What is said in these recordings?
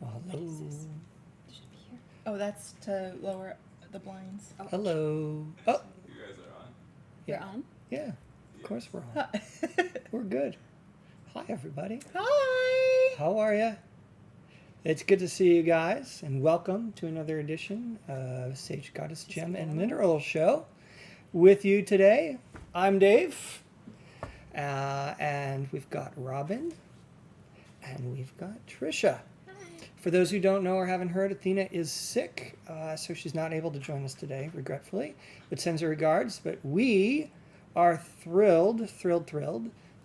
What is this? It should be here. Oh, that's to lower the blinds. Oh. Hello. Oh. You guys are on? You're on? Yeah, of course we're on. We're good. Hi, everybody. Hi. How are you? It's good to see you guys, and welcome to another edition of Sage Goddess Gem and Mineral Show. With you today, I'm Dave, and we've got Robin, and we've got Trisha. For those who don't know or haven't heard, Athena is sick, so she's not able to join us today, regretfully, but sends her regards. But we are thrilled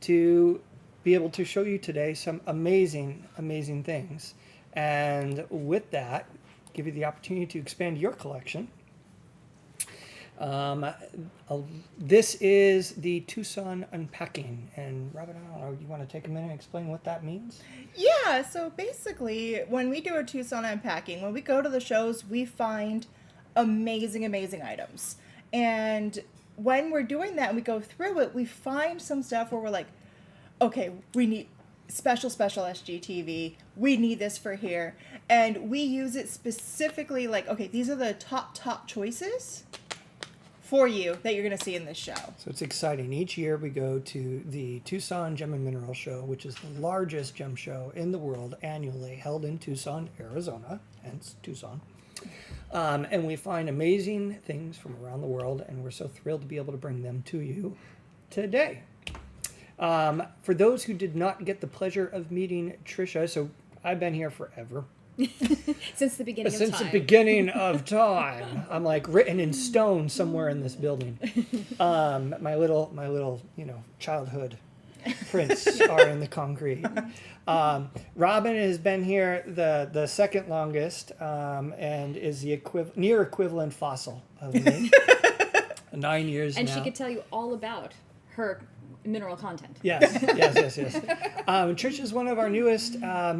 to be able to show you today some amazing, amazing things. And with that, give you the opportunity to expand your collection. This is the Tucson Unpacking. And Robin, I don't know, you want to take a minute and explain what that means? Yeah, so basically, when we do a Tucson Unpacking, when we go to the shows, we find amazing, amazing items. And when we're doing that and we go through it, we find some stuff where we're like, okay, we need special SGTV. We need this for here. And we use it specifically like, okay, these are the top choices for you that you're going to see in this show. So it's exciting. Each year we go to the Tucson Gem and Mineral Show, which is the largest gem show in the world annually, held in Tucson, Arizona, hence Tucson. And we find amazing things from around the world, and we're so thrilled to be able to bring them to you today. For those who did not get the pleasure of meeting Trisha, so I've been here forever. Since the beginning of time. Since the beginning of time. I'm like written in stone somewhere in this building. My little, childhood prints are in the concrete. Robin has been here the second longest, and is the near equivalent fossil of me. 9 years and now. she could tell you all about her mineral content. Yes. Trish is one of our newest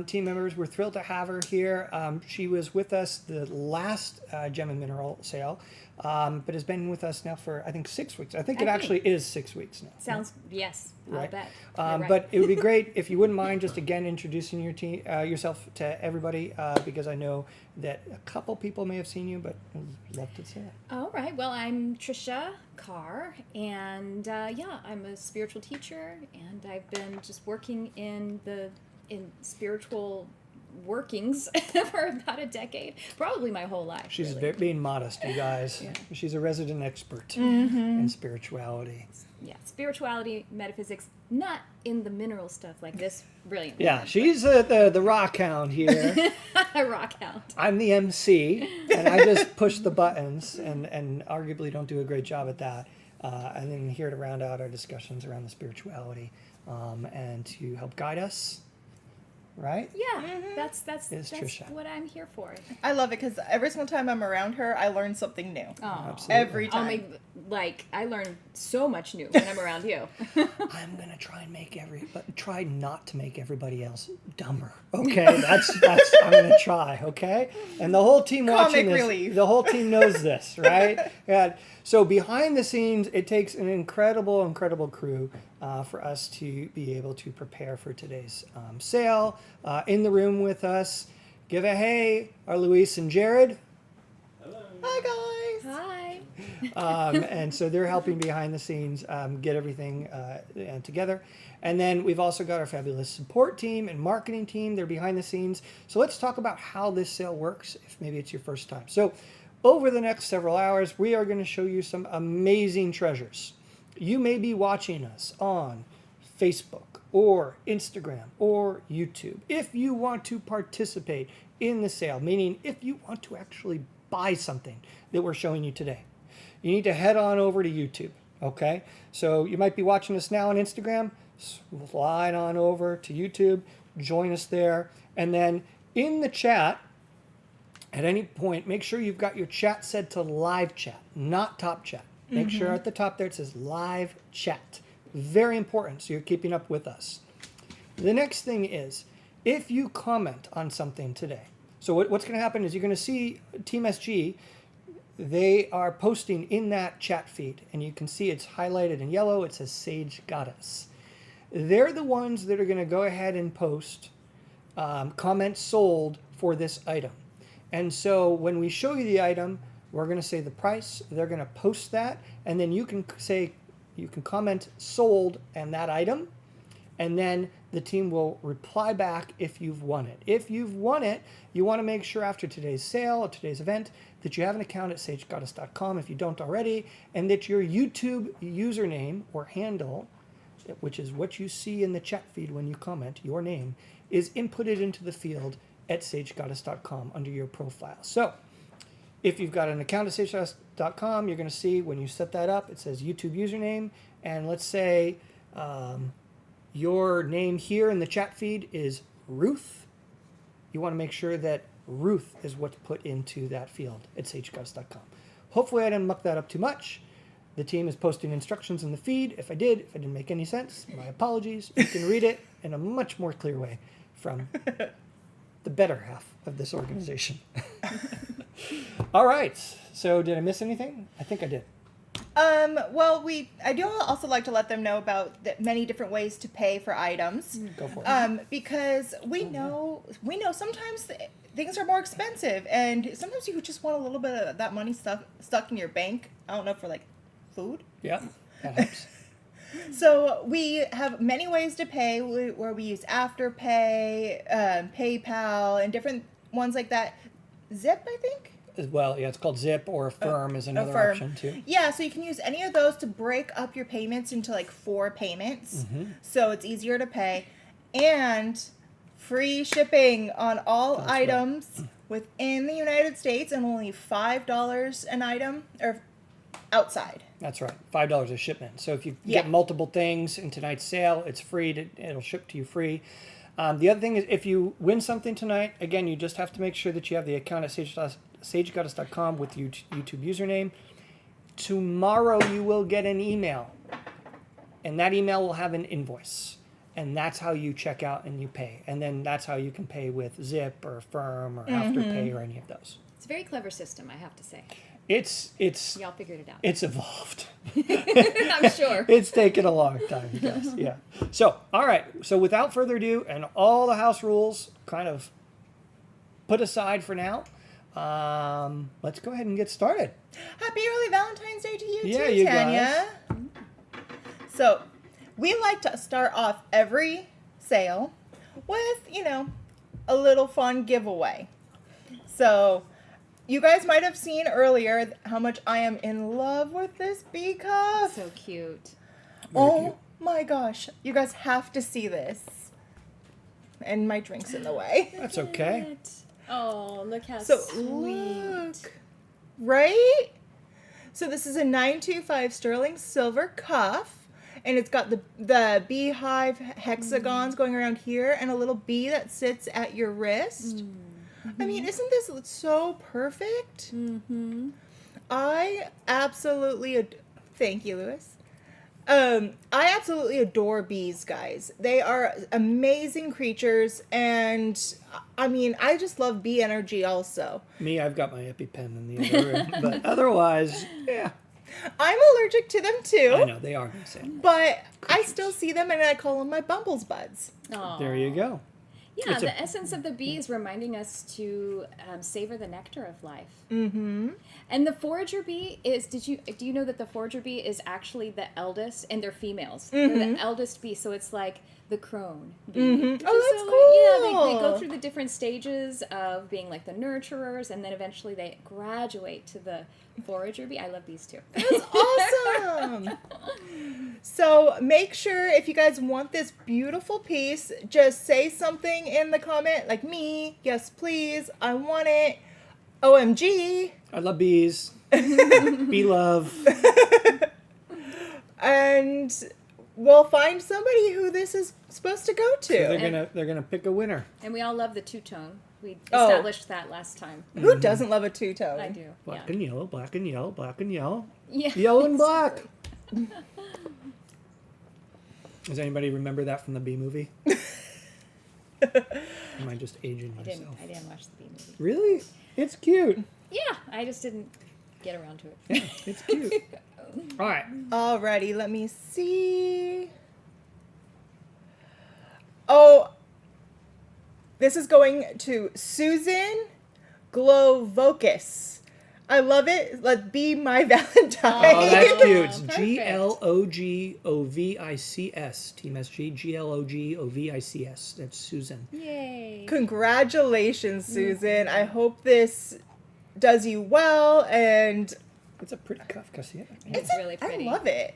team members. We're thrilled to have her here. She was with us the last Gem and Mineral sale, but has been with us now for, I think, 6 weeks. I think it actually is 6 weeks now. Sounds, yes, right? I'll bet. Right. Right. But it would be great if you wouldn't mind just again introducing yourself to everybody, because I know that a couple people may have seen you, but I'd love to say it. All right. Well, I'm Trisha Carr, and I'm a spiritual teacher, and I've been just working in spiritual workings for about a decade, probably my whole life. She's really. being modest, you guys. Yeah. She's a resident expert in spirituality. Yeah, spirituality, metaphysics, not in the mineral stuff like this brilliant Yeah, woman, she's the rock hound here. a rock hound. I'm the MC, and I just push the buttons and arguably don't do a great job at that. And then here to round out our discussions around the spirituality and to help guide us, right? Yeah, that's Trisha. what I'm here for. I love it because every single time I'm around her, I learn something new. Oh, Absolutely. Every time. I learn so much new when I'm around you. I'm gonna try not to make everybody else dumber. Okay, that's I'm gonna try. Okay, and the whole team watching Comic this, relief. the whole team knows this, right? Yeah. So behind the scenes, it takes an incredible crew for us to be able to prepare for today's sale. In the room with us, give a hey, are Luis and Jared. Hello. Hi, guys. Hi. And so they're helping behind the scenes get everything together. And then we've also got our fabulous support team and marketing team. They're behind the scenes. So let's talk about how this sale works, if maybe it's your first time. So over the next several hours, we are going to show you some amazing treasures. You may be watching us on Facebook or Instagram or YouTube. If you want to participate in the sale, meaning if you want to actually buy something that we're showing you today, you need to head on over to YouTube, okay? So you might be watching us now on Instagram, slide on over to YouTube, join us there, and then in the chat, at any point, make sure you've got your chat set to live chat, not top chat. Make sure at the top there it says live chat. Very important, so you're keeping up with us. The next thing is, if you comment on something today, so what's going to happen is you're going to see Team SG, they are posting in that chat feed, and you can see it's highlighted in yellow. It says Sage Goddess. They're the ones that are going to go ahead and post comments sold for this item. And so when we show you the item, we're going to say the price. They're going to post that, and then you can comment sold and that item, and then the team will reply back if you've won it. If you've won it, you want to make sure after today's sale or today's event that you have an account at sagegoddess.com if you don't already, and that your YouTube username or handle, which is what you see in the chat feed when you comment, your name, is inputted into the field at sagegoddess.com under your profile. So if you've got an account at sagegoddess.com, you're going to see when you set that up, it says YouTube username, and let's say your name here in the chat feed is Ruth. You want to make sure that Ruth is what's put into that field at sagegoddess.com. Hopefully I didn't muck that up too much. The team is posting instructions in the feed. If I didn't make any sense, my apologies. You can read it in a much more clear way from the better half of this organization. All right. So did I miss anything? I think I did. Well, I do also like to let them know about the many different ways to pay for items. Go for it. Because we know sometimes things are more expensive, and sometimes you just want a little bit of that money stuck in your bank. I don't know, for like food. Yeah, that helps. So we have many ways to pay where we use Afterpay, PayPal, and different ones like that. Zip, I think. As well, yeah, it's called Zip, or Affirm is another Affirm. option too. Yeah, so you can use any of those to break up your payments into like 4 payments, so it's easier to pay, and free shipping on all That's items within the United States, and only $5 an item, or outside. That's right, $5 a shipment. So if you Yeah. get multiple things in tonight's sale, it's free. It'll ship to you free. The other thing is, if you win something tonight, again, you just have to make sure that you have the account at sagegoddess.com with YouTube username. Tomorrow you will get an email, and that email will have an invoice, and that's how you check out and you pay, and then that's how you can pay with Zip or Affirm or Afterpay or any of those. It's a very clever system, I have to say. It's Y'all figured it out. it's evolved. I'm sure. It's taken a long time, guys. Yeah. So, all right. So, without further ado, and all the house rules kind of put aside for now, let's go ahead and get started. Happy early Valentine's Day to you Yeah, too, you Tanya. So, we like to start off every sale with, a little fun giveaway. So, you guys might have seen earlier how much I am in love with this bee cup. So cute. Oh my gosh. You guys have to see this. And my drink's in the way. That's okay. It. Oh, look how So sweet. look. Right? So this is a 925 sterling silver cuff. And it's got the beehive hexagons going around here, and a little bee that sits at your wrist. I mean, isn't this so perfect? Mm-hmm. I absolutely thank you, Lewis. I absolutely adore bees, guys. They are amazing creatures, and I mean, I just love bee energy also. Me, I've got my EpiPen in the other room, but otherwise, yeah. I'm allergic to them too. I know they are insane. But I still see them, and I call them my Bumbles buds. Aw. There you go. Yeah, It's the essence of the bee is reminding us to savor the nectar of life. Mm-hmm. And the forager bee is, do you know that the forager bee is actually the eldest, and they're females. They're the eldest bee, so it's like the crone bee. Mm-hmm. Oh, So, that's yeah, they cool. go through the different stages of being like the nurturers, and then eventually they graduate to the forager bee. I love bees too. That's awesome. So make sure, if you guys want this beautiful piece, just say something in the comment like me. Yes, please. I want it. OMG. I love bees. Bee love. And we'll find somebody who this is supposed to go to. They're gonna pick a winner. And we all love the two-tone. We Oh. established that last time. Who doesn't love a two-tone? I do. Black Yeah. and yellow, black and yellow, black and yellow, Yeah. yellow and black. Does anybody remember that from the Bee movie? Am I just aging I myself? didn't watch the bee movie. Really? It's cute. Yeah, I just didn't get around to it. Yeah, it's cute. All right. Alrighty, let me see. Oh, This is going to Susan Glovokis. I love it. Let's be my Valentine. Oh, that's cute. It's Perfect. Glogovics. Team SG. Glogovics. That's Susan. Yay. Congratulations, Susan. I hope this does you well, and It's a pretty cuff. Can I see it? It's really pretty. I love it.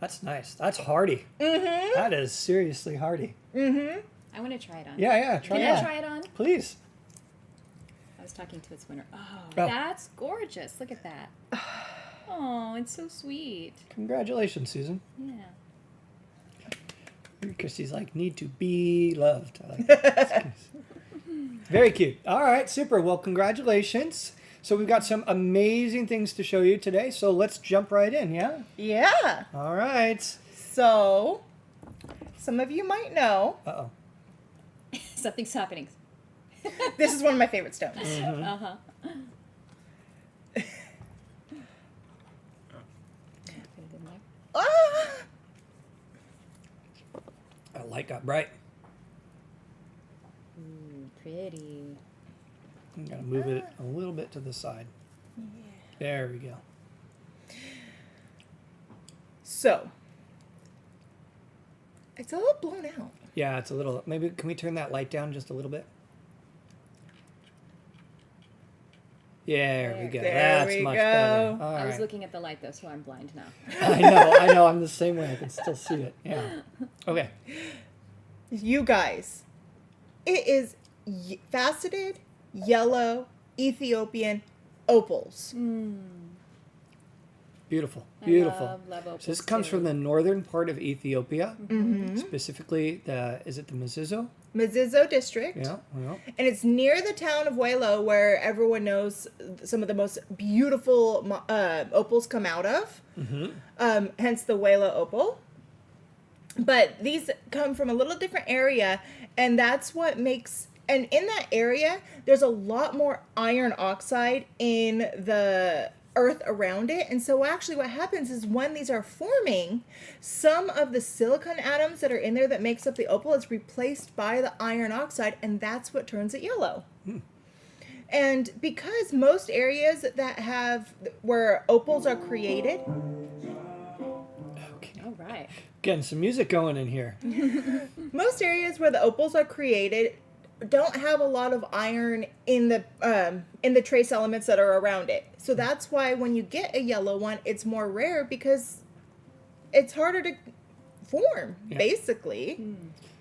That's nice. That's hardy. Mm-hmm. That is seriously hardy. Mm-hmm. I want to try it on. Yeah. Try Can it I on. try it on? Please. I was talking to its winner. Oh, Oh. that's gorgeous. Look at that. Oh, it's so sweet. Congratulations, Susan. Yeah. Christy's like, need to be loved. I like that. Very cute. All right, super. Well, congratulations. So we've got some amazing things to show you today. So let's jump right in, yeah? Yeah. All right. So, some of you might know, Uh-oh. Something's happening. this is one of my favorite stones. Uh-huh. Ah! That light got bright. Ooh, pretty. I'm going to move it a little bit to the side. There we go. So, it's a little blown out. Yeah, it's a little, maybe, can we turn that light down just a little bit? There we go. There That's we much go. better. All I was right. looking at the light though, so I'm blind now. I know. I'm the same way. I can still see it. Yeah. Okay. You guys, it is faceted yellow Ethiopian opals. Beautiful. I Beautiful. love opals So this comes too. from the northern part of Ethiopia, Mm-hmm. specifically is it the Mazizo? Mazizo district. Yeah. And it's near the town of Welo, where everyone knows some of the most beautiful opals come out of. Mm-hmm. Hence the Welo opal. But these come from a little different area, and that's what makes. And in that area, there's a lot more iron oxide in the earth around it. And so actually what happens is when these are forming, some of the silicon atoms that are in there that makes up the opal is replaced by the iron oxide, and that's what turns it yellow. And because most areas that have where opals are created, Okay. All right. Getting some music going in here. most areas where the opals are created don't have a lot of iron in the trace elements that are around it. So that's why when you get a yellow one, it's more rare because it's harder to form, Yeah. basically.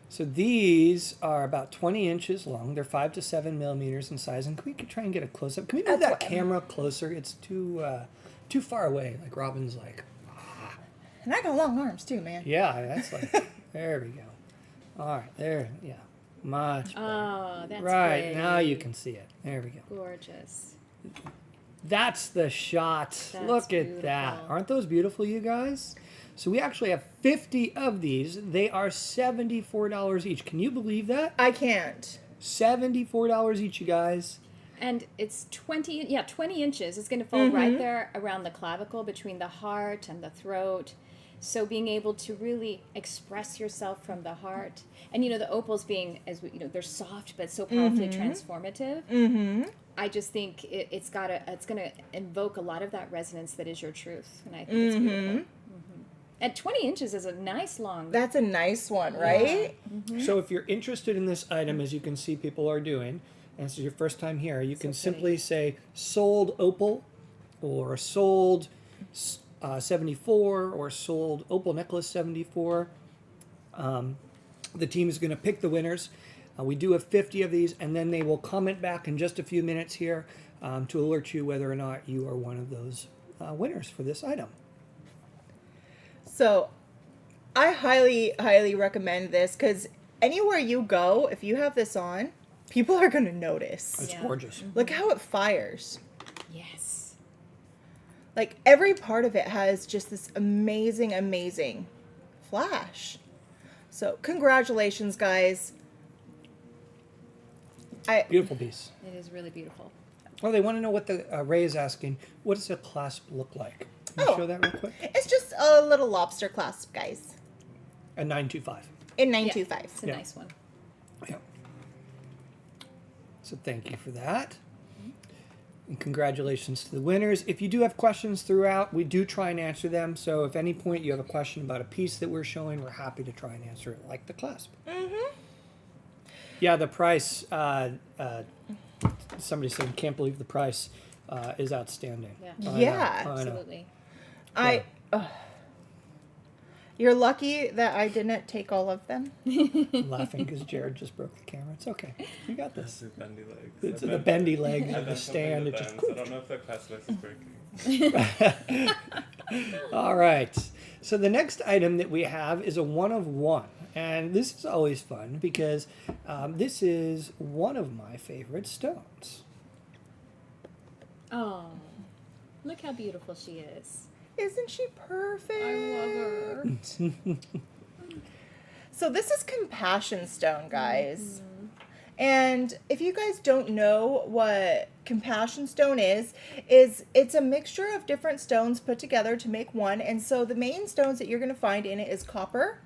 So these are about 20 inches long. They're 5 to 7 millimeters in size. And can we try and get a close up? Can we move That's that what- camera closer? It's too far away. Like Robin's like, And I got long arms too, man. yeah, that's like, there we go. All right, there, yeah. Much better. Oh, that's Right, pretty. now you can see it. There we go. Gorgeous. That's the shot. That's Look at that. beautiful. Aren't those beautiful, you guys? So we actually have 50 of these. They are $74 each. Can you believe that? I can't. $74 each, you guys. And it's 20 inches. It's going to fall right there around the clavicle between the heart and the throat. So being able to really express yourself from the heart. And, the opals being, they're soft, but so powerfully transformative. Mm-hmm. I just think it's going to invoke a lot of that resonance that is your truth. And I think it's beautiful. And 20 inches is a nice long. That's a nice one, right? So if you're interested in this item, as you can see people are doing, and this is your first time here, you can simply say sold opal or sold 74 or sold opal necklace 74. The team is going to pick the winners. We do have 50 of these, and then they will comment back in just a few minutes here to alert you whether or not you are one of those winners for this item. So I highly, highly recommend this because anywhere you go, if you have this on, people are going to notice. It's Yeah. gorgeous. Look how it fires. Yes. Like every part of it has just this amazing, amazing flash. So congratulations, guys. Beautiful piece. It is really beautiful. Well, they want to know what the Ray is asking. What does a clasp look like? Can you Oh. show that real quick? It's just a little lobster clasp, guys. A 925. In Yeah, 925. it's a Yeah. nice one. Yeah. So thank you for that. And congratulations to the winners. If you do have questions throughout, we do try and answer them. So if at any point you have a question about a piece that we're showing, we're happy to try and answer it, like the clasp. Mm-hmm. Yeah, the price, somebody said, can't believe the price is outstanding. Yeah. I know, Yeah. I know. Absolutely. You're lucky that I didn't take all of them. I'm laughing because Jared just broke the camera. It's okay. You got That's this. the bendy legs. It's the bendy leg I've of the done something stand. with It just them, so I don't know if the class list is breaking. All right. So the next item that we have is a one of one. And this is always fun because this is one of my favorite stones. Oh, look how beautiful she is. Isn't she perfect? I love her. So this is Compassion Stone, guys. And if you guys don't know what Compassion Stone is it's a mixture of different stones put together to make one. And so the main stones that you're going to find in it is copper,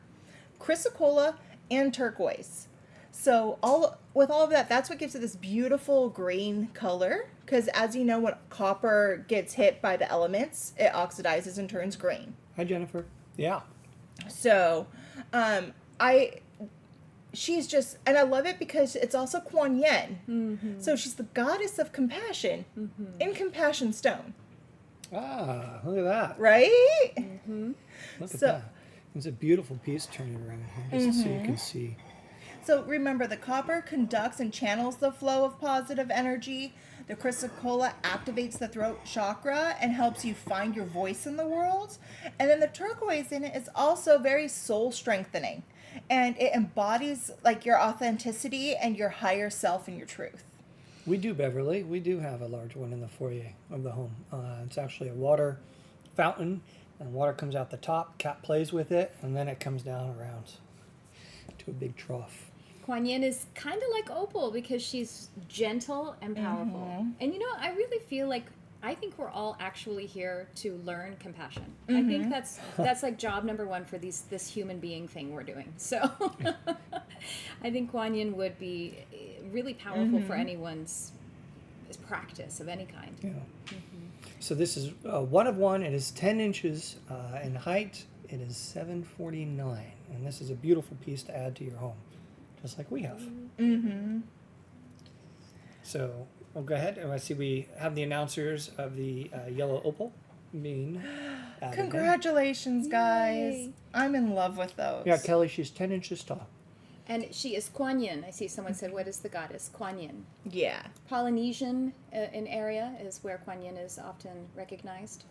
chrysocolla, and turquoise. So with all of that, that's what gives it this beautiful green color. Because as you know, when copper gets hit by the elements, it oxidizes and turns green. Hi, Jennifer. Yeah. So, she's just, and I love it because it's also Kuan Yin. Mm-hmm. So she's the goddess of compassion in Compassion Stone, Ah, look at that. right? Mm-hmm. Look at So- that. It's a beautiful piece turning around here, just so you can see. So remember, the copper conducts and channels the flow of positive energy. The chrysocolla activates the throat chakra and helps you find your voice in the world. And then the turquoise in it is also very soul strengthening. And it embodies like your authenticity and your higher self and your truth. We do, Beverly. We do have a large one in the foyer of the home. It's actually a water fountain, and water comes out the top. Cat plays with it, and then it comes down around to a big trough. Kuan Yin is kind of like Opal because she's gentle and powerful. And you know, I really feel like I think we're all actually here to learn compassion. I think that's like job number one for this human being thing we're doing. So I think Kuan Yin would be really powerful for anyone's practice of any kind. Yeah. So this is one of one. It is 10 inches in height. It is $749, and this is a beautiful piece to add to your home, just like we have. So we'll go ahead, and I see we have the announcers of the yellow opal being added in. Congratulations, guys. Yay. I'm in love with those. Yeah, Kelly, she's 10 inches tall. And she is Kuan Yin. I see someone said, what is the goddess? Kuan Yin. Yeah. Polynesian in area is where Kuan Yin is often recognized.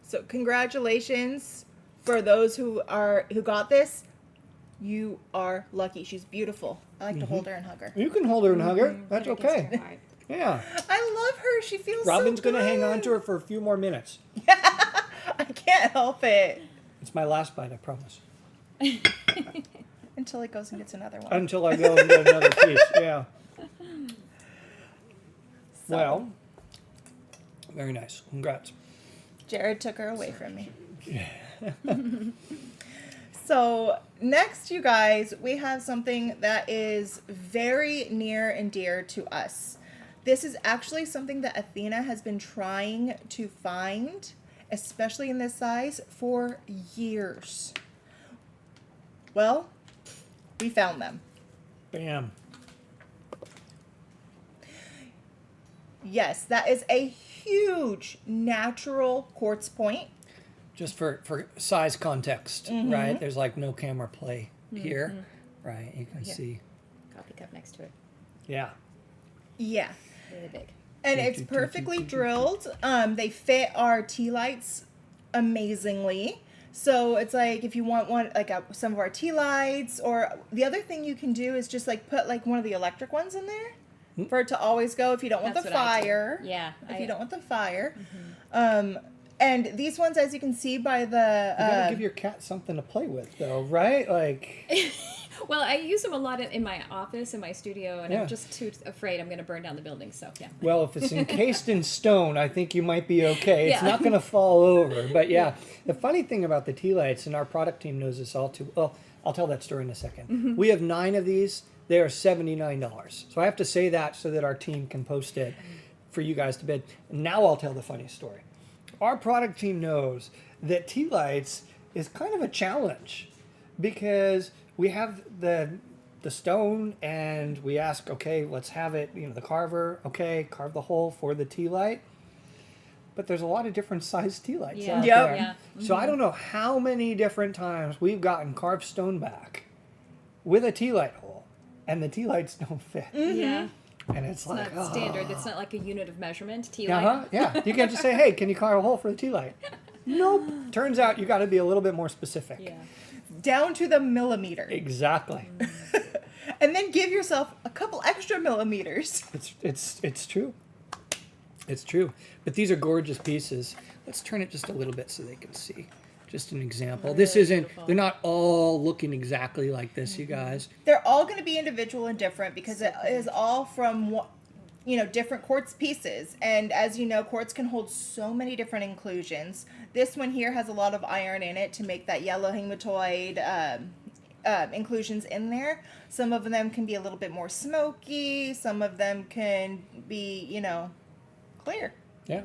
So congratulations for those who got this. You are lucky. She's beautiful. I like to hold her and hug her. You can hold her and hug her. That's Put her against okay. her heart. Yeah. I love her. She feels Robin's so going to hang on good. to her for a few more minutes. I can't help it. It's my last bite, I promise. Until it goes and gets another one. Until I go and get another piece. Yeah. So, Well, very nice. Congrats. Jared took her away from me. So next, you guys, we have something that is very near and dear to us. This is actually something that Athena has been trying to find, especially in this size, for years. Well, we found them. Bam. Yes, that is a huge natural quartz point. Just for size context, right? There's like no camera play here, right? You can see. Coffee cup next to it. Yeah. Yeah. Really big. And it's perfectly drilled. They fit our tea lights amazingly. So it's like if you want one, like some of our tea lights, or the other thing you can do is just like put like one of the electric ones in there for it to always go if you don't want That's the what I do. fire. Yeah. If you don't want the fire. And these ones, as you can see by the... You gotta give your cat something to play with, though, right? Like, Well, I use them a lot in my office, in my studio, and Yeah. I'm just too afraid I'm going to burn down the building, so yeah. well, if it's encased in stone, I think you might be okay. It's Yeah. not gonna fall over. But yeah, the funny thing about the tea lights, and our product team knows this all too well, I'll tell that story in a second. We have 9 of these. they are $79. So I have to say that so that our team can post it for you guys to bid. Now I'll tell the funny story. Our product team knows that tea lights is kind of a challenge because we have the stone and we ask, okay, let's have it, the carver, okay, carve the hole for the tea light. But there's a lot of different sized tea lights out there. Yeah. So I don't know how many different times we've gotten carved stone back with a tea light hole and the tea lights don't fit. Yeah. And it's like, It's not standard. It's not like a unit of measurement. Tea uh-huh, light. yeah. You can't just say, hey, can you carve a hole for the tea light? Nope. Turns out you got to be a little bit more specific. Yeah. Down to the millimeter. Exactly. And then give yourself a couple extra millimeters. It's true. It's true. But these are gorgeous pieces. Let's turn it just a little bit so they can see. Just an example. This Really isn't, beautiful. they're not all looking exactly like this, you guys. They're all going to be individual and different because it is all from different quartz pieces. And as you know, quartz can hold so many different inclusions. This one here has a lot of iron in it to make that yellow hematoid inclusions in there. Some of them can be a little bit more smoky. Some of them can be, clear. Yeah.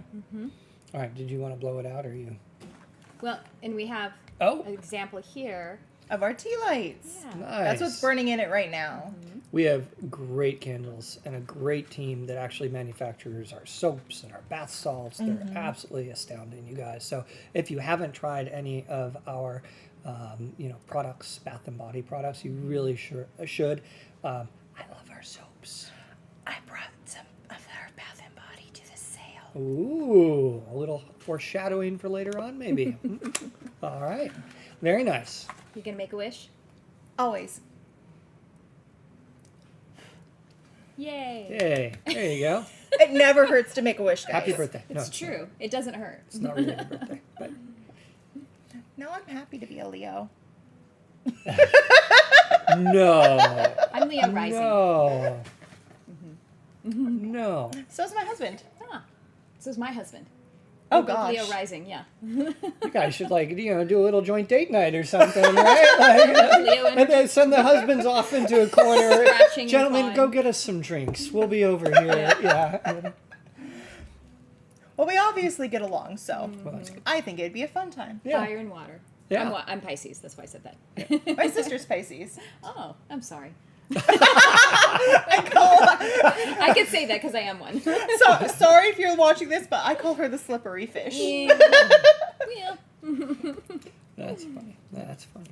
All right. Did you want to blow it out or you? Well, and we have Oh. an example here. Of our tea lights. Yeah. Nice. That's what's burning in it right now. We have great candles and a great team that actually manufactures our soaps and our bath salts. They're absolutely astounding, you guys. So if you haven't tried any of our, products, bath and body products, you really should. I love our soaps. I brought some of our bath and body to the sale. Ooh, a little foreshadowing for later on, maybe. All right. Very nice. You gonna make a wish? Always. Yay! Hey, there you go. It never hurts to make a wish, guys. Happy birthday. It's true. It doesn't hurt. It's not really a birthday. But No, I'm happy to be a Leo. no. I'm Leo rising. No. No. So's my husband. Ah, so is my husband. Oh, We're both gosh. Leo rising. Yeah. You guys should do a little joint date night or something, right? Leo And then send the husbands off into a corner. Scratching and Gentlemen, clawing. go get us some drinks. We'll be over here. Yeah. Well, we obviously get along, so Well, that's good. I think it'd be a fun time. Yeah. Fire and water. Yeah. I'm Pisces. That's why I said that. My sister's Pisces. Oh, I'm sorry. I call, I could say that because I am one. so, sorry if you're watching this, but I call her the slippery fish. Yeah. That's funny. That's funny.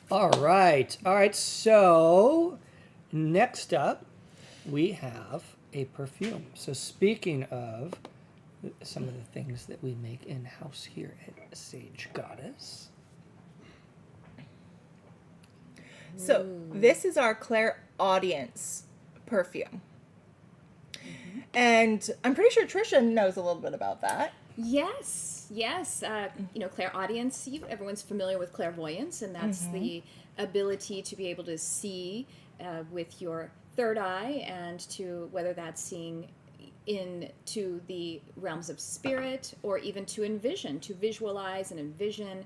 All right. All right. So next up, we have a perfume. So speaking of some of the things that we make in-house here at Sage Goddess. So this is our Clairaudience perfume. And I'm pretty sure Trisha knows a little bit about that. Yes. Clairaudience. Everyone's familiar with clairvoyance, and that's the ability to be able to see with your third eye, and to whether that's seeing into the realms of spirit, or even to envision, to visualize and envision.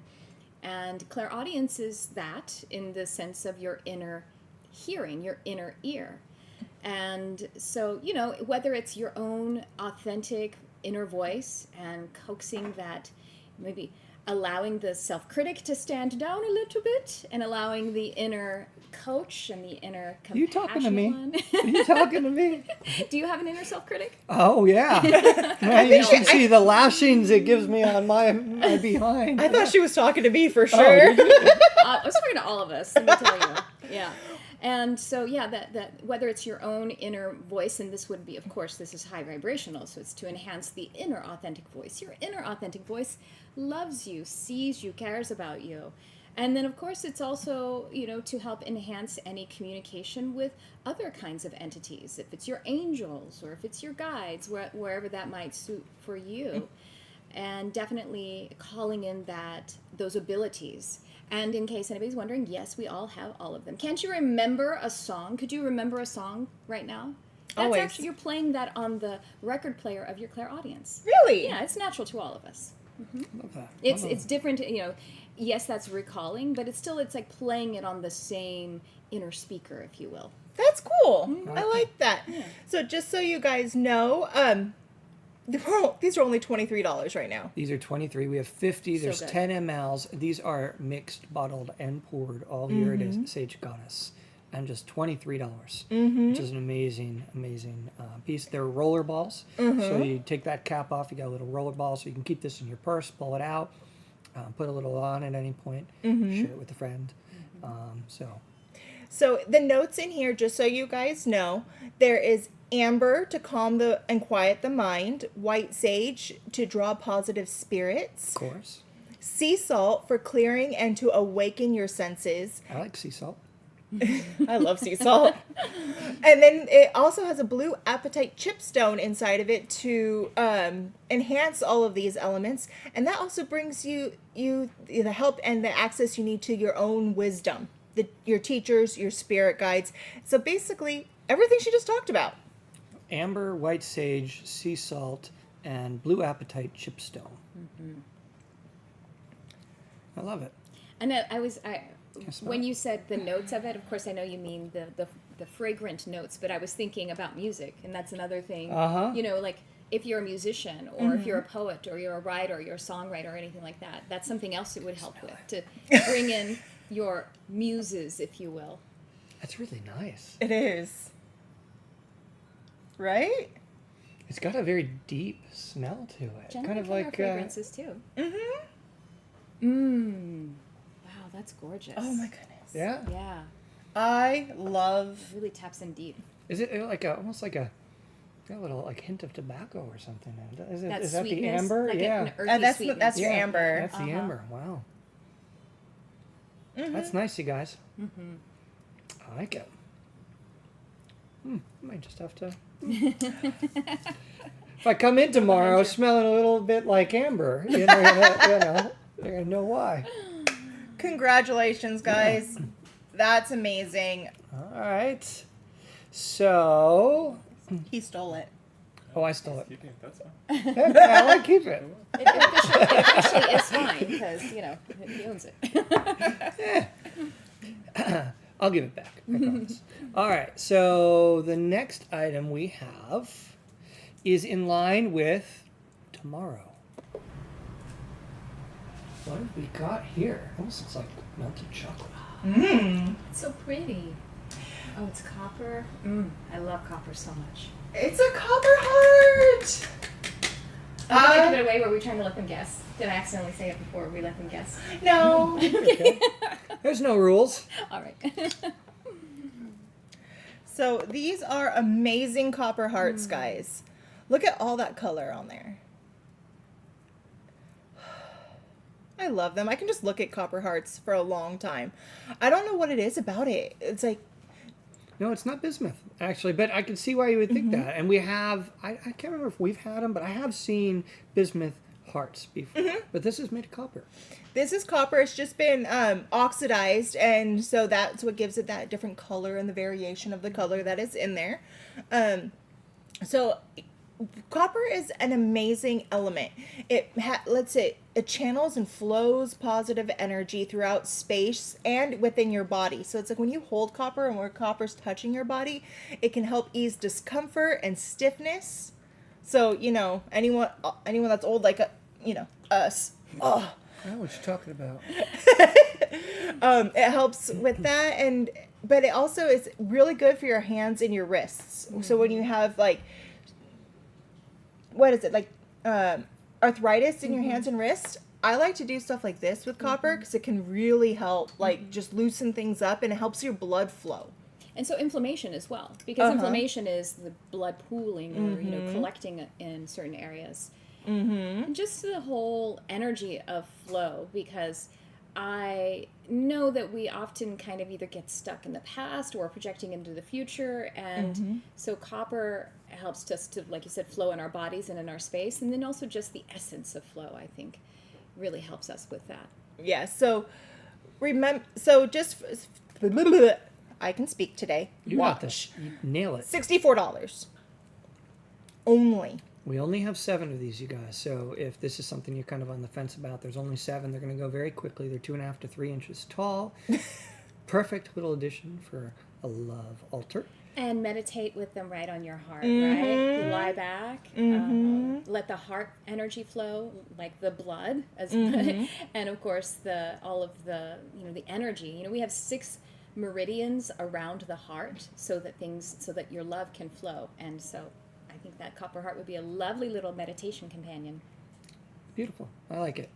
And clairaudience is that in the sense of your inner hearing, your inner ear. And so, whether it's your own authentic inner voice and coaxing that, maybe allowing the self-critic to stand down a little bit, and allowing the inner coach and the inner compassionate You talking to me? one. Are you talking to me? Do you have an inner self-critic? Oh, yeah. Man, you should see the lashings it gives me on my behind. I thought she was talking to me for Oh, sure. did you? I was talking to all of us, let me tell you. Yeah. And so, that whether it's your own inner voice, and this would be, of course, this is high vibrational, so it's to enhance the inner authentic voice. Your inner authentic voice loves you, sees you, cares about you. And then, of course, it's also, to help enhance any communication with other kinds of entities. If it's your angels, or if it's your guides, wherever that might suit for you. And definitely calling in those abilities. And in case anybody's wondering, yes, we all have all of them. Can't you remember a song? Could you remember a song right now? That's Always. actually, you're playing that on the record player of your clairaudience. Really? Yeah, it's natural to all of us. Love that. It's different, yes, that's recalling, but it's like playing it on the same inner speaker, if you will. That's cool. Mm-hmm. I like that. Yeah. So just so you guys know, these are only $23 right now. These are 23. We have 50. So There's good. 10 mLs. These are mixed, bottled, and poured all here at Sage Goddess. And just $23, which is an amazing, amazing piece. They're roller balls. So you take that cap off. You got a little roller ball. So you can keep this in your purse, pull it out, put a little on at any point, share it with a friend. So the notes in here, just so you guys know, there is amber to calm and quiet the mind, white sage to draw positive spirits, Of course. sea salt for clearing and to awaken your senses. I like sea salt. I love sea salt. And then it also has a blue apatite chipstone inside of it to enhance all of these elements. And that also brings you the help and the access you need to your own wisdom, your teachers, your spirit guides. So basically, everything she just talked about. Amber, white sage, sea salt, and blue apatite chipstone. I love it. And when it. you said the notes of it, of course I know you mean the fragrant notes, but I was thinking about music, and that's another thing. You know, like if you're a musician or if you're a poet or you're a writer or you're a songwriter or anything like that, that's something else it would help with, to bring in your muses, if you will. That's really nice. It is. Right? It's got a very deep smell to it. Jen Kind of our like fragrances too. Wow, that's gorgeous. Oh my goodness. yeah. Yeah, I love. it really taps in deep. Is it like almost like a little like hint of tobacco or something? Is That that the sweetness, amber? like yeah. an earthy That's sweetness. that's your amber. That's the amber. Wow. That's nice, you guys. I like it. Might just have to. If I come in tomorrow smelling a little bit like amber, they're gonna know why. Congratulations, guys. That's amazing. All right. So, He stole it. I stole it. Keeping it, that's fine. Okay, I like keep it. It officially is mine because he owns it. I'll give it back. I promise. All right. So the next item we have is in line with tomorrow. What have we got here? Almost looks like melted chocolate. It's so pretty. Oh, it's copper. I love copper so much. It's a copper heart. Did I give it away? Were we trying to let them guess? Did I accidentally say it before we let them guess? No. Okay. There's no rules. All right. So these are amazing copper hearts, guys. Look at all that color on there. I love them. I can just look at copper hearts for a long time. I don't know what it is about it. It's like, No, it's not bismuth, actually, but I can see why you would think that. And we have, I can't remember if we've had them, but I have seen bismuth hearts before. But this is made of copper. this is copper. It's just been oxidized, and so that's what gives it that different color and the variation of the color that is in there. So copper is an amazing element. It channels and flows positive energy throughout space and within your body. So it's like when you hold copper and where copper's touching your body, it can help ease discomfort and stiffness. So, anyone that's old like us. Oh. I know what you're talking about. It helps with that, but it also is really good for your hands and your wrists. So when you have arthritis in your hands and wrists, I like to do stuff like this with copper because it can really help just loosen things up, and it helps your blood flow. And so inflammation as well, because inflammation is the blood pooling or collecting in certain areas. And just the whole energy of flow, because I know that we often kind of either get stuck in the past or projecting into the future, and so copper helps us to, like you said, flow in our bodies and in our space, and then also just the essence of flow, I think, really helps us with that. Yeah, so I can speak today. You got this. You nail it. $64 only. We only have 7 of these, you guys. So if this is something you're kind of on the fence about, there's only 7. They're going to go very quickly. They're 2.5 to 3 inches tall. Perfect little addition for a love altar. And meditate with them right on your heart, Mm-hmm. right? You lie back, let the heart energy flow, like the blood, as and of course all of the the energy. We have 6 meridians around the heart, so that your love can flow. And so, I think that copper heart would be a lovely little meditation companion. Beautiful. I like it.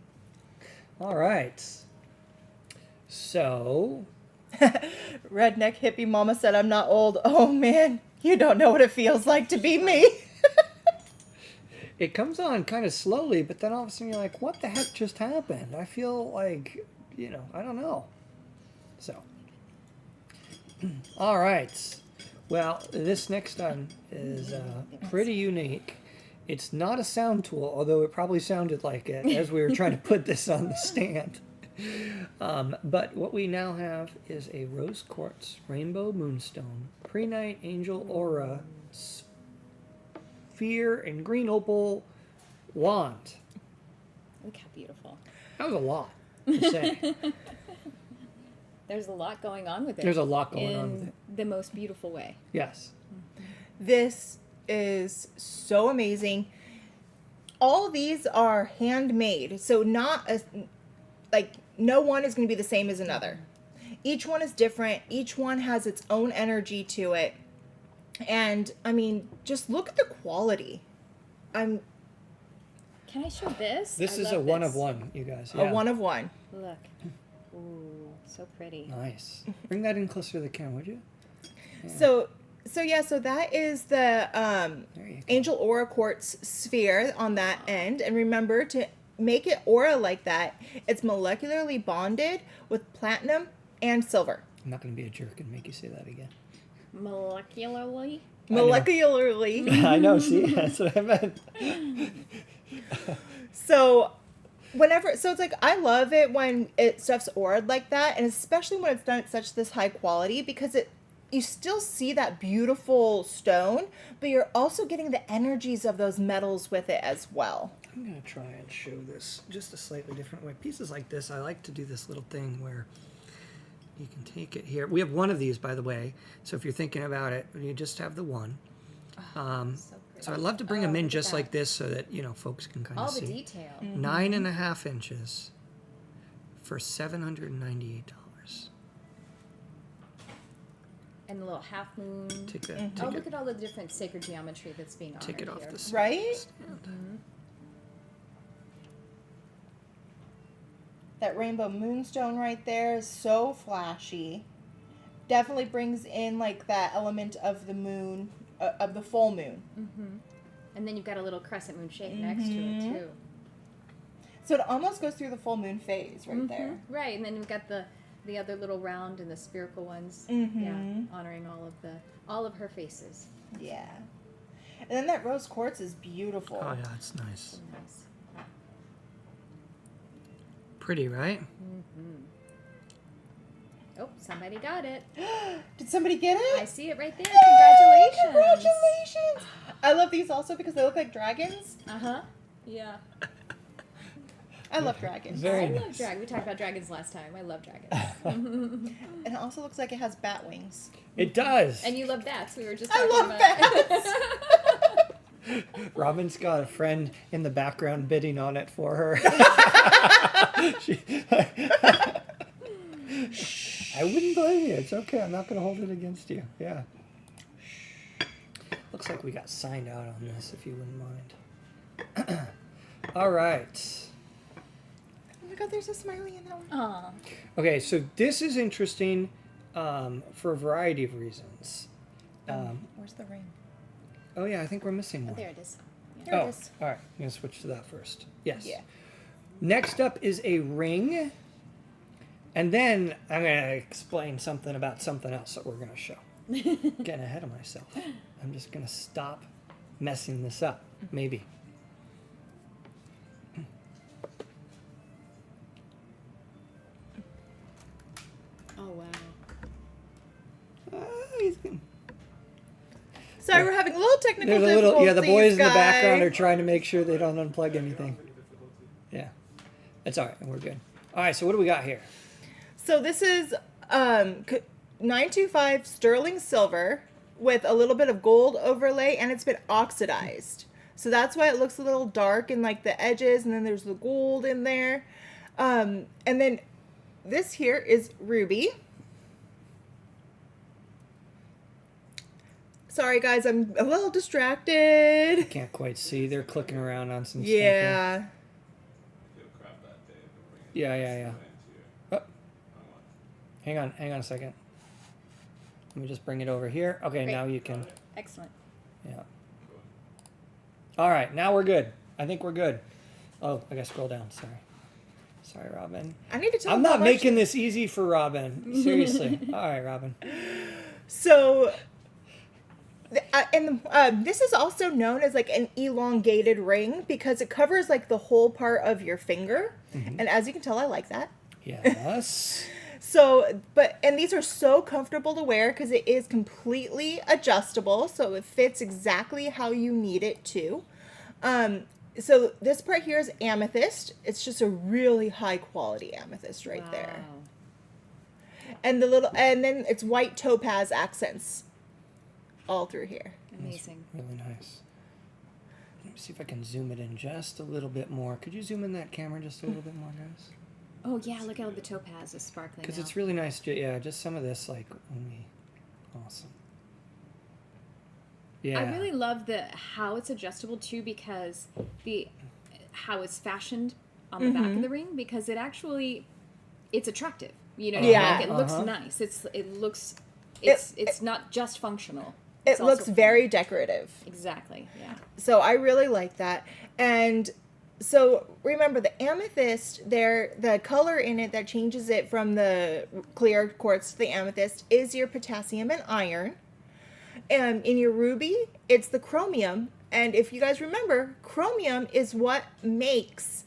All right. So, Redneck hippie mama said I'm not old. Oh man, you don't know what it feels like to be me. it comes on kind of slowly, but then all of a sudden you're like, what the heck just happened? I feel like, I don't know. So, all right. Well, this next one is pretty unique. It's not a sound tool, although it probably sounded like it as we were trying to put this on the stand. But what we now have is a rose quartz rainbow moonstone pre-night angel aura sphere and green opal wand. Look how beautiful. That was a lot to say. There's a lot going on with it. There's a lot going on with it. In the most beautiful way. Yes. This is so amazing. All of these are handmade, so no one is going to be the same as another. Each one is different. Each one has its own energy to it. And I mean, just look at the quality. Can I show this? This I is love a one this. of one, you guys. A one of one. Look. Ooh, so pretty. Nice. Bring that in closer to the camera, would you? Yeah. So that is the There you go. Angel Aura Quartz sphere on that end. And remember, to make it aura like that, it's molecularly bonded with platinum and silver. I'm not going to be a jerk and make you say that again. Molecularly? Molecularly. I know, see? That's what I meant. So it's like, I love it when stuff's auraed like that, and especially when it's done at this high quality, because you still see that beautiful stone, but you're also getting the energies of those metals with it as well. I'm going to try and show this just a slightly different way. Pieces like this, I like to do this little thing where you can take it here. We have one of these, by the way, so if you're thinking about it, you just have the one. So I love to bring them in look at just that. like this so that, folks can kind All of the see. detail. 9.5 inches for $798. And the little half moon. Take that. Oh, look at all the different sacred geometry that's being honored Take it off here. the stand. Right? That rainbow moonstone right there is so flashy. Definitely brings in like that element of the moon, of the full moon. And then you've got a little crescent moon shape next to it, too. So it almost goes through the full moon phase right there. Right, and then we've got the other little round and the spherical ones. Yeah, honoring all of her faces. Yeah. And then that rose quartz is beautiful. Oh, yeah, it's nice. So nice. Pretty, right? Oh, somebody got it. Did somebody get it? I see it right there. Yay! Congratulations. Congratulations! I love these also because they look like dragons. Uh-huh. Yeah. I love dragons. Very I love nice. dragons. We talked about dragons last time. I love dragons. And it also looks like it has bat wings. It does. And you love bats. We were just I talking love about bats! Robin's got a friend in the background bidding on it for her. I wouldn't blame you. It's okay. I'm not going to hold it against you. Yeah. Looks like we got signed out on this, if you wouldn't mind. All right. Oh my god, there's a smiley in that one. Aw. Okay, so this is interesting for a variety of reasons. Where's the ring? Oh, yeah, I think we're missing one. There it is. Here it is. All right. I'm going to switch to that first. Yes. Yeah. Next up is a ring. And then I'm going to explain something about something else that we're going to show. Getting ahead of myself. I'm just going to stop messing this up. Maybe. Oh, wow. He's good. Sorry, we're having a little technical There's a difficulties, little, the boys in the guys. background are trying to make sure they don't unplug anything. Yeah. That's all right. We're good. All right, so what do we got here? So this is 925 sterling silver with a little bit of gold overlay, and it's been oxidized. So that's why it looks a little dark in like the edges, and then there's the gold in there. And then this here is ruby. Sorry guys, I'm a little distracted. Can't quite see. They're clicking around on some stuff. Yeah. Here. Yeah. Oh. Hang on a second. Let me just bring it over here. Okay, Great. now you can. Excellent. Yeah. All right, now we're good. I think we're good. Oh, I gotta scroll down. Sorry, Robin. I need to tell I'm you how not much- making this easy for Robin. Seriously. All right, Robin. So, this is also known as like an elongated ring because it covers like the whole part of your finger. And as you can tell, I like that. Yes. So, and these are so comfortable to wear because it is completely adjustable. So it fits exactly how you need it to. So this part here is amethyst. It's just a really high quality amethyst right there. And and then it's white topaz accents all through here. Amazing. Really nice. Let me see if I can zoom it in just a little bit more. Could you zoom in that camera just a little bit more, guys? Oh yeah, look how the topaz is sparkling. Because now. it's really nice. Yeah, just some of this, like, awesome. Yeah. I really love how it's adjustable too, because how it's fashioned on the back of the ring, because it's attractive. You know, Yeah. like, it looks nice. It's not just functional. It It's looks also very decorative. Exactly. Yeah. So I really like that. And so remember the amethyst there, the color in it that changes it from the clear quartz to the amethyst is your potassium and iron. And in your ruby, it's the chromium. And if you guys remember, chromium is what makes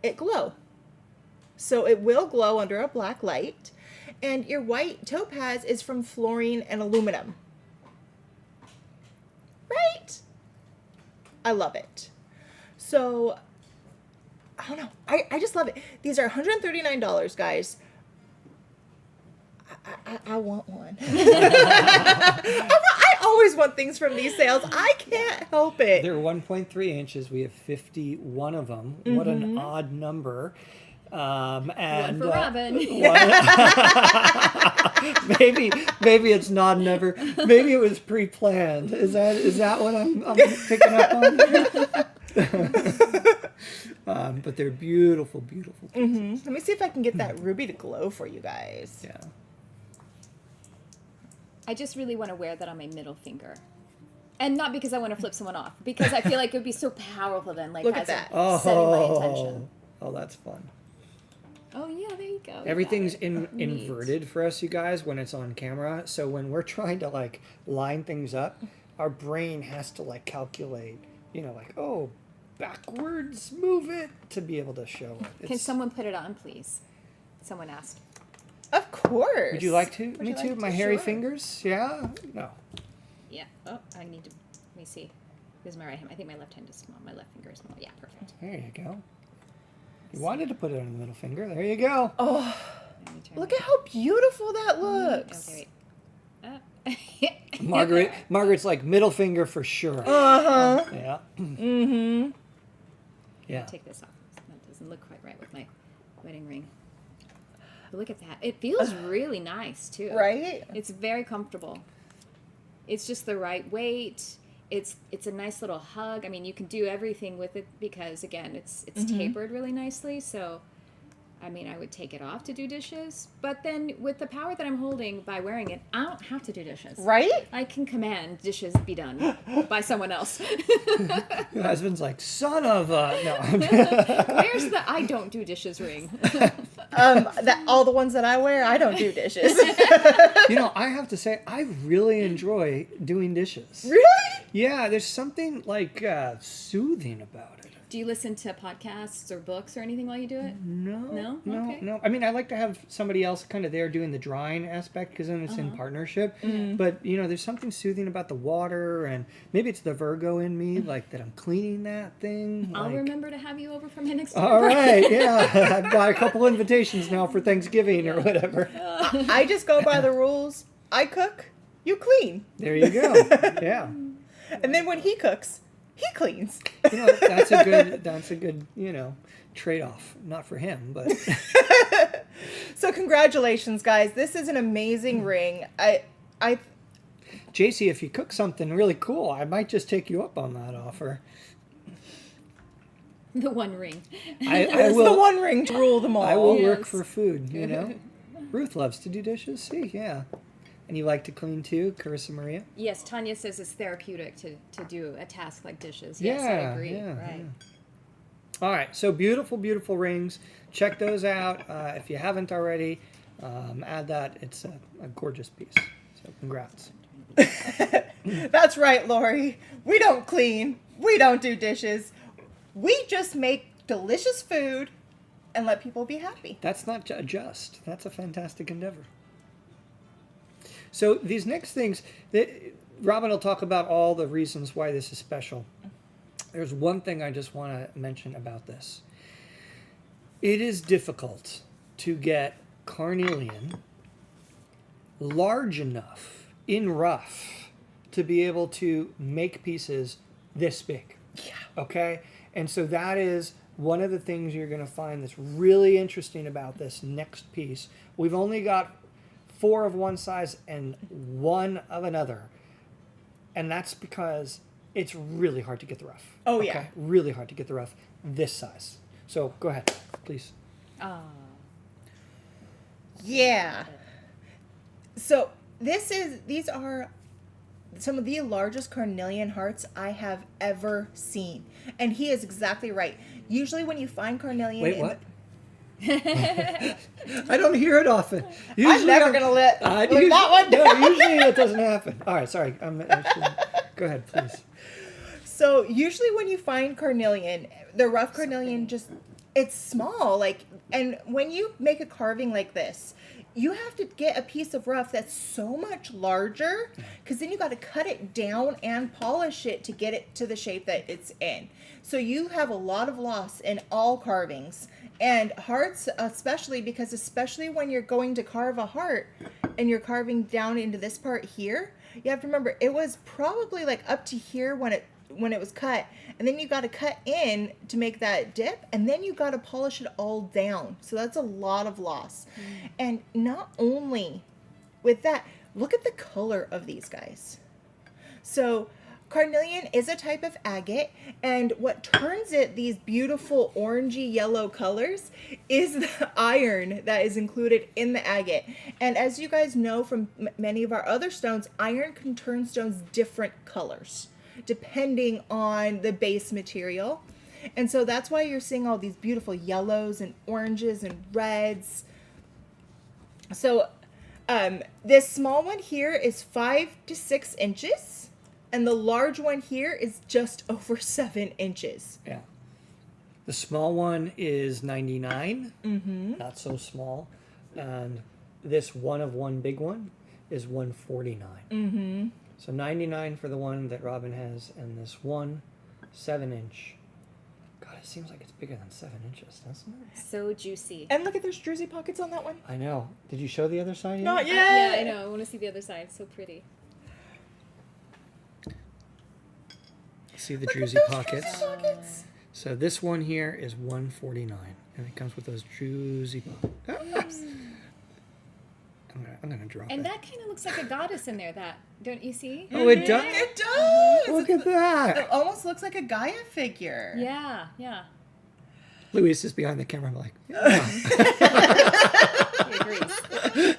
it glow. So it will glow under a black light. And your white topaz is from fluorine and aluminum. Right? I love it. So, I don't know. I just love it. These are $139, guys. I want one. I always want things from these sales. I can't help it. They're 1.3 inches. We have 51 of them. What an odd number. And One for Robin. maybe it's not never. Maybe it was pre-planned. Is that what I'm picking up on? But they're beautiful, beautiful pieces. Let me see if I can get that ruby to glow for you guys. Yeah. I just really want to wear that on my middle finger. And not because I want to flip someone off, because I feel like it would be so powerful then, like Look as at that. setting my intention. Oh, that's fun. Oh yeah, there you go. You Everything's got it. Neat. inverted for us, you guys, when it's on camera. So when we're trying to like line things up, our brain has to like calculate, like, oh, backwards, move it to be able to show it. Can someone put it on, please? Someone asked. Of course. Would you like to? Would Me you too? like My to? hairy Sure. fingers? Yeah? No. Yeah. Oh, I need to. Let me see. This is my right hand. I think my left hand is small. My left finger is small. Yeah, perfect. There you go. You wanted to put it on the middle finger. There you go. Oh, Let me turn look it. at how beautiful that looks. Okay, wait. Margaret's like middle finger for sure. Uh-huh. Yeah. Yeah. Take this off. That doesn't look quite right with my wedding ring. But look at that. It feels really nice too. Right? It's very comfortable. It's just the right weight. It's a nice little hug. I mean, you can do everything with it because again, it's tapered really nicely. So, I mean, I would take it off to do dishes, but then with the power that I'm holding by wearing it, I don't have to do dishes. Right? I can command dishes be done by someone else. Your husband's like, son of a... No. Where's the I don't do dishes ring? All the ones that I wear, I don't do dishes. I have to say, I really enjoy doing dishes. Really? Yeah, there's something like soothing about it. Do you listen to podcasts or books or anything while you do it? No. Okay. No. I mean, I like to have somebody else kind of there doing the drying aspect because then it's in partnership. But, there's something soothing about the water, and maybe it's the Virgo in me, like that I'm cleaning that thing. I'll like... remember to have you over for my next All right, yeah. I've got a couple invitations now for Thanksgiving or whatever. I just go by the rules. I cook, you clean. There you go. Yeah. And then when he cooks, he cleans. You know, that's a good, trade-off. Not for him, but So congratulations, guys. This is an amazing ring. I JC, if you cook something really cool, I might just take you up on that offer. The One Ring. I it's will. the one ring to rule them all. I will work Yes. for food. Ruth loves to do dishes. See, yeah, and you like to clean too, Carissa Maria. Yes, Tanya says it's therapeutic to do a task like dishes. Yes, I agree. Yeah, right. yeah. All right, so beautiful, beautiful rings. Check those out if you haven't already. Add that. It's a gorgeous piece. So congrats. That's right, Lori. We don't clean. We don't do dishes. We just make delicious food and let people be happy. That's not just. That's a fantastic endeavor. So these next things, Robin will talk about all the reasons why this is special. There's one thing I just want to mention about this. It is difficult to get carnelian large enough in rough to be able to make pieces this big. Yeah. Okay? And so that is one of the things you're going to find that's really interesting about this next piece. We've only got 4 of one size and 1 of another. And that's because it's really hard to get the rough. Oh, yeah. Really hard to get the rough this size. So go ahead, please. Yeah. So these are some of the largest Carnelian hearts I have ever seen. And he is exactly right. Usually when you find carnelian... Wait, what? I don't hear it often. I'm never going to let that one No, down. usually that doesn't happen. All right, sorry. Go ahead, please. So usually when you find carnelian, the rough carnelian it's small. And when you make a carving like this, you have to get a piece of rough that's so much larger, because then you got to cut it down and polish it to get it to the shape that it's in. So you have a lot of loss in all carvings, and hearts especially when you're going to carve a heart and you're carving down into this part here, you have to remember it was probably like up to here when it was cut, and then you got to cut in to make that dip, and then you got to polish it all down. So that's a lot of loss. And not only with that, look at the color of these guys. So carnelian is a type of agate, and what turns it these beautiful orangey yellow colors is the iron that is included in the agate. And as you guys know from many of our other stones, iron can turn stones different colors depending on the base material. And so that's why you're seeing all these beautiful yellows and oranges and reds. So this small one here is 5 to 6 inches, and the large one here is just over 7 inches. Yeah. The small one is 99. Mm-hmm. Not so small. And this one of one big one is 149. Mm-hmm. So 99 for the one that Robin has, and this 7-inch. God, it seems like it's bigger than 7 inches, doesn't it? So juicy. And look at those druzy pockets on that one. I know. Did you show the other side yet? Not yet. Yeah, I know. I want to see the other side. So pretty. See the Look at druzy those pockets? druzy pockets. So this one here is 149, and it comes with those druzy pockets. I'm gonna drop it. And that kind of looks like a goddess in there. That don't you see? Oh, it does. It does. Look at It that. almost looks like a Gaia figure. Yeah, yeah. Luis is behind the camera. I'm like, yeah. He agrees.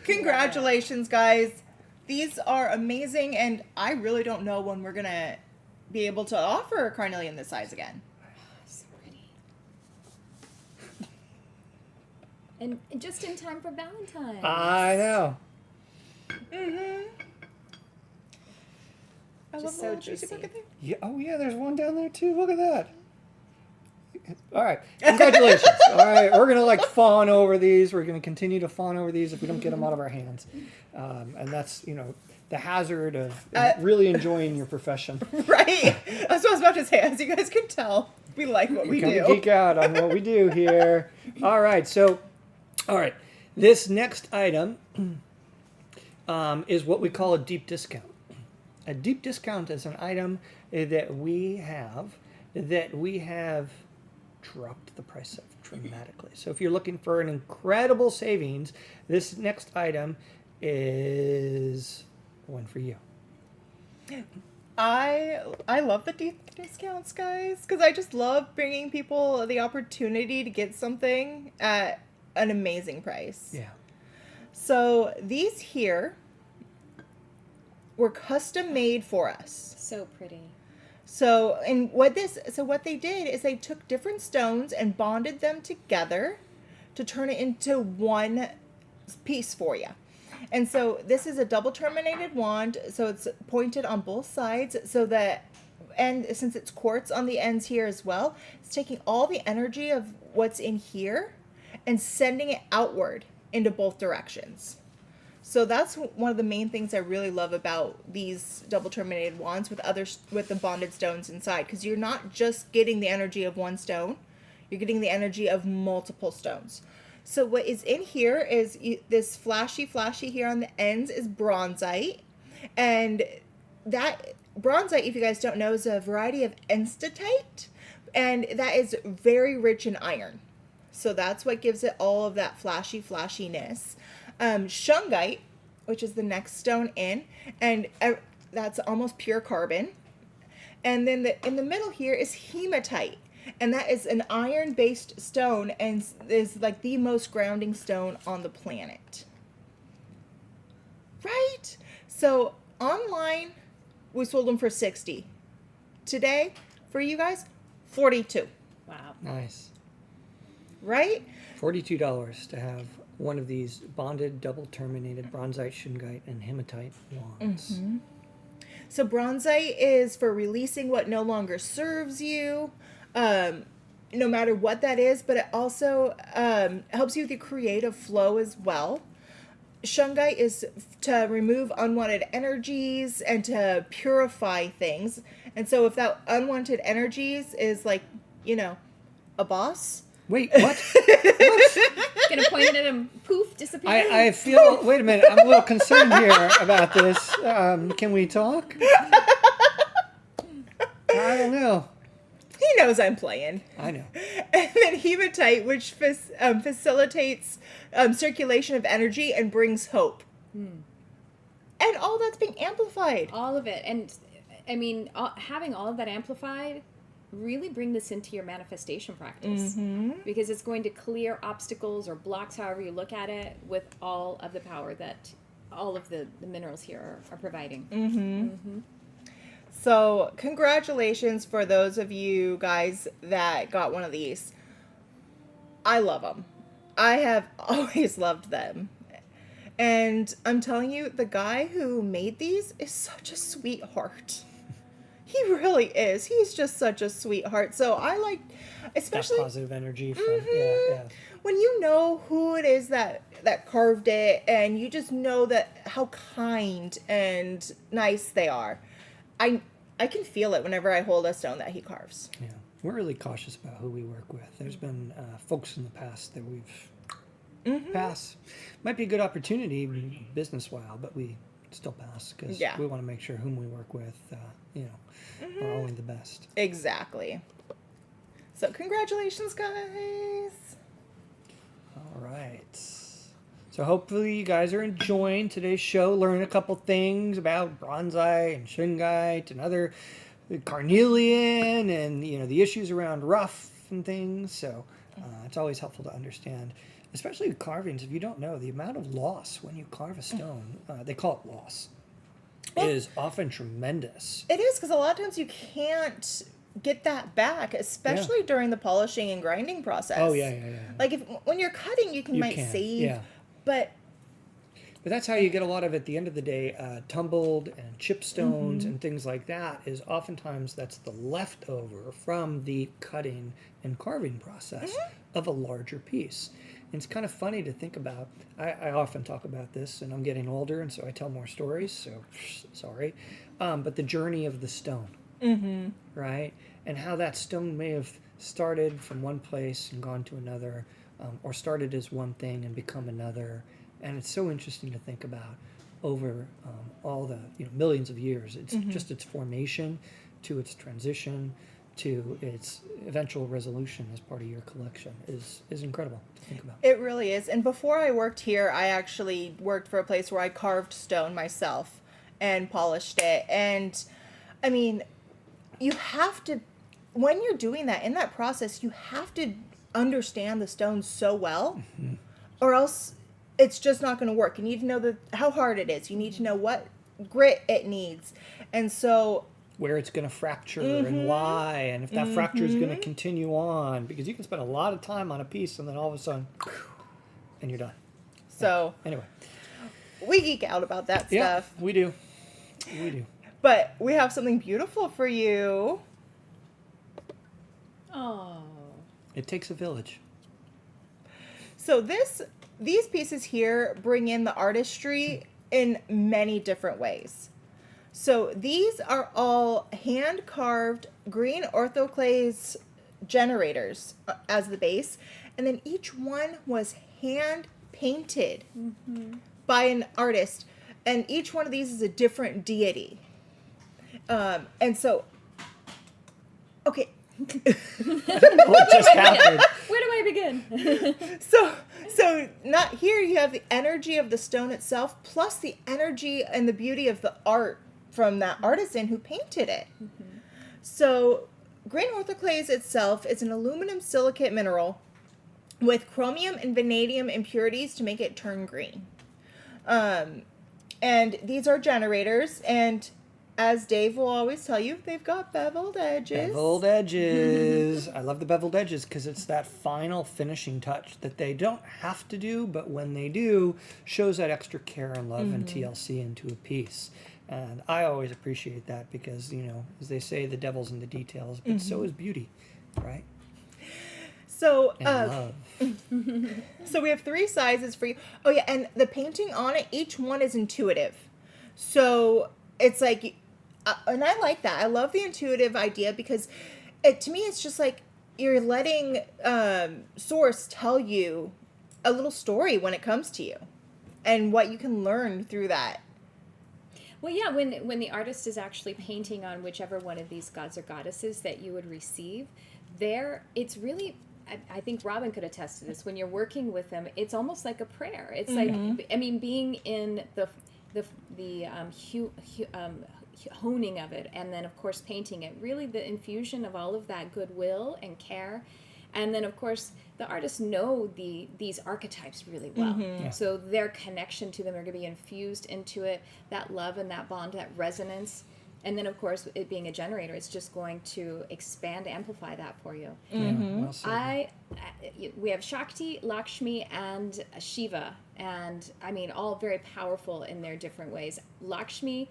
Congratulations, guys. These are amazing, and I really don't know when we're going to be able to offer a carnelian this size again. So pretty. And just in time for Valentine's. I know. Mm-hmm. I Just love so the little juicy juicy. pocket there. Yeah. Oh, yeah. There's one down there too. Look at that. All right. Congratulations. All right. We're gonna fawn over these. We're gonna continue to fawn over these if we don't get them out of our hands. And that's the hazard of really enjoying your profession. Right. That's what I was about to say. As you guys can tell, we like what we Come do. geek out on what we do here. All right. So, all right. This next item is what we call a deep discount. A deep discount is an item that we have dropped the price of dramatically. So if you're looking for an incredible savings, this next item is one for you. I love the deep discounts, guys, because I just love bringing people the opportunity to get something at an amazing price. Yeah. So these here were custom made for us. So pretty. So what they did is they took different stones and bonded them together to turn it into one piece for you. And so this is a double terminated wand, so it's pointed on both sides, and since it's quartz on the ends here as well, it's taking all the energy of what's in here and sending it outward into both directions. So that's one of the main things I really love about these double terminated wands with the bonded stones inside, because you're not just getting the energy of one stone, you're getting the energy of multiple stones. So what is in here is this flashy here on the ends is bronzite, and that bronzite, if you guys don't know, is a variety of enstatite, and that is very rich in iron. So that's what gives it all of that flashiness. Shungite, which is the next stone in, and that's almost pure carbon. And then in the middle here is hematite, and that is an iron-based stone and is like the most grounding stone on the planet. Right? So online, we sold them for $60. Today, for you guys, $42. Wow. Nice. Right? $42 to have one of these bonded, double terminated bronzite, shungite, and hematite wands. Mm-hmm. So bronzite is for releasing what no longer serves you, no matter what that is, but it also helps you with your creative flow as well. Shungite is to remove unwanted energies and to purify things. And so if that unwanted energies is like, a boss. Wait, what? Gonna point it at him, poof, disappear. I feel, wait a minute, I'm a little concerned here about this. Can we talk? I don't know. He knows I'm playing. I know. And then hematite, which facilitates circulation of energy and brings hope. And all that's being amplified. All of it. And I mean, having all of that amplified, really bring this into your manifestation practice. Mm-hmm. Because it's going to clear obstacles or blocks, however you look at it, with all of the power that all of the minerals here are providing. Mm-hmm. Mm-hmm. So congratulations for those of you guys that got one of these. I love them. I have always loved them. And I'm telling you, the guy who made these is such a sweetheart. He really is. He's just such a sweetheart. So I like, especially that positive energy from, mm-hmm, yeah. When you know who it is that carved it, and you just know that how kind and nice they are. I can feel it whenever I hold a stone that he carves. Yeah. We're really cautious about who we work with. There's been folks in the past that we've passed. Might be a good opportunity business-wise, but we still pass because we want to make sure whom we work with, are only the best. Exactly. So congratulations, guys. All right. So hopefully you guys are enjoying today's show, learning a couple things about bronzite and shungite and other carnelian and, the issues around rough and things. So it's always helpful to understand, especially with carvings. If you don't know, the amount of loss when you carve a stone, they call it loss, is often tremendous. It is, because a lot of times you can't get that back, especially during the polishing and grinding process. Oh, yeah. Like when you're cutting, you might save, but that's how you get a lot of, at the end of the day, tumbled and chip stones and things like that. Is oftentimes that's the leftover from the cutting and carving process of a larger piece. And it's kind of funny to think about. I often talk about this, and I'm getting older, and so I tell more stories, so sorry. But the journey of the stone, right? And how that stone may have started from one place and gone to another, or started as one thing and become another. And it's so interesting to think about over all the millions of years. It's just its formation to its transition to its eventual resolution as part of your collection is incredible to think about. It really is. And before I worked here, I actually worked for a place where I carved stone myself and polished it. And I mean, you have to, when you're doing that, in that process, you have to understand the stone so well, or else it's just not going to work. You need to know how hard it is. You need to know what grit it needs. And so where it's going to fracture and why, and if that fracture is going to continue on, because you can spend a lot of time on a piece and then all of a sudden, and you're done. So anyway, we geek out about that stuff. We do. But we have something beautiful for you. Oh. It takes a village. So these pieces here bring in the artistry in many different ways. So these are all hand-carved green orthoclase generators as the base. And then each one was hand-painted by an artist. And each one of these is a different deity. And so, okay. What just happened? Where do I begin? So not here you have the energy of the stone itself plus the energy and the beauty of the art from that artisan who painted it. So green orthoclase itself is an aluminum silicate mineral with chromium and vanadium impurities to make it turn green. And these are generators, and as Dave will always tell you, they've got beveled edges. Beveled edges. I love the beveled edges because it's that final finishing touch that they don't have to do, but when they do, shows that extra care and love and TLC into a piece. And I always appreciate that because, as they say, the devil's in the details, but so is beauty, right? So, And love. So we have 3 sizes for you. Oh yeah, and the painting on it, each one is intuitive. So it's like, and I like that. I love the intuitive idea because to me, it's just like you're letting Source tell you a little story when it comes to you and what you can learn through that. Well, yeah, when the artist is actually painting on whichever one of these gods or goddesses that you would receive, it's really, I think Robin could attest to this, when you're working with them, it's almost like a prayer. It's like, I mean, being in the honing of it, and then of course painting it, really the infusion of all of that goodwill and care. And then of course the artists know these archetypes really well. So their connection to them are going to be infused into it, that love and that bond, that resonance. And then of course it being a generator, it's just going to expand, amplify that for you. Well said. We have Shakti, Lakshmi, and Shiva, and I mean all very powerful in their different ways. Lakshmi,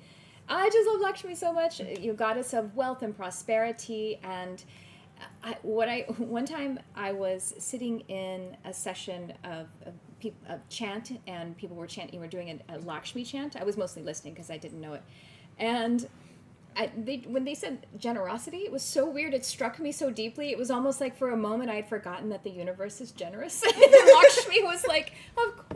I just love Lakshmi so much. Goddess of wealth and prosperity. And one time I was sitting in a session of chant, and people were chanting. We're doing a Lakshmi chant. I was mostly listening because I didn't know it, and when they said generosity, it was so weird. It struck me so deeply. It was almost like for a moment I had forgotten that the universe is generous. And Lakshmi was like, of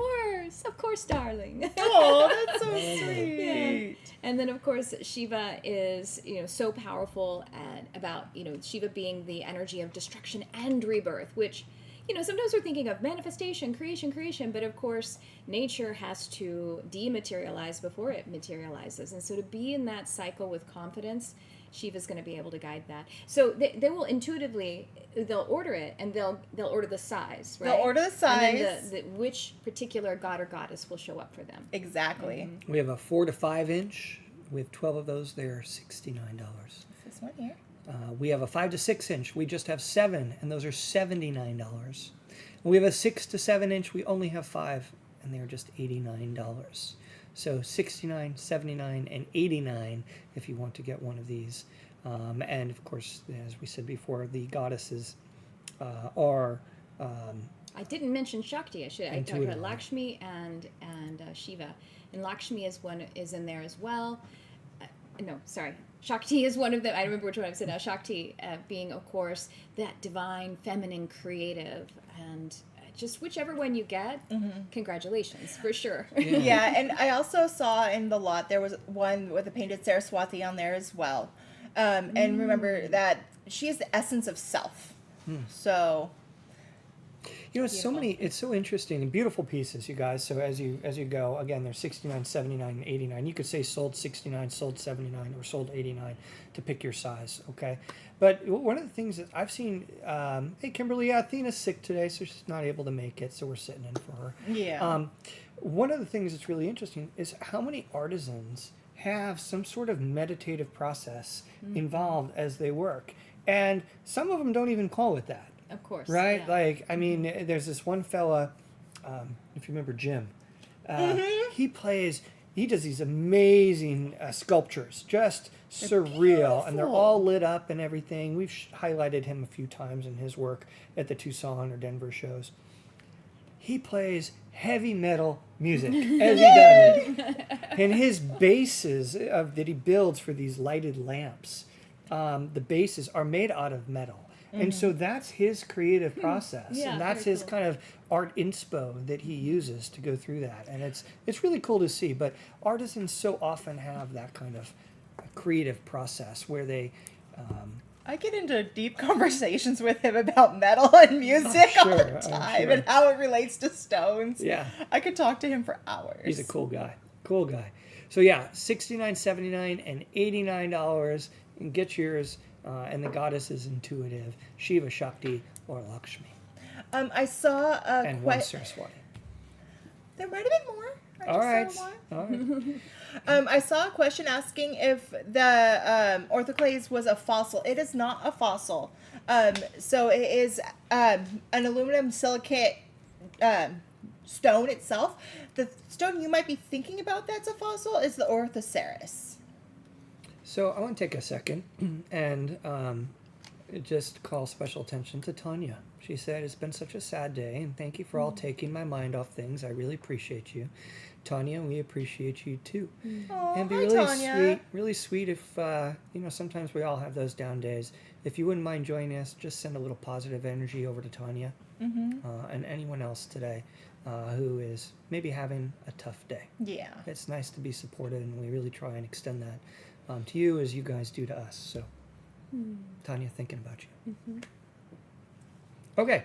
course, darling. Oh, that's so sweet. Yeah. And then of course Shiva is so powerful about Shiva being the energy of destruction and rebirth, which sometimes we're thinking of manifestation, creation, but of course nature has to dematerialize before it materializes. And so to be in that cycle with confidence, Shiva's going to be able to guide that. So they will intuitively, they'll order it, and they'll order the size, right? They'll order the size. And then which particular god or goddess will show up for them. Exactly. We have a 4 to 5 inch. We have 12 of those. They're $69. This one here. We have a 5 to 6 inch. We just have 7, and those are $79. We have a 6 to 7 inch. We only have 5, and they're just $89. So $69, $79, and $89 if you want to get one of these. And of course, as we said before, the goddesses are. I didn't mention Shakti. I talked about Lakshmi and Shiva, and Lakshmi is in there as well. No, sorry. Shakti is one of them. I remember which one I've said now. Shakti being, of course, that divine, feminine, creative, and just whichever one you get, congratulations, for sure. Yeah, and I also saw in the lot there was one with a painted Saraswati on there as well. And remember that she is the essence of self. So, You know, it's so many. It's so interesting and beautiful pieces, you guys. So as you go, again, they're 69, 79, and 89. You could say sold 69, sold 79, or sold 89 to pick your size. Okay, but one of the things that I've seen, hey Kimberly, Athena's sick today, so she's not able to make it. So we're sitting in for her. yeah. One of the things that's really interesting is how many artisans have some sort of meditative process involved as they work, and some of them don't even call it that. Of course. Right? Yeah. Like, I mean, there's this one fella, if you remember Jim, he does these amazing sculptures, just surreal, and they're all lit up and everything. We've highlighted him a few times in his work at the Tucson or Denver shows. He plays heavy metal music as he does it. And his bases that he builds for these lighted lamps, the bases are made out of metal. And so that's his creative process, Yeah, and that's very his cool. kind of art inspo that he uses to go through that, and it's really cool to see. But artisans so often have that kind of creative process where they, I get into deep conversations with him about metal and music all the I'm time sure. and how it relates to stones. yeah, I could talk to him for hours. he's a cool guy, So yeah, $69, $79, and $89, and get yours. And the goddess is intuitive, Shiva, Shakti, or Lakshmi, I saw a and one Saraswati. There might have been more. I All right, just saw one. all right. I saw a question asking if the orthoclase was a fossil. It is not a fossil. So it is an aluminum silicate stone itself. The stone you might be thinking about that's a fossil is the Orthoceras. So I want to take a second and just call special attention to Tanya. She said, "It's been such a sad day, and thank you for all taking my mind off things. I really appreciate you." Tanya, we appreciate you too. Oh, And be hi, really Tanya. really sweet if, sometimes we all have those down days. If you wouldn't mind joining us, just send a little positive energy over to Tanya and anyone else today who is maybe having a tough day. Yeah. It's nice to be supported, and we really try and extend that to you as you guys do to us. So, Tanya, thinking about you. Okay.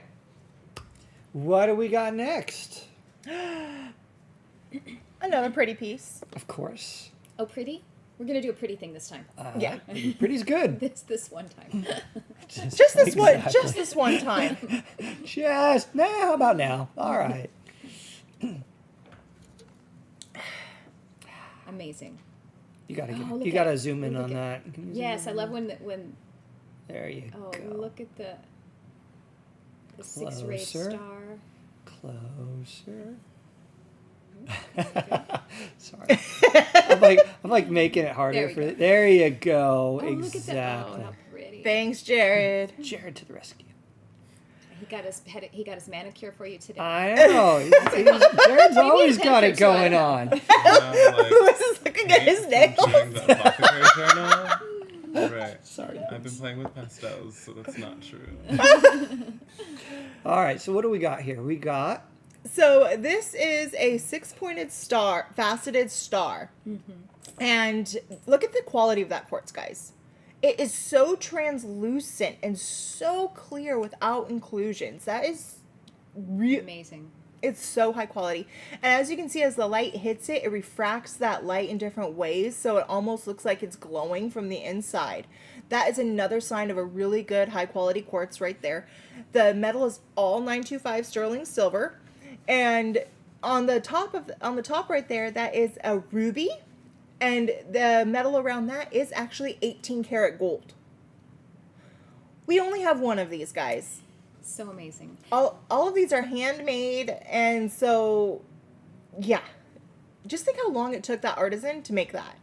What do we got next? Another pretty piece. Of course. Oh, pretty? We're going to do a pretty thing this time. Yeah. Pretty's good. This one time. Just this one. Exactly. Just this one time. How about now? All right. Amazing. You gotta Oh, look you gotta at- zoom in look on at- that. Can you zoom Yes, in I on love that? when There you oh, go. look at the six-rayed Closer. star. Closer. Sorry. I'm like making it harder There we for go. it. There you go. Oh, exactly. look at that. Oh, how pretty. Thanks, Jared. Jared to the rescue. He got his manicure for you today. I know. Jared's always got it going on. Who Like, is this looking at his nails? the apothecary journal. Right. Sorry. I've been playing with pastels, so that's not true. All right. So what do we got here? We got So this is a six-pointed star, faceted star. And look at the quality of that quartz, guys. It is so translucent and so clear without inclusions. That is Amazing. it's so high quality. And as you can see, as the light hits it, it refracts that light in different ways. So it almost looks like it's glowing from the inside. That is another sign of a really good high quality quartz right there. The metal is all 925 sterling silver. And on the top right there, that is a ruby. And the metal around that is actually 18 karat gold. We only have one of these, guys. So amazing. All of these are handmade, and so, yeah. Just think how long it took that artisan to make that.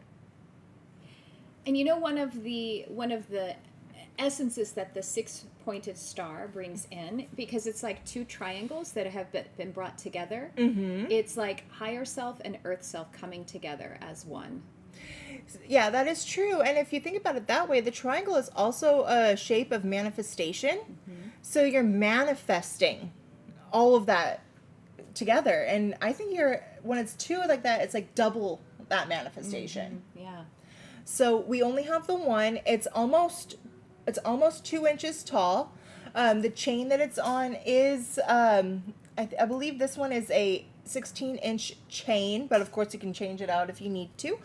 And you know, one of the essences that the six-pointed star brings in, because it's like two triangles that have been brought together. It's like higher self and earth self coming together as one. Yeah, that is true. And if you think about it that way, the triangle is also a shape of manifestation. So you're manifesting all of that together. And I think when it's two like that, it's like double that manifestation. Yeah. So we only have the one. It's almost 2 inches tall. The chain that it's on is, I believe this one is a 16-inch chain, but of course you can change it out if you need to.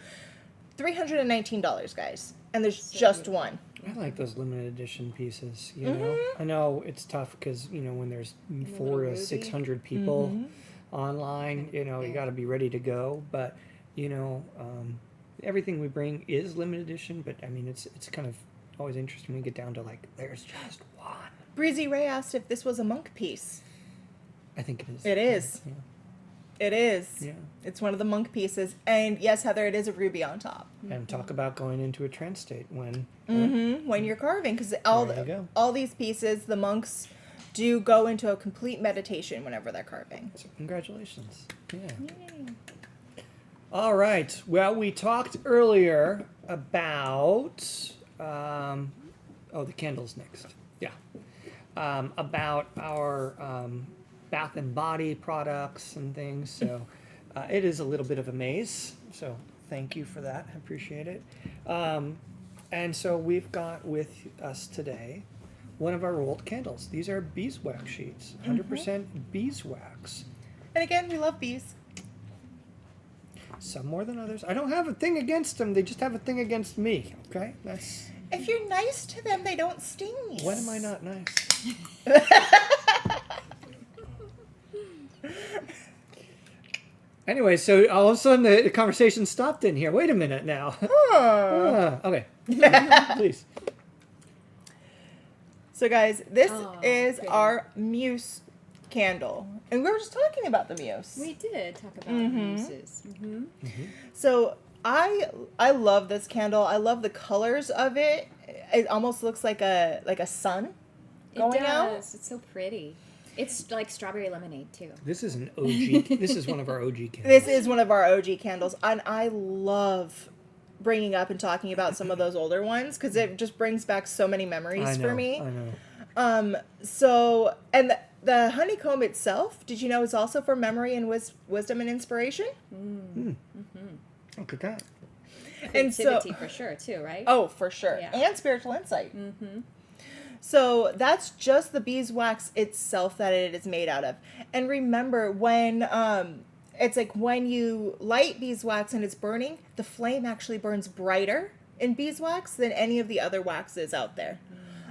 $319, guys, and there's So just beautiful. one. I like those limited edition pieces. You know, I know it's tough because when there's 400 to ruby. 600 people online, you got to be ready to go. But everything we bring is limited edition. But I mean, it's kind of always interesting when you get down to like there's just one. Breezy Ray asked if this was a monk piece. I think it is. It is. Yeah. It is. Yeah. It's one of the monk pieces, and yes, Heather, it is a ruby on top. And talk about going into a trance state when. When you're carving, because There you go. all these pieces, the monks do go into a complete meditation whenever they're carving. So congratulations. Yeah. All right. Well, we talked earlier about the candles next. Yeah. About our bath and body products and things. So it is a little bit of a maze. So thank you for that. I appreciate it. And so we've got with us today one of our rolled candles. These are beeswax sheets, 100% beeswax. And again, we love bees. Some more than others. I don't have a thing against them. They just have a thing against me. Okay, that's. If you're nice to them, they don't sting you. When am I not nice? Anyway, so all of a sudden the conversation stopped in here. Wait a minute now. Okay. Please. So, guys, this is pretty. our muse candle. And we were just talking about the muse. We did talk about muses. So, I love this candle. I love the colors of it. It almost looks like a sun going It out. does. It's so pretty. It's like strawberry lemonade too. This is an OG. This is one of our OG candles. This is one of our OG candles, and I love bringing up and talking about some of those older ones because it just brings back so many memories for me. I know. So, and the honeycomb itself, did you know, is also for memory and wisdom and inspiration? Look at that. And so, Creativity for sure too, right? oh, for sure, Yeah. and spiritual insight. So that's just the beeswax itself that it is made out of. And remember, when it's like when you light beeswax and it's burning, the flame actually burns brighter in beeswax than any of the other waxes out there.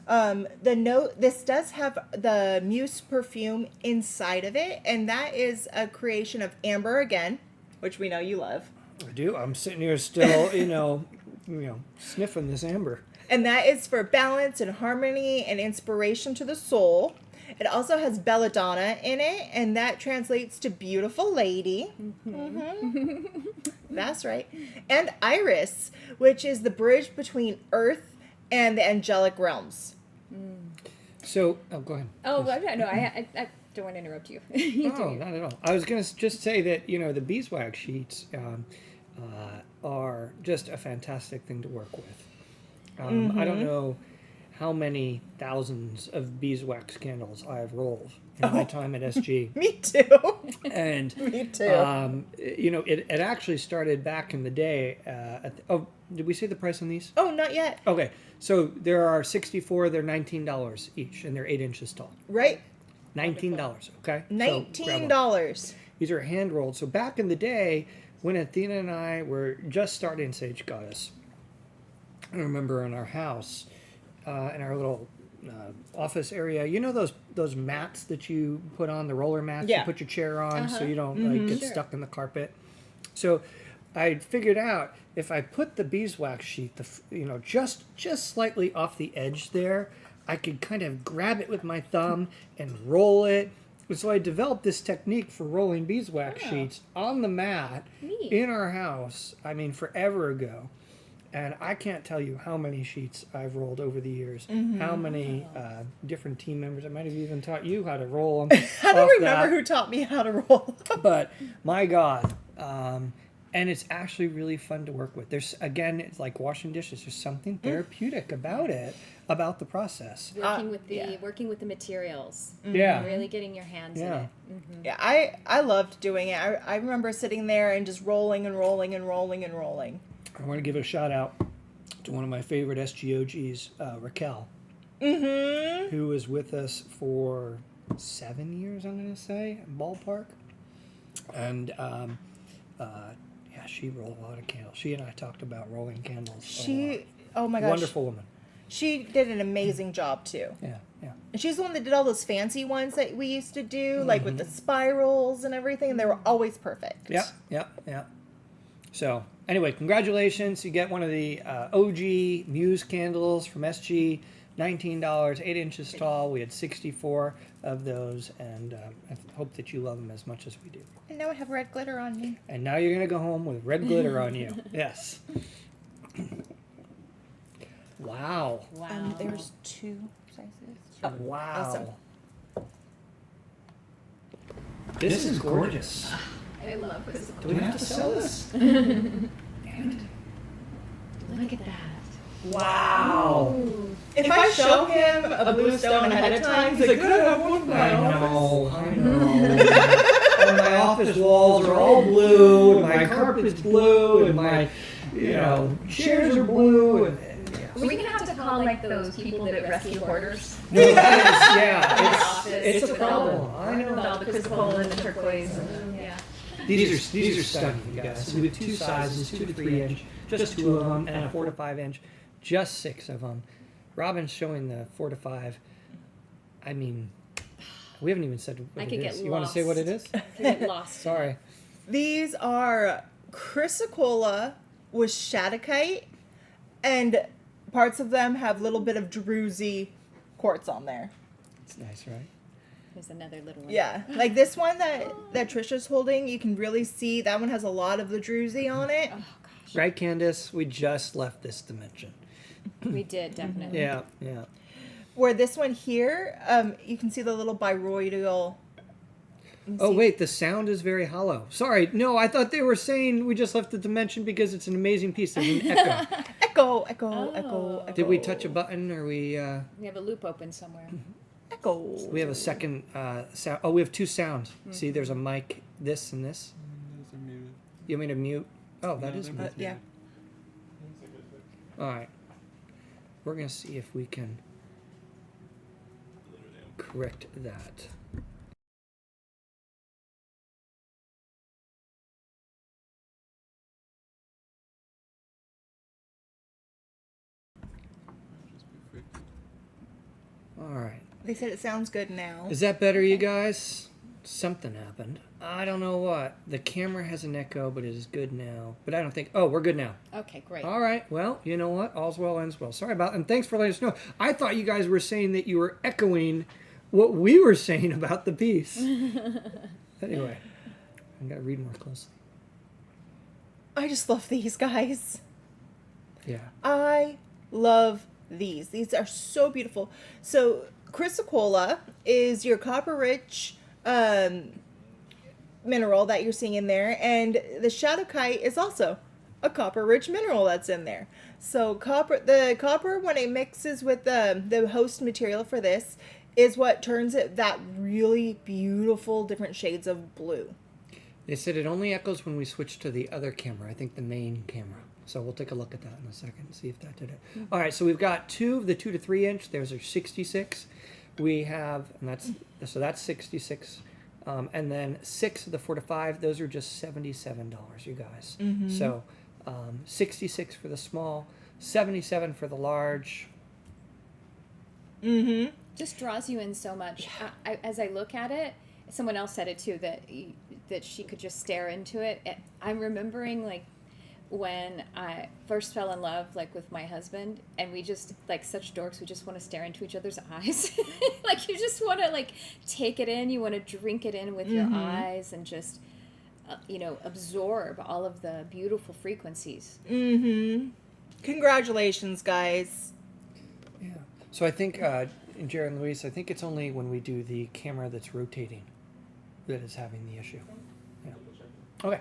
This does have the Muse perfume inside of it, and that is a creation of amber again, which we know you love. I do. I'm sitting here still, sniffing this amber. And that is for balance and harmony and inspiration to the soul. It also has belladonna in it, and that translates to beautiful lady. That's right. And iris, which is the bridge between earth and the angelic realms. So, go ahead. Oh, no, I don't want to interrupt you. You do Oh, you. not at all. I was going to just say that, the beeswax sheets are just a fantastic thing to work with. I don't know how many thousands of beeswax candles I've rolled in my time at SG. Me too. And, Me too. it actually started back in the day. Did we say the price on these? Oh, not yet. Okay. So there are 64. They're $19 each, and they're 8 inches tall. Right? $19. Okay. So grab 'em. $19. These are hand rolled. So back in the day, when Athena and I were just starting Sage Goddess, I remember in our house, in our little office area, those mats that you put on, the roller mats you Yeah. put your chair on so you don't get stuck in the carpet. So I figured out if I put the beeswax sheet, just slightly off the edge there, I could kind of grab it with my thumb and roll it. So I developed this technique for rolling beeswax sheets on the mat Neat. in our house, forever ago. And I can't tell you how many sheets I've rolled over the years, how many different team members. I might have even taught you how to roll them. I don't remember who taught me how to roll. But my God. And it's actually really fun to work with. There's, again, it's like washing dishes. There's something therapeutic about it, about the process. Working with the materials. Yeah. Really getting your hands in it. Mm-hmm. Yeah, I loved doing it. I remember sitting there and just rolling and rolling and rolling and rolling. I want to give a shout out to one of my favorite SGOGs, Raquel, who was with us for 7 years, I'm going to say, ballpark. And she rolled a lot of candles. She and I talked about rolling candles. Oh my gosh. Wonderful woman. She did an amazing job too. Yeah, yeah. And she's the one that did all those fancy ones that we used to do, like with the spirals and everything, and they were always perfect. Yeah. So, anyway, congratulations. You get one of the OG Muse candles from SG, $19, 8 inches tall. We had 64 of those, and I hope that you love them as much as we do. And now I have red glitter on me. And now you're going to go home with red glitter on you. Yes. Wow. There's 2 sizes. Oh, wow. Awesome. This is gorgeous. I love physical. Do we have to sell this? Look at that. Wow. If I show him a blue stone ahead of time, he's like, "Could I have one of I my know. And my office walls are all blue, and my carpet's blue, and my, chairs are blue, and We're going to have to call like those people that rescue hoarders. no, that is, it's a problem. I With know. all the crystal and the turquoise. Yeah. These are stunning, you guys. So we have 2 sizes, 2 to 3 inch, just 2 of them, and a 4 to 5 inch, just 6 of them. Robin's showing the 4 to 5. I mean, we haven't even said what it is. You want to say what it is? I could get lost. Sorry. These are chrysocolla with shadokite, and parts of them have a little bit of druzy quartz on there. It's nice, right? There's another little one. Yeah, like this one that Trisha's holding, you can really see that one has a lot of the druzy on it. Oh, gosh. Right, Candace? We just left this dimension. We did, definitely. Yeah. Where this one here, you can see the little biroidal. Oh, wait, the sound is very hollow. Sorry, no, I thought they were saying we just left the dimension because it's an amazing piece. There's an echo. Echo. Did we touch a button, or we... We have a loop open somewhere. Echo. We have a second sound. Oh, we have 2 sounds. See, there's a mic, this and this. Those are muted. You want me to mute? Oh, that No, is they're mute. muted. Yeah. All right. We're going to see if we can correct that. Just be freaked. All right. They said it sounds good now. Is that better, you guys? Something happened. I don't know what. The camera has an echo, but it is good now. But I don't think... Oh, we're good now. Okay, great. All right. Well, you know what? All's well ends well. Sorry about... And thanks for letting us know. I thought you guys were saying that you were echoing what we were saying about the piece. Anyway, I got to read more closely. I just love these guys. Yeah. I love these. These are so beautiful. So, chrysocolla is your copper-rich mineral that you're seeing in there, and the shadokite is also a copper-rich mineral that's in there. So, the copper, when it mixes with the host material for this, is what turns it that really beautiful different shades of blue. They said it only echoes when we switch to the other camera. I think the main camera. So we'll take a look at that in a second and see if that did it. All right, so we've got 2 of the 2 to 3 inch. There's our 66. We have, and that's 66. And then 6 of the 4 to 5. Those are just $77, you guys. So 66 for the small, 77 for the large. Just draws you in so much. As I look at it, someone else said it too, that she could just stare into it. I'm remembering like when I first fell in love like with my husband, and we just like such dorks, we just want to stare into each other's eyes. Like you just want to like take it in, you want to drink it in with your eyes and just absorb all of the beautiful frequencies. Congratulations, guys. Yeah. So I think, Jared and Luis, I think it's only when we do the camera that's rotating that is having the issue. Yeah. Okay.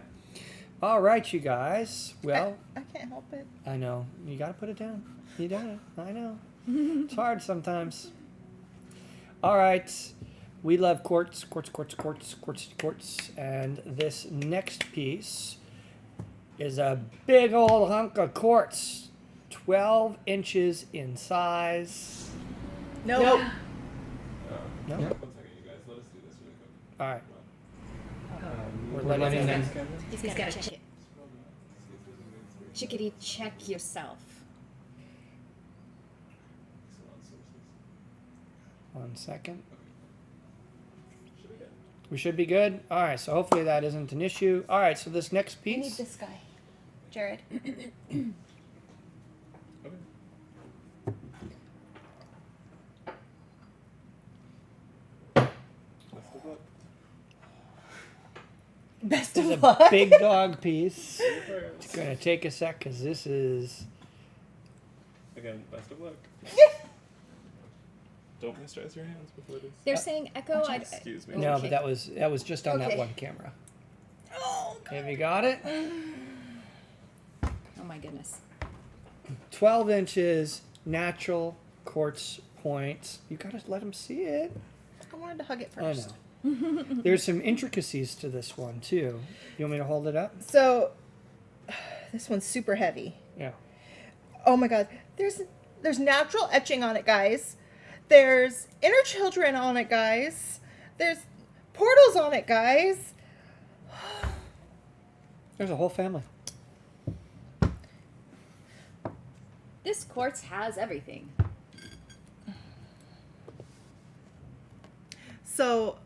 All right, you guys. Well, I can't help it. I know. You got to put it down. You got it. I know. It's hard sometimes. All right. We love quartz, quartz, quartz, quartz, quartz, quartz. And this next piece is a big old hunk of quartz. 12 inches in size. Nope. No? One second, you guys. Let us do this really quick. All right. We're We're letting them. He's got to check it. Chickadee, check yourself. 1 second. We should be good. All right, so hopefully that isn't an issue. All right, so this next I need piece. this guy. Jared. Best This is of a luck. big dog piece. It's going to take a sec because this is. Again, best of luck. Don't moisturize your hands before this. They're saying echo. Excuse me. No, Okay. but that was just on that Okay. one camera. Oh, Have you got it? Oh my goodness. 12 inches, natural quartz point. You got to let them see it. I wanted to hug it I first. know. There's some intricacies to this one too. You want me to hold it up? So, this one's super heavy. Yeah. Oh my god. There's natural etching on it, guys. There's inner children on it, guys. There's portals on it, guys. There's a whole family. This quartz has everything. So,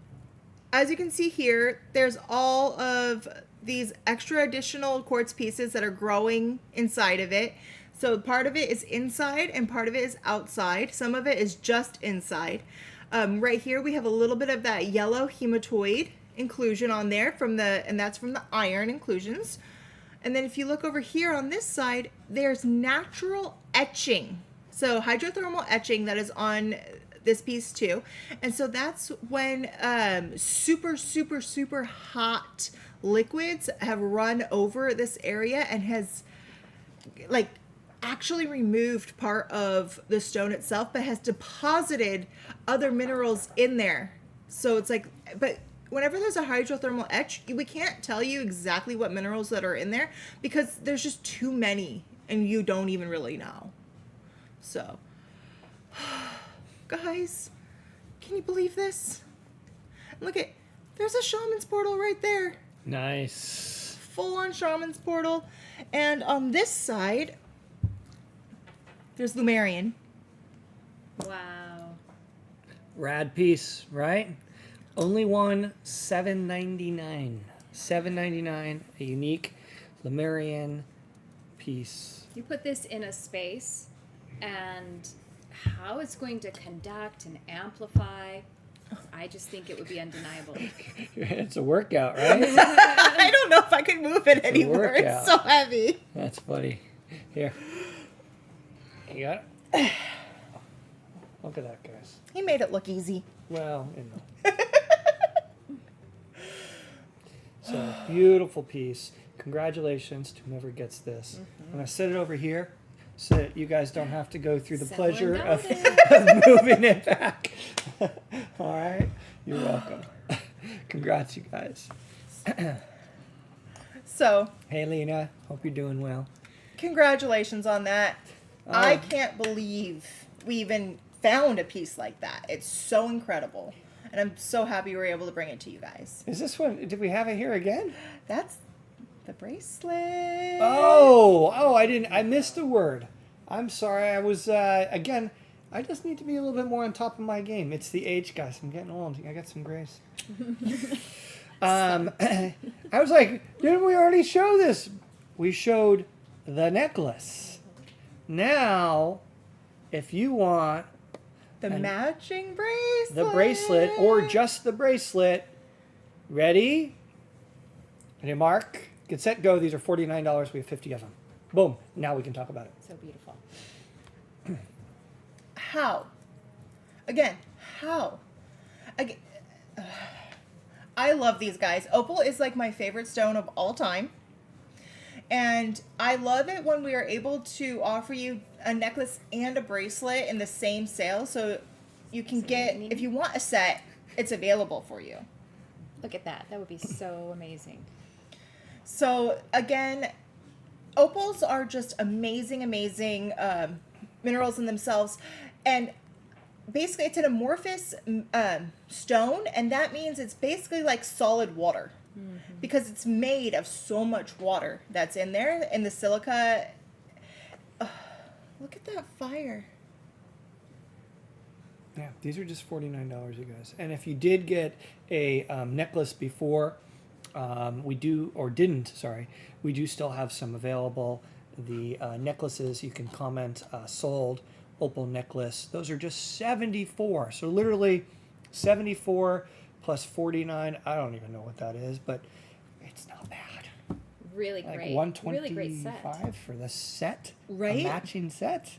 as you can see here, there's all of these extra additional quartz pieces that are growing inside of it. So part of it is inside and part of it is outside. Some of it is just inside. Right here we have a little bit of that yellow hematoid inclusion on there and that's from the iron inclusions. And then if you look over here on this side, there's natural etching. So hydrothermal etching that is on this piece too. And so that's when super, super, super hot liquids have run over this area and has like actually removed part of the stone itself, but has deposited other minerals in there. So it's like, but whenever there's a hydrothermal etch, we can't tell you exactly what minerals that are in there because there's just too many and you don't even really know. So, guys, can you believe this? Look at, there's a shaman's portal right there. Nice. Full on shaman's portal. And on this side, there's Lumerian. Wow. Rad piece, right? Only one, $7.99. $7.99, a unique Lemurian piece. You put this in a space, and how it's going to conduct and amplify, I just think it would be undeniable. It's a workout, right? I don't know if I can move it anymore. workout. It's so heavy. That's funny. Here. You got it? Look at that, guys. He made it look easy. Well, you know. So, beautiful piece. Congratulations to whoever gets this. I'm going to set it over here so that you guys don't have to go through the Settle pleasure and of, notice. of moving it back. All right? You're welcome. Congrats, you guys. So, Hey, Lena. Hope you're doing well. congratulations on that. I can't believe we even found a piece like that. It's so incredible. And I'm so happy we were able to bring it to you guys. Is this one? Did we have it here again? That's the bracelet. Oh, I didn't. I missed a word. I'm sorry. I was, again, I just need to be a little bit more on top of my game. It's the age, guys. I'm getting old. I got some grace. I was like, didn't we already show this? We showed the necklace. Now, if you want The matching bracelet. the bracelet or just the bracelet, ready? Ready, Mark? Get set, go. These are $49. We have 50 of them. Boom. Now we can talk about it. So beautiful. How? Again, how? Again, I love these guys. Opal is like my favorite stone of all time. And I love it when we are able to offer you a necklace and a bracelet in the same sale. So you can get, if you want a set, it's available for you. Look at that. That would be so amazing. So again, opals are just amazing, amazing minerals in themselves. And basically it's an amorphous stone, and that means it's basically like solid water. Because it's made of so much water that's in there, and the silica. Look at that fire. Yeah, these are just $49, you guys. And if you did get a necklace before, we do still have some available. The necklaces, you can comment sold opal necklace. Those are just 74. So literally 74 plus 49. I don't even know what that is, but it's not bad. Really Like great. 125 Really great set. for the set, Right? A matching set.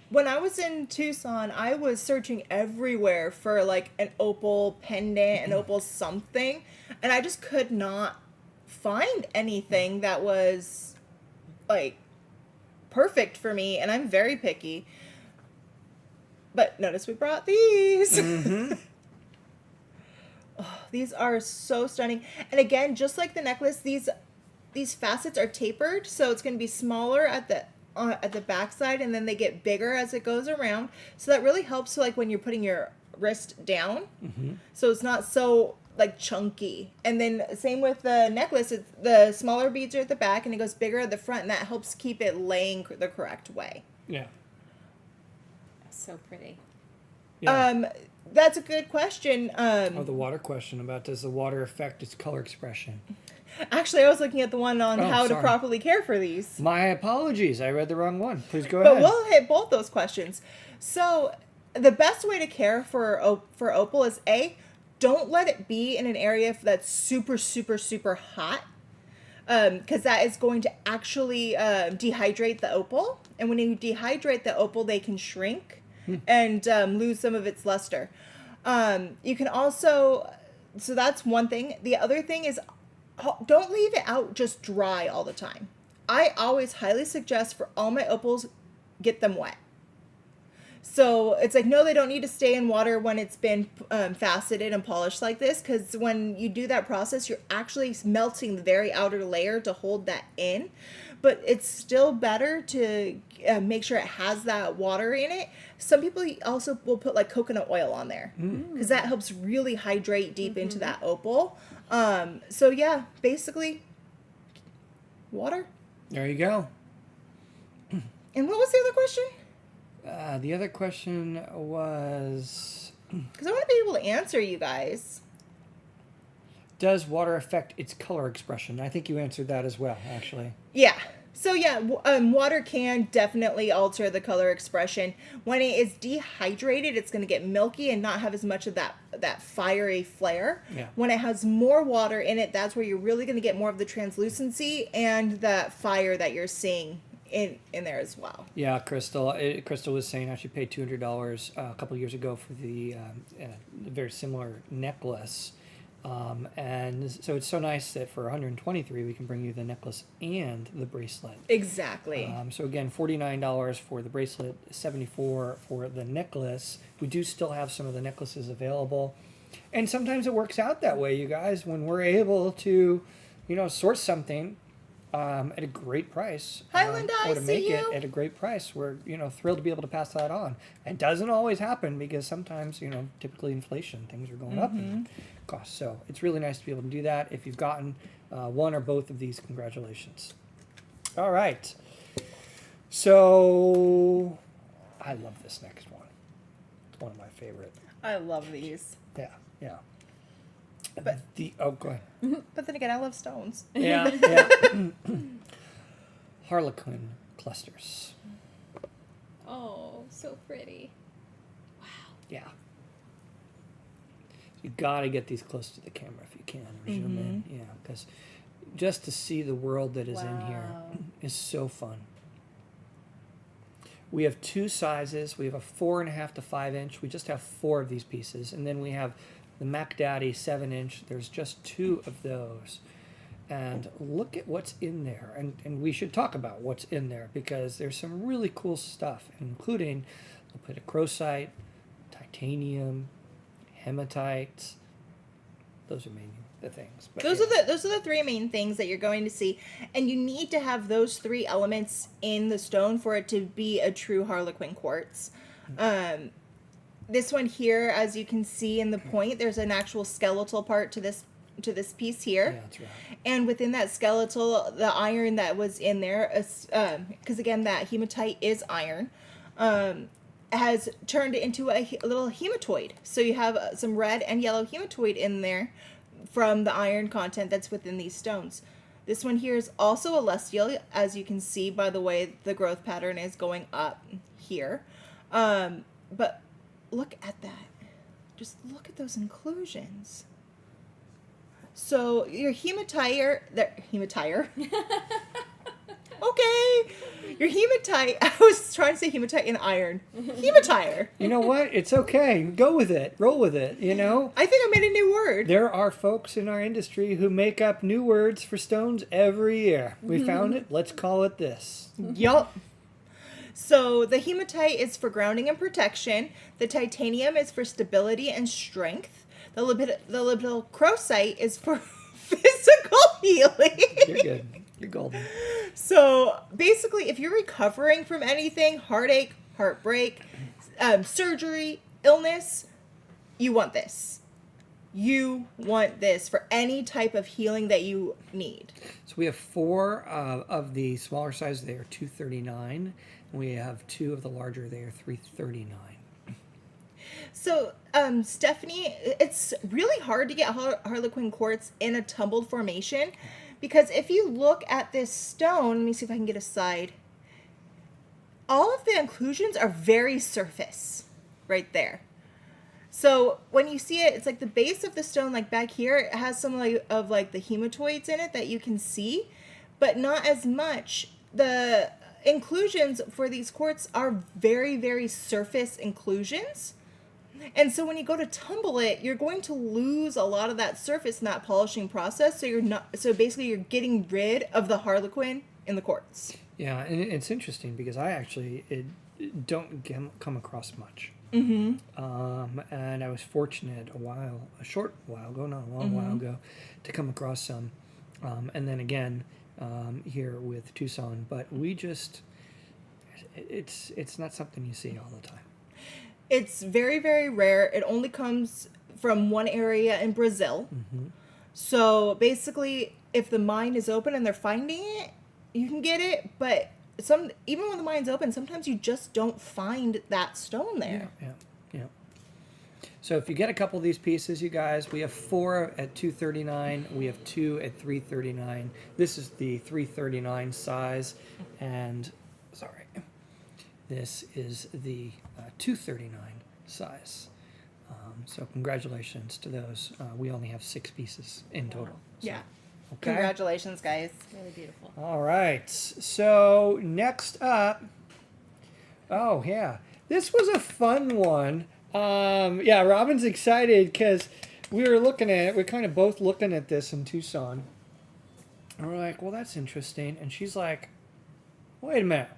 When I was in Tucson, I was searching everywhere for like an opal pendant, an opal something, and I just could not find anything that was like perfect for me, and I'm very picky. But notice we brought these. Oh, these are so stunning. And again, just like the necklace, these facets are tapered, so it's going to be smaller at the back side, and then they get bigger as it goes around. So that really helps, like when you're putting your wrist down, so it's not so like chunky. And then same with the necklace, the smaller beads are at the back, and it goes bigger at the front, and that helps keep it laying the correct way. Yeah. So pretty. Yeah. That's a good question. The water question about does the water affect its color expression? Actually, I was looking at the one on how to sorry. properly care for these. My apologies. I read the wrong one. Please go But ahead. we'll hit both those questions. So the best way to care for opal is don't let it be in an area that's super, super, super hot, because that is going to actually dehydrate the opal. And when you dehydrate the opal, they can shrink and lose some of its luster. You can also, so that's one thing. The other thing is, don't leave it out just dry all the time. I always highly suggest for all my opals, get them wet. So it's like, no, they don't need to stay in water when it's been faceted and polished like this, because when you do that process, you're actually melting the very outer layer to hold that in. But it's still better to make sure it has that water in it. Some people also will put like coconut oil on there, because that helps really hydrate deep into that opal. So yeah, basically, water. There you go. And what was the other question? The other question was, Because I want to be able to answer you guys. does water affect its color expression? I think you answered that as well, actually. Yeah. So yeah, water can definitely alter the color expression. When it is dehydrated, it's going to get milky and not have as much of that fiery flare. Yeah. When it has more water in it, that's where you're really going to get more of the translucency and that fire that you're seeing in there as well. Yeah, Crystal was saying how she paid $200 a couple years ago for the very similar necklace. And so it's so nice that for $123 we can bring you the necklace and the bracelet. Exactly. So again, $49 for the bracelet, $74 for the necklace. We do still have some of the necklaces available, and sometimes it works out that way, you guys, when we're able to, source something at a great price, Highland, or to I make see it you. at a great price. We're thrilled to be able to pass that on. It doesn't always happen because sometimes typically inflation, things are going up in cost. So it's really nice to be able to do that. If you've gotten one or both of these, congratulations. All right. So I love this next one. It's one of my favorite. I love these. Yeah. But- go ahead. But then again, I love stones. Yeah. Harlequin clusters. Oh, so pretty. Yeah. You gotta get these close to the camera if you can, or zoom in. Yeah, because just to see the world that is in here Wow. is so fun. We have two sizes. We have a 4.5 to 5 inch. We just have 4 of these pieces, and then we have the Mac Daddy 7 inch. There's just 2 of those. and look at what's in there. And we should talk about what's in there because there's some really cool stuff, including lepidocrosite, titanium, hematite. Those are mainly the things. But Those are the three main things that you're going to see, and you need to have those three elements in the stone for it to be a true Harlequin quartz. This one here, as you can see in the point, there's an actual skeletal part to this piece here. Yeah, that's right. And within that skeletal, the iron that was in there, because again, that hematite is iron, has turned into a little hematoid. So you have some red and yellow hematoid in there from the iron content that's within these stones. This one here is also a lustial, as you can see by the way the growth pattern is going up here. But look at that. Just look at those inclusions. So your hematite, okay. Your hematite, I was trying to say hematite in iron. Hematite. You know what? It's okay. Go with it. Roll with it, you know? I think I made a new word. There are folks in our industry who make up new words for stones every year. We found it. Let's call it this. Yup. So the hematite is for grounding and protection. The titanium is for stability and strength. The lepidocrosite is for physical healing. You're good. You're golden. So basically, if you're recovering from anything, heartache, heartbreak, surgery, illness, you want this. You want this for any type of healing that you need. So we have 4 of the smaller size. They are 239. And we have 2 of the larger. They are 339. So, Stephanie, it's really hard to get Harlequin quartz in a tumbled formation because if you look at this stone, let me see if I can get a side. All of the inclusions are very surface right there. So when you see it, it's like the base of the stone, like back here, it has some of the hematoids in it that you can see, but not as much. The inclusions for these quartz are very, very surface inclusions. And so when you go to tumble it, you're going to lose a lot of that surface in that polishing process. So basically you're getting rid of the Harlequin in the quartz. Yeah, and it's interesting because I actually don't come across much. Mm-hmm. And I was fortunate a short while ago, not a long while ago, to come across some. And then again, here with Tucson, but it's not something you see all the time. It's very, very rare. It only comes from one area in Brazil. Mm-hmm. So basically, if the mine is open and they're finding it, you can get it. But even when the mine's open, sometimes you just don't find that stone there. Yeah. So if you get a couple of these pieces, you guys, we have 4 at 239. We have 2 at 339. This is the 339 size, and this is the 239 size. So congratulations to those. We only have 6 pieces in total. So, Yeah. okay. Congratulations, guys. Really beautiful. All right. So next up, oh yeah, this was a fun one. Yeah, Robin's excited because we were looking at it. We're kind of both looking at this in Tucson. And we're like, well, that's interesting. And she's like, wait a minute.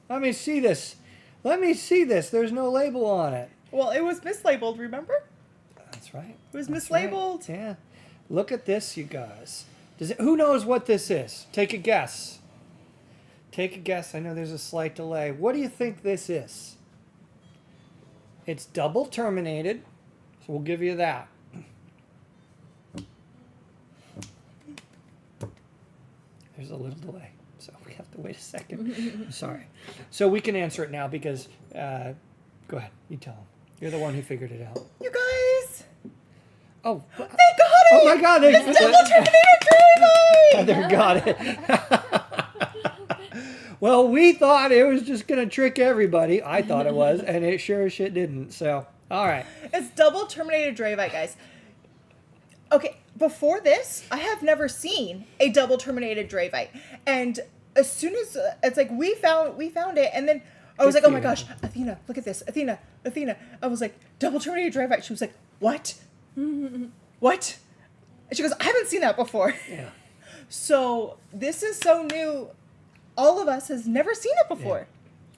Let me see this. There's no label on it. Well, it was mislabeled, remember? That's right. It was That's mislabeled. right. Yeah. Look at this, you guys. Who knows what this is? Take a guess. I know there's a slight delay. What do you think this is? It's double terminated, so we'll give you that. There's a little delay, so we have to wait a second. I'm sorry. So we can answer it now because, go ahead, you tell them. You're the one who figured it out. You guys, Oh, they got it! oh my God! It's double terminated graphite! Heather got it. Well, we thought it was just going to trick everybody. I thought it was, and it sure as shit didn't. So, all right. It's double terminated dravite, guys. Okay, before this, I have never seen a double terminated dravite. And as soon as it's like we found it, and then I was Good like, oh for my you. gosh, Athena, look at this, Athena. I was like, double terminated dravite. She was like, what? What? And she goes, I haven't seen that before. Yeah. So this is so new. All of us has never seen it before.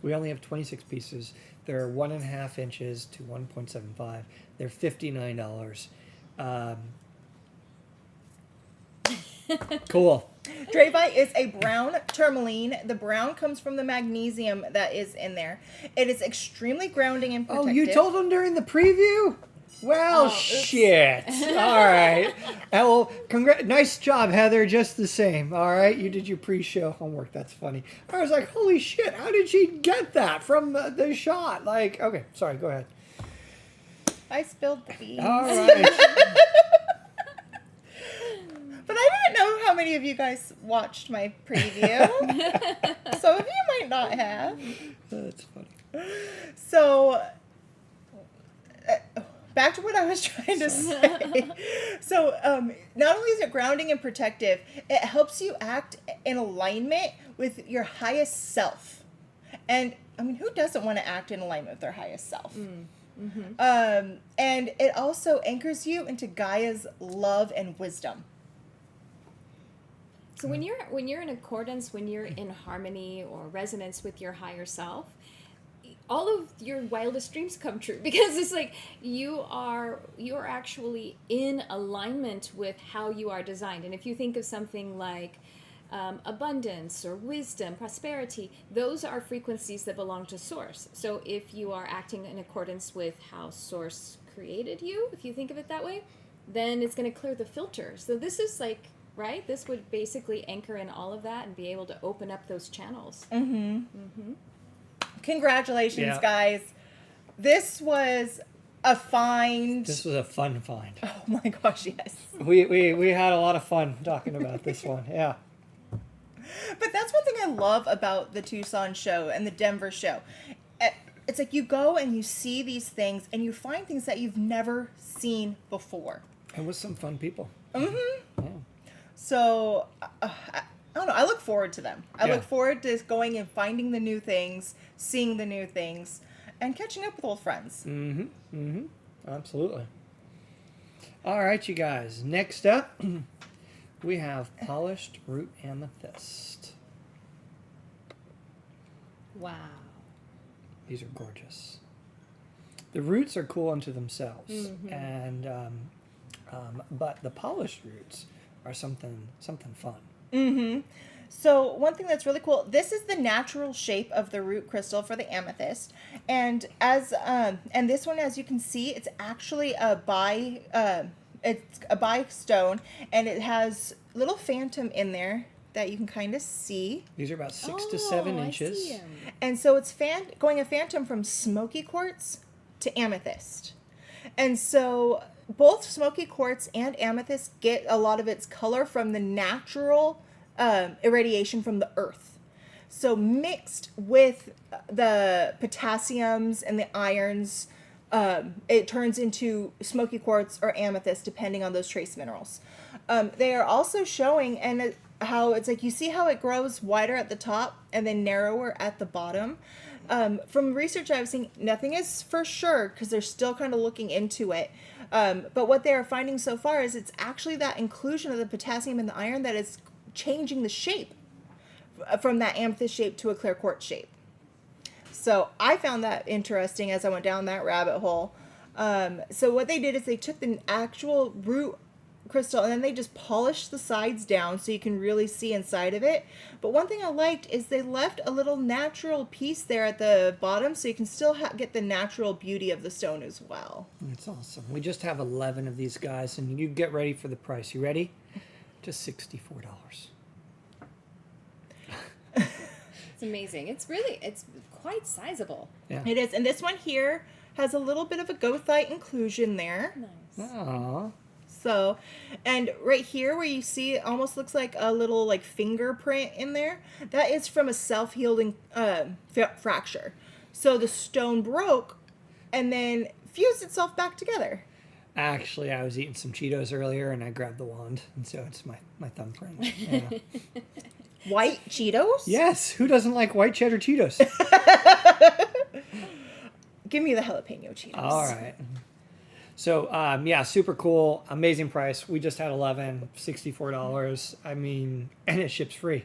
We only have 26 pieces. They're 1.5 inches to 1.75. They're $59. Cool. Dravite is a brown tourmaline. The brown comes from the magnesium that is in there. It is extremely grounding and protective. Oh, you told them during the preview? Well, Oh, shit. All right. Well, nice job, Heather, just the same. All right, you did your pre-show homework. That's funny. I was like, holy shit, how did she get that from the shot? Like, okay, sorry, go ahead. I spilled the beans. All right. But I didn't know how many of you guys watched my preview. Some of you might not have. That's funny. So, back to what I was trying to say. So, not only is it grounding and protective, it helps you act in alignment with your highest self. And, I mean, who doesn't want to act in alignment with their highest self? And it also anchors you into Gaia's love and wisdom. So when you're in accordance, when you're in harmony or resonance with your higher self, all of your wildest dreams come true, because it's like you're actually in alignment with how you are designed. And if you think of something like abundance or wisdom, prosperity, those are frequencies that belong to Source. So if you are acting in accordance with how Source created you, if you think of it that way, then it's going to clear the filter. So this is like, right? This would basically anchor in all of that and be able to open up those channels. Congratulations, guys. This was a find. This was a fun find. Oh my gosh, yes. We had a lot of fun talking about this one. Yeah. But that's one thing I love about the Tucson show and the Denver show. It's like you go and you see these things and you find things that you've never seen before. And with some fun people. Yeah. So, I don't know. I look forward to them. I look forward to going and finding the new things, seeing the new things, and catching up with old friends. Absolutely. All right, you guys. Next up, we have polished root amethyst. Wow. These are gorgeous. The roots are cool unto themselves, and but the polished roots are something fun. So one thing that's really cool, this is the natural shape of the root crystal for the amethyst, and and this one, as you can see, it's actually a bi stone, and it has little phantom in there that you can kind of see. These are about 6 to 7 inches. I see 'em. And so it's going a phantom from smoky quartz to amethyst. And so both smoky quartz and amethyst get a lot of its color from the natural irradiation from the earth. So mixed with the potassiums and the irons, it turns into smoky quartz or amethyst, depending on those trace minerals. They are also showing, and how it's like, you see how it grows wider at the top and then narrower at the bottom. From research I've seen, nothing is for sure because they're still kind of looking into it. But what they are finding so far is it's actually that inclusion of the potassium and the iron that is changing the shape from that amethyst shape to a clear quartz shape. So I found that interesting as I went down that rabbit hole. So what they did is they took the actual root crystal and then they just polished the sides down so you can really see inside of it. But one thing I liked is they left a little natural piece there at the bottom so you can still get the natural beauty of the stone as well. That's awesome. We just have 11 of these guys, and you get ready for the price. You ready? Just $64. It's amazing. It's quite sizable. Yeah. It is. And this one here has a little bit of a goethite inclusion there. Nice. Aww. So, and right here where you see it almost looks like a little like fingerprint in there, that is from a self-healing fracture. So the stone broke and then fused itself back together. Actually, I was eating some Cheetos earlier, and I grabbed the wand, and so it's my thumbprint. Yeah. White Cheetos? Yes, who doesn't like white cheddar Cheetos? Give me the jalapeno Cheetos. All right. So yeah, super cool, amazing price. We just had 11, $64. I mean, and it ships free.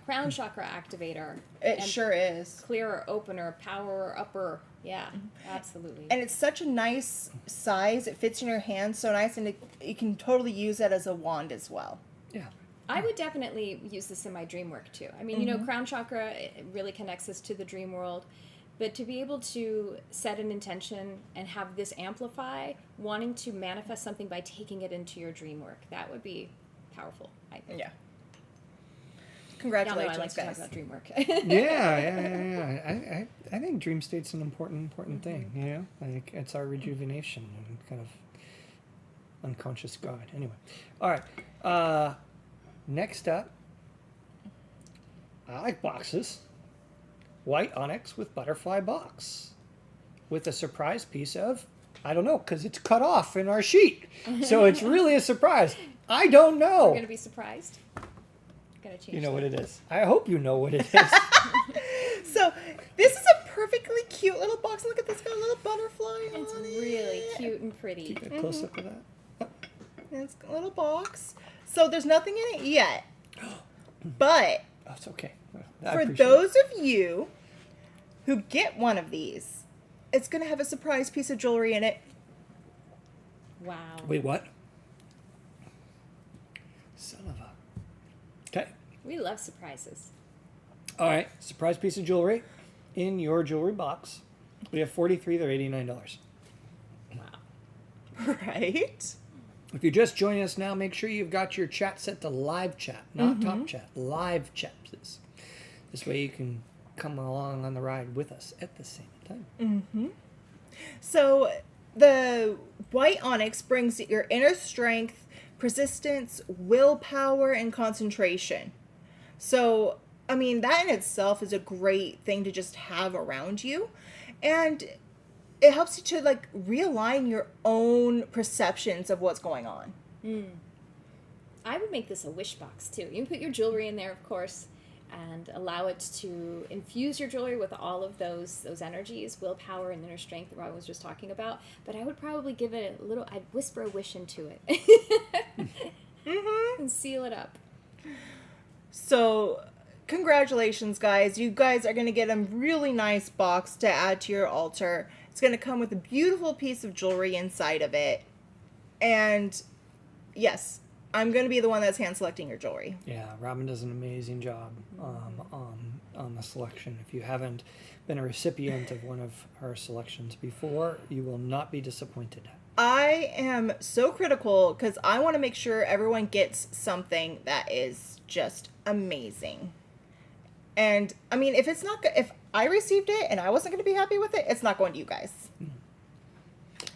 Crown chakra activator. It and sure is. Clearer opener, power upper. Yeah, absolutely. And it's such a nice size. It fits in your hand so nice, and you can totally use that as a wand as well. Yeah. I would definitely use this in my dream work too. I mean, you know, crown chakra, it really connects us to the dream world. But to be able to set an intention and have this amplify, wanting to manifest something by taking it into your dream work, that would be powerful, I think. Yeah. Y'all know Congratulations, I like to talk guys. about dream work. Yeah. I think dream state's an important thing, you know? Like, it's our rejuvenation and kind of unconscious God. Anyway. All right. Next up, I like boxes. White onyx with butterfly box with a surprise piece of, I don't know, because it's cut off in our sheet. So it's really a surprise. I don't know. We're going to be surprised. Gotta change You know that. what it is. I hope you know what it is. So this is a perfectly cute little box. Look at this, got a little butterfly It's on really it. cute and pretty. Keep a close up of that. And it's a little box. So there's nothing in it yet. But Oh, it's okay. for those of you who get one of these, it's going to have a surprise piece of jewelry in it. Wow. Wait, what? Son of a. Okay. We love surprises. All right. Surprise piece of jewelry in your jewelry box. We have 43. They're $89. Wow. Right? If you're just joining us now, make sure you've got your chat set to live chat, not top chat. Live chat, please. This way you can come along on the ride with us at the same time. So the white onyx brings your inner strength, persistence, willpower, and concentration. So, I mean, that in itself is a great thing to just have around you. And it helps you to, like, realign your own perceptions of what's going on. I would make this a wish box too. You can put your jewelry in there, of course, and allow it to infuse your jewelry with all of those energies, willpower and inner strength that Robin was just talking about. But I would probably give it a little, I'd whisper a wish into it and seal it up. So, congratulations, guys. You guys are going to get a really nice box to add to your altar. It's going to come with a beautiful piece of jewelry inside of it. And, yes, I'm going to be the one that's hand selecting your jewelry. Yeah, Robin does an amazing job on the selection. If you haven't been a recipient of one of her selections before, you will not be disappointed. I am so critical because I want to make sure everyone gets something that is just amazing. And, I mean, if I received it and I wasn't going to be happy with it, it's not going to you guys.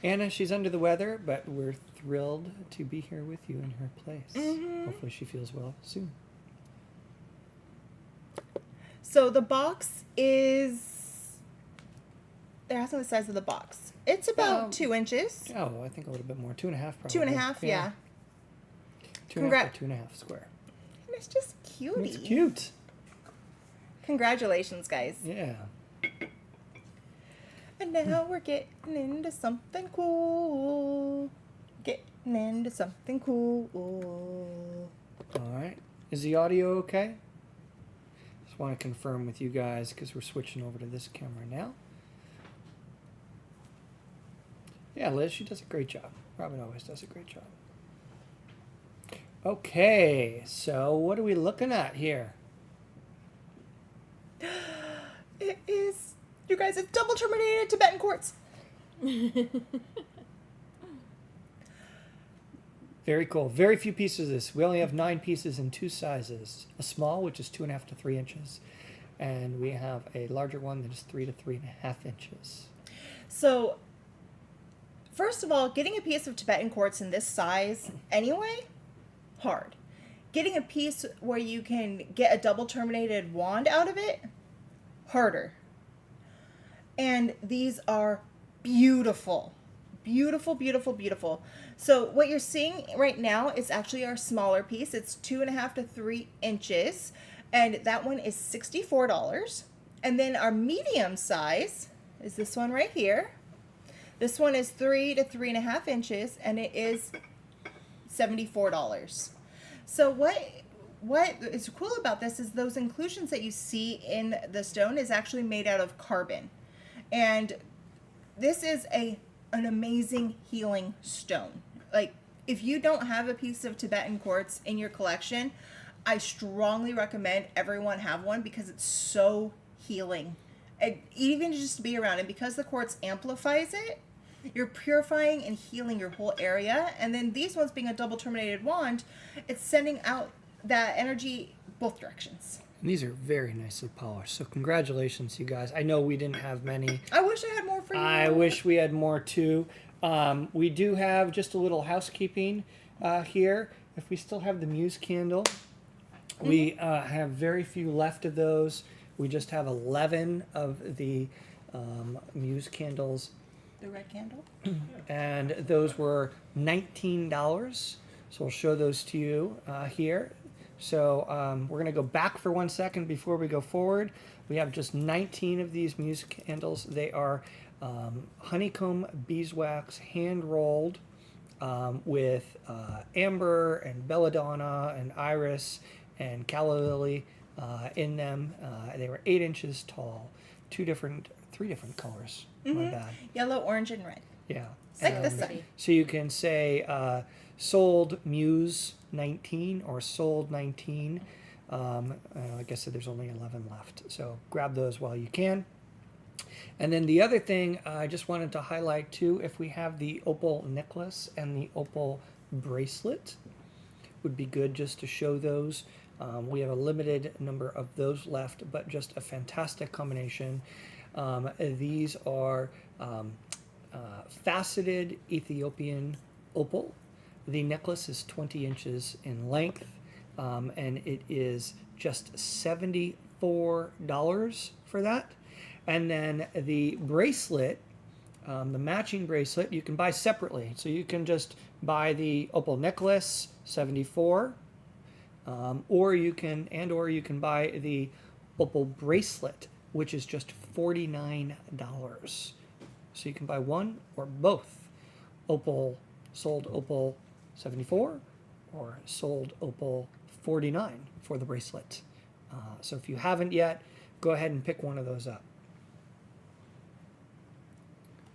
Anna, she's under the weather, but we're thrilled to be here with you in her place. Hopefully she feels well soon. So the box is... They're asking the size of the box. It's about 2 inches. Oh, I think a little bit more. 2.5 probably. 2.5, yeah. 2.5 by 2.5 square. And it's just cutie. It's cute. Congratulations, guys. Yeah. And now we're getting into something cool. Getting into something cool. All right. Is the audio okay? Just want to confirm with you guys because we're switching over to this camera now. Yeah, Liz, she does a great job. Robin always does a great job. Okay, so what are we looking at here? It is, you guys, it's double terminated Tibetan quartz. Very cool. Very few pieces of this. We only have 9 pieces in 2 sizes. A small, which is 2.5 to 3 inches. And we have a larger one that is 3 to 3.5 inches. So, first of all, getting a piece of Tibetan quartz in this size anyway, hard. Getting a piece where you can get a double terminated wand out of it, harder. And these are beautiful. Beautiful, beautiful, beautiful. So what you're seeing right now is actually our smaller piece. It's 2.5 to 3 inches. And that one is $64. And then our medium size is this one right here. This one is 3 to 3.5 inches, and it is $74. So what is cool about this is those inclusions that you see in the stone is actually made out of carbon. And this is an amazing healing stone. Like, if you don't have a piece of Tibetan quartz in your collection, I strongly recommend everyone have one because it's so healing. And even just to be around it, because the quartz amplifies it, you're purifying and healing your whole area. And then these ones being a double terminated wand, it's sending out that energy both directions. And these are very nicely polished. So congratulations, you guys. I know we didn't have many. I wish I had more for you. I wish we had more too. We do have just a little housekeeping here. If we still have the Muse candle, we have very few left of those. We just have 11 of the Muse candles. The red candle? And those were $19. So we'll show those to you here. So we're going to go back for 1 second before we go forward. We have just 19 of these Muse candles. They are honeycomb beeswax, hand rolled with amber and belladonna and iris and calla lily in them. They were 8 inches tall, 3 different colors. My bad. Yellow, orange, and red. Yeah. Like the sun. So you can say sold Muse 19 or sold 19. Like I said, there's only 11 left. So grab those while you can. And then the other thing I just wanted to highlight too, if we have the opal necklace and the opal bracelet, would be good just to show those. We have a limited number of those left, but just a fantastic combination. These are faceted Ethiopian opal. The necklace is 20 inches in length, and it is just $74 for that. And then the bracelet, the matching bracelet, you can buy separately. So you can just buy the opal necklace, $74, or you can buy the opal bracelet, which is just $49. So you can buy one or both. Sold opal 74 or sold opal 49 for the bracelet. So if you haven't yet, go ahead and pick one of those up.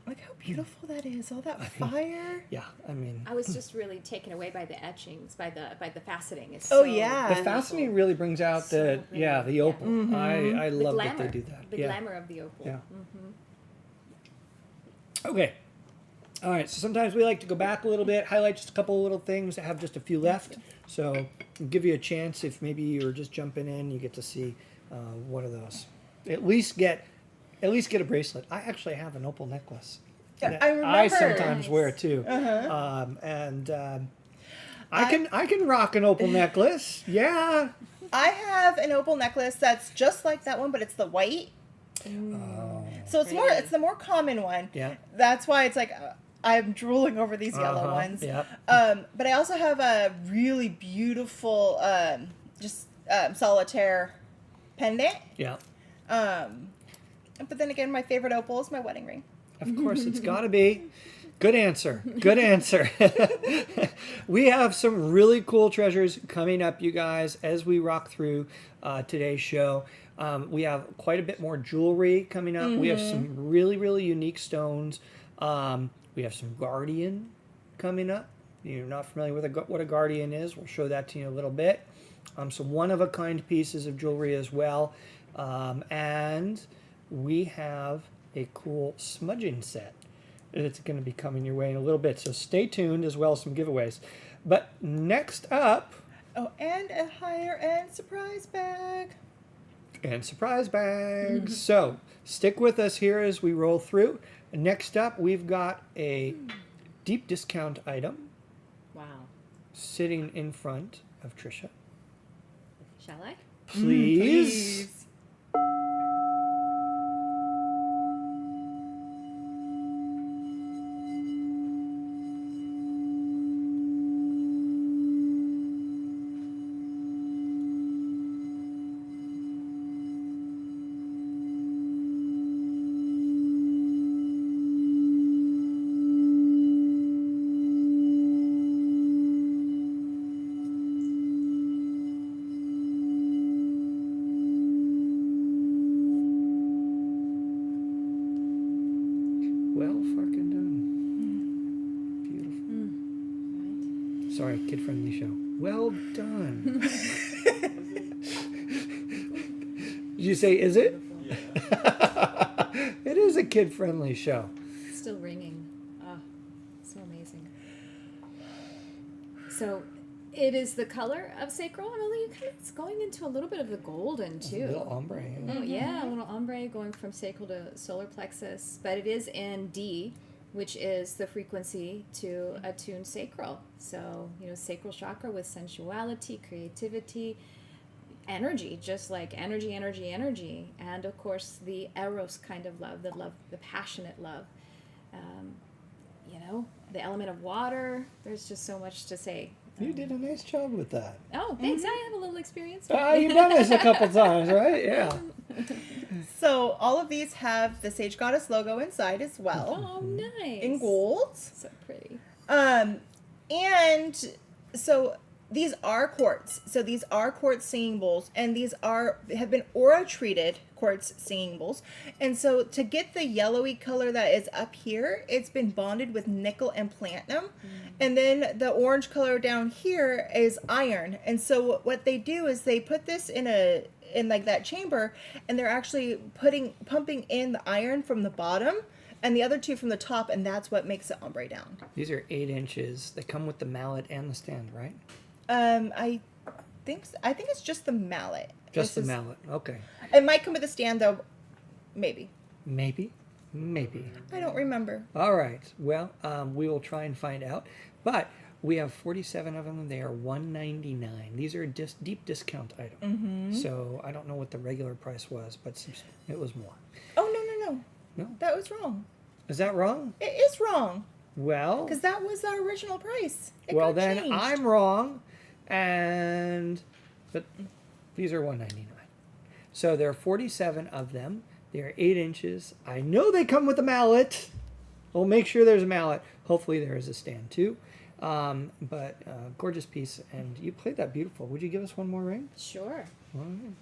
Look how beautiful that is. All that fire. Yeah, I mean, I was just really taken away by the etchings, by the faceting. It's Oh, so yeah. the faceting really brings out So the pretty. opal. Mm-hmm. I The love glamour, that they do that. The glamour of the opal. Yeah. Mm-hmm. Okay. All right. So sometimes we like to go back a little bit, highlight just a couple of little things that have just a few left. So I'll give you a chance if maybe you're just jumping in, you get to see one of those. At least get a bracelet. I actually have an opal necklace. Yeah, I remember. I sometimes Nice. wear too. Uh-huh. I can rock an opal necklace. Yeah. I have an opal necklace that's just like that one, but it's the white. Oh. So it's more. It's the more common one. Yeah. That's why it's like I'm drooling over these yellow ones. Yep. But I also have a really beautiful solitaire pendant. Yeah. But then again, my favorite opal is my wedding ring. Of course, it's got to be. Good answer. Good answer. We have some really cool treasures coming up, you guys, as we rock through today's show. We have quite a bit more jewelry coming up. We have some really, really unique stones. We have some guardian coming up. You're not familiar with what a guardian is. We'll show that to you in a little bit. Some one-of-a-kind pieces of jewelry as well. And we have a cool smudging set that's going to be coming your way in a little bit. So stay tuned, as well as some giveaways. But next up... Oh, and a higher-end surprise bag. And surprise bags. So stick with us here as we roll through. Next up, we've got a deep discount item Wow. sitting in front of Trisha. Shall I? Please. sorry, kid-friendly show. Well done. Did you say, is it? Yeah. It is a kid-friendly show. Still ringing. Ah, so amazing. So, it is the color of sacral. I mean, it's going into a little bit of the golden too. A little ombre. Oh yeah, a little ombre going from sacral to solar plexus, but it is in D, which is the frequency to attune sacral. So, sacral chakra with sensuality, creativity, energy, just like energy, and of course the eros kind of love, the passionate love. The element of water. There's just so much to say. You did a nice job with that. Oh, thanks. I have a little experience. You've done this a couple times, right? Yeah. So all of these have the Sage Goddess logo inside as well. Oh, nice. In gold. So pretty. And so these are quartz. So these are quartz singing bowls, and these have been aura treated quartz singing bowls. And so to get the yellowy color that is up here, it's been bonded with nickel and platinum. And then the orange color down here is iron. And so what they do is they put this in like that chamber, and they're actually pumping in the iron from the bottom and the other two from the top, and that's what makes it ombre down. These are 8 inches. They come with the mallet and the stand, right? I think it's just the mallet. Just the mallet. Okay. It might come with a stand though. Maybe. Maybe. I don't remember. All right. Well, we will try and find out. But we have 47 of them. They are $199. These are deep discount items. Mm-hmm. So I don't know what the regular price was, but it was more. Oh, no. No? That was wrong. Is that wrong? It is wrong. Well. Because that was our original price. It Well, got then changed. I'm wrong. But these are $199. So there are 47 of them. They are 8 inches. I know they come with a mallet. We'll make sure there's a mallet. Hopefully there is a stand too. But gorgeous piece. And you played that beautiful. Would you give us one more ring? Sure. All right.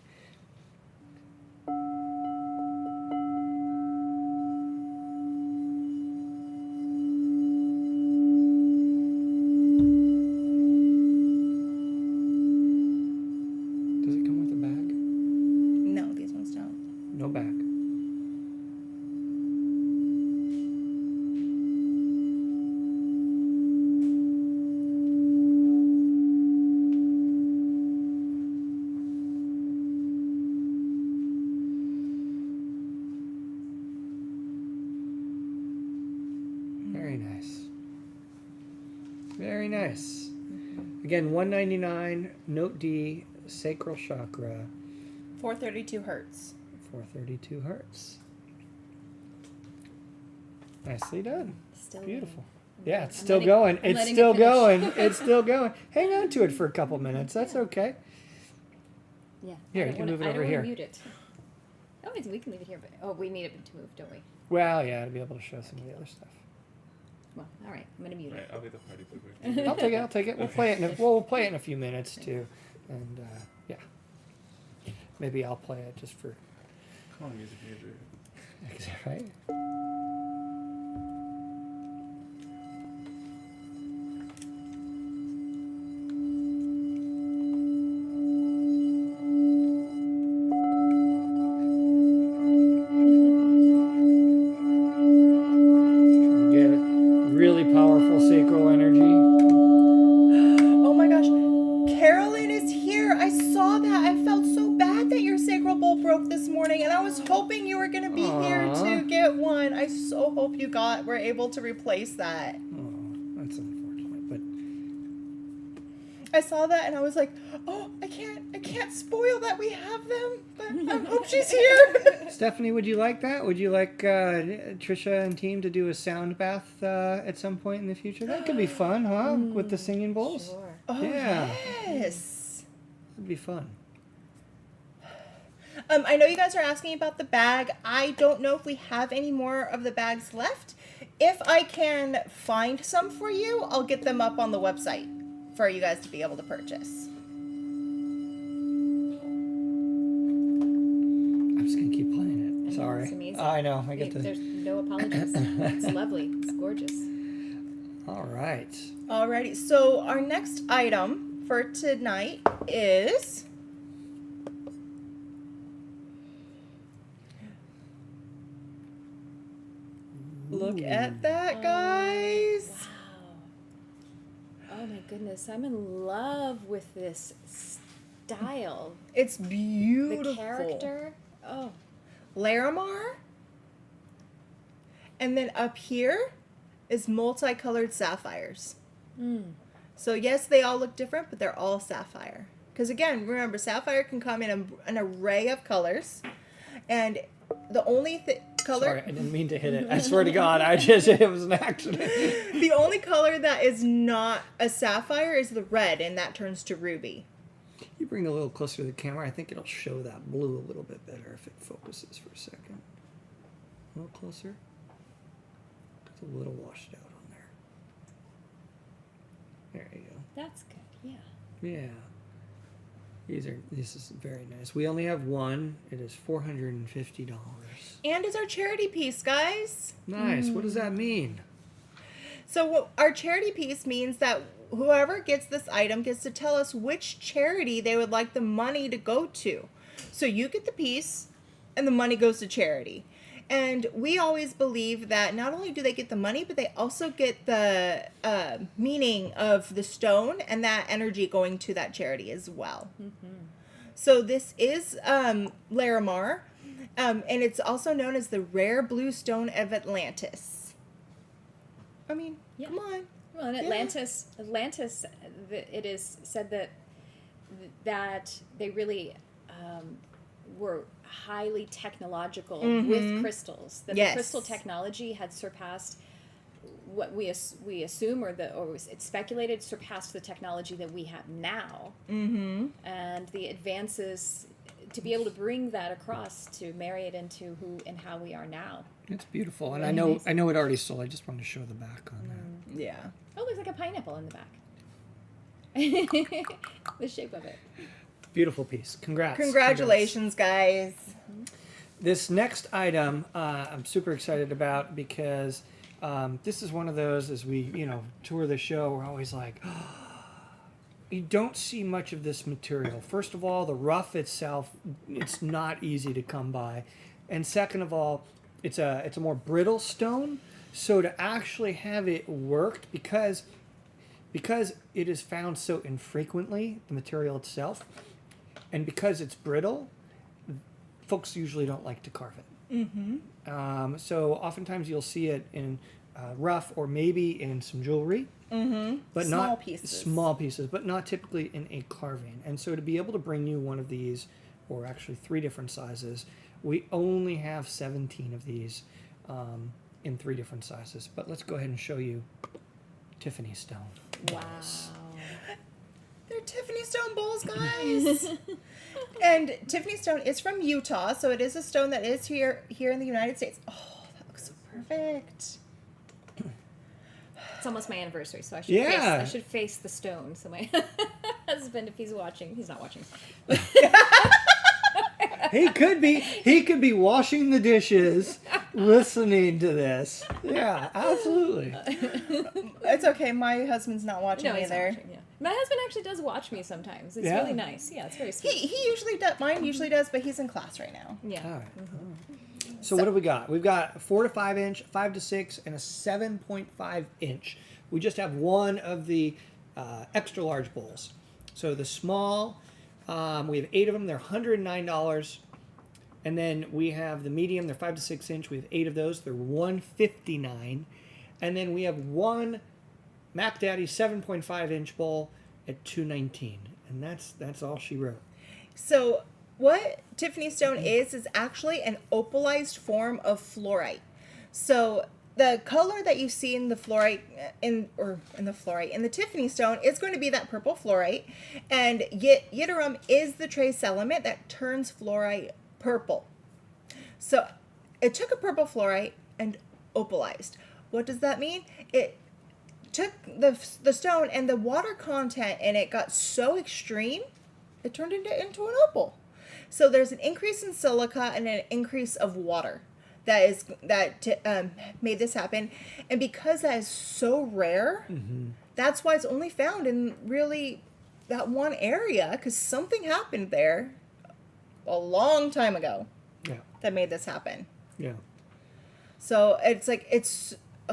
Does it come with a bag? No, these ones don't. No bag. Very nice. Very nice. Again, $199, note D, sacral chakra, 432 hertz. 432 hertz. Nicely done. Still Beautiful. ringing. Yeah, it's I'm still letting- going. I'm It's letting still it finish. going. It's still going. Hang on to it for a couple minutes. That's okay. Yeah. Here, I you don't can wanna- move it I over don't here. wanna mute it. Oh, we can leave it here, but we need it to move, don't we? Well, yeah, to be able to show some of the other stuff. Well, all right. I'm gonna mute Right, it. I'll be the party pooper. I'll take it. We'll play it. We'll play it in a few minutes too, and yeah, maybe I'll play it just for. Come on, music major. Right. Get really powerful sacral energy. Oh my gosh. Carolyn is here. I saw that. I felt so bad that your sacral bowl broke this morning, and I was hoping you were going to be here Aw. to get one. I so hope you were able to replace that. Oh, that's unfortunate, but I saw that and I was like, oh, I can't spoil that we have them, but I hope she's here. Stephanie, would you like that? Would you like Trisha and team to do a sound bath at some point in the future? That could be fun, huh? With the singing bowls. Sure. Oh, Yeah. yes. That'd be fun. I know you guys are asking about the bag. I don't know if we have any more of the bags left. If I can find some for you, I'll get them up on the website for you guys to be able to purchase. I'm just gonna keep playing it. I know, Sorry. it's amazing. I know. I get to. There's no apologies. It's lovely. It's gorgeous. All right. Alrighty, so our next item for tonight is look at that, guys. Wow. Oh my goodness, I'm in love with this style. It's beautiful. The character. Oh. Larimar. And then up here is multicolored sapphires. So yes, they all look different, but they're all sapphire. Because again, remember, sapphire can come in an array of colors. And the only color... Sorry, I didn't mean to hit it. I swear to God, it was an accident. The only color that is not a sapphire is the red, and that turns to ruby. You bring it a little closer to the camera. I think it'll show that blue a little bit better if it focuses for a second. A little closer. It's a little washed out on there. There you go. That's good, yeah. Yeah. This is very nice. We only have one. It is $450. And it's our charity piece, guys. Nice. What does that mean? So our charity piece means that whoever gets this item gets to tell us which charity they would like the money to go to. So you get the piece, and the money goes to charity. And we always believe that not only do they get the money, but they also get the meaning of the stone and that energy going to that charity as well. So this is Larimar, and it's also known as the rare blue stone of Atlantis. I mean, come on. Well, in Atlantis, it is said that they really were highly technological with crystals. That the crystal technology had surpassed what we assume, it's speculated surpassed the technology that we have now. And the advances to be able to bring that across to marry it into who and how we are now. It's beautiful, and I know it already sold. I just wanted to show the back on that. Yeah. Oh, there's like a pineapple in the back. The shape of it. Beautiful piece. Congrats. Congratulations, guys. This next item I'm super excited about because this is one of those, as we tour the show, we're always like, you don't see much of this material. First of all, the rough itself, it's not easy to come by. And second of all, it's a more brittle stone. So to actually have it worked, because it is found so infrequently, the material itself, and because it's brittle, folks usually don't like to carve it. So oftentimes you'll see it in rough or maybe in some jewelry. But Small pieces, but not typically in a carving. And so to be able to bring you one of these, or actually 3 different sizes, we only have 17 of these in 3 different sizes. But let's go ahead and show you Tiffany stone. Wow. They're Tiffany stone bowls, guys. And Tiffany stone is from Utah, so it is a stone that is here in the United States. Oh, that looks so perfect. It's almost my anniversary, so I should face the stone. So my husband, if he's watching, he's not watching. He could be washing the dishes, listening to this. Yeah, absolutely. It's okay. My husband's not watching No, he's not either. watching, yeah. My husband actually does watch me sometimes. It's really nice. Yeah, it's very sweet. He usually does. Mine usually does, but he's in class right now. Yeah. All right. So what do we got? We've got 4 to 5 inch, 5 to 6, and a 7.5 inch. We just have one of the extra large bowls. So the small, we have 8 of them. They're $109. And then we have the medium. They're 5 to 6 inch. We have 8 of those. They're $159. And then we have one Mac Daddy 7.5 inch bowl at $219. And that's all she wrote. So what Tiffany stone is actually an opalized form of fluorite. So the color that you see in the fluorite in the Tiffany stone is going to be that purple fluorite, and yttrium is the trace element that turns fluorite purple. So it took a purple fluorite and opalized. What does that mean? It took the stone and the water content in it got so extreme, it turned into an opal. So there's an increase in silica and an increase of water. made this happen. And because that is so rare, that's why it's only found in really that one area, because something happened there a long time ago that made this happen. Yeah. So it's like,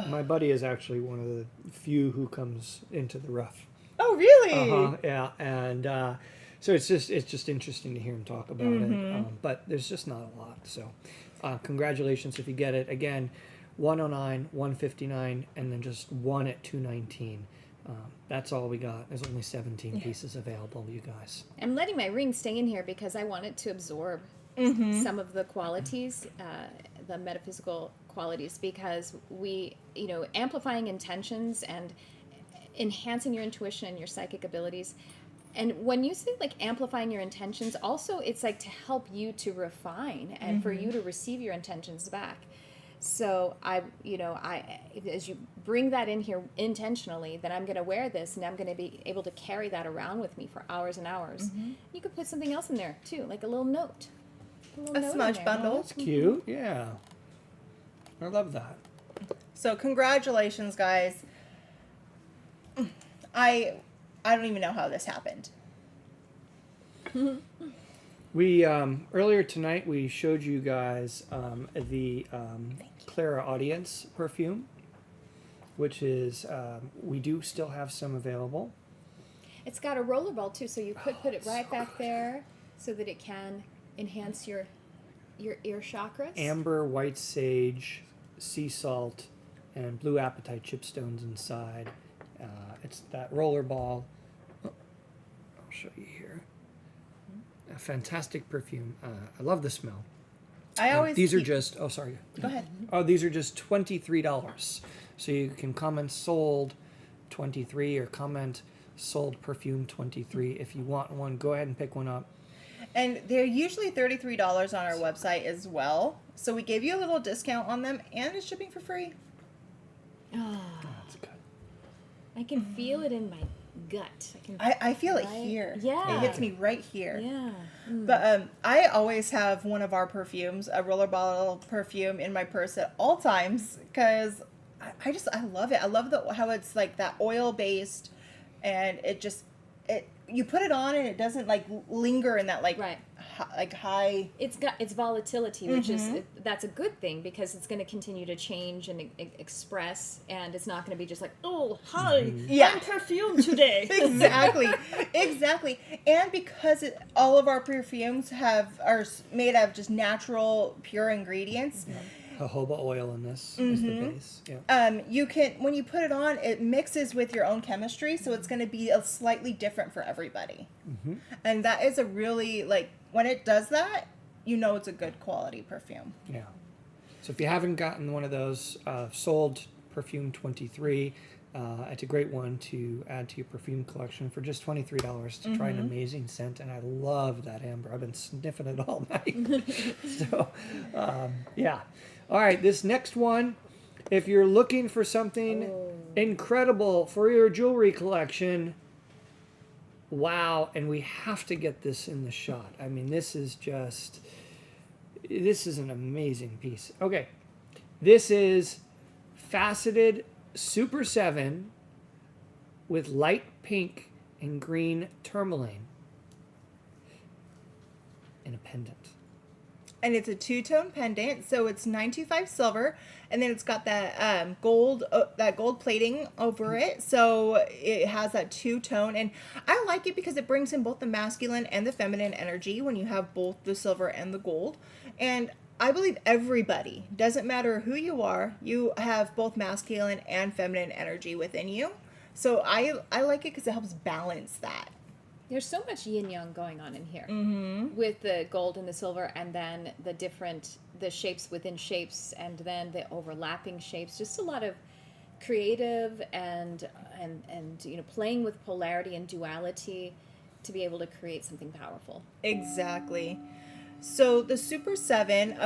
My buddy is actually one of the few who comes into the rough. oh, really? Yeah, and so it's just interesting to hear him talk about it. But there's just not a lot. So congratulations if you get it. Again, 109, 159, and then just one at 219. That's all we got. There's only 17 pieces available, you guys. I'm letting my ring stay in here because I want it to absorb some of the qualities, the metaphysical qualities, because amplifying intentions and enhancing your intuition and your psychic abilities. And when you say like amplifying your intentions, also it's like to help you to refine and for you to receive your intentions back. So I as you bring that in here intentionally, then I'm going to wear this and I'm going to be able to carry that around with me for hours and hours. You could put something else in there too, like a little note. A smudge bundle. That's cute. Yeah. I love that. So congratulations, guys. I don't even know how this happened. We earlier tonight we showed you guys the Clara Audience perfume, which is we do still have some available. It's got a roller ball too, so you could put it right back there so that it can enhance your ear chakras. Amber, white sage, sea salt, and blue apatite chipstones inside. It's that roller ball. I'll show you here. A fantastic perfume. I love the smell. These are just. Oh, sorry. Go ahead. Oh, these are just $23. So you can comment sold 23 or comment sold perfume 23 if you want one. Go ahead and pick one up. And they're usually $33 on our website as well. So we gave you a little discount on them, and it's shipping for free. Oh, that's good. I can feel it in my gut. I feel it here. Yeah. It hits me right here. Yeah. But I always have one of our perfumes, a roller bottle perfume, in my purse at all times because I love it. I love how it's like that oil based, and you put it on and it doesn't like linger in that high. It's got its volatility, which is that's a good thing because it's going to continue to change and express, and it's not going to be just like, oh hi, I'm perfumed today. exactly. And because all of our perfumes are made out of just natural, pure ingredients. Jojoba oil in this is the base. You can, when you put it on, it mixes with your own chemistry, so it's going to be slightly different for everybody. And that is a really, when it does that, it's a good quality perfume. Yeah. So if you haven't gotten one of those, sold perfume 23, it's a great one to add to your perfume collection for just $23 to try an amazing scent. And I love that amber. I've been sniffing it all night. So, yeah. All right, this next one, if you're looking for something incredible for your jewelry collection, wow, and we have to get this in the shot. I mean, this is an amazing piece. Okay, this is faceted Super 7 with light pink and green tourmaline in a pendant. And it's a two-tone pendant, so it's 925 silver, and then it's got that gold plating over it, so it has that two-tone. And I like it because it brings in both the masculine and the feminine energy when you have both the silver and the gold. And I believe everybody, doesn't matter who you are, you have both masculine and feminine energy within you. So I like it because it helps balance that. There's so much yin-yang going on in here with the gold and the silver, and then the shapes within shapes, and then the overlapping shapes. Just a lot of creative and playing with polarity and duality to be able to create something powerful. Exactly. So the Super 7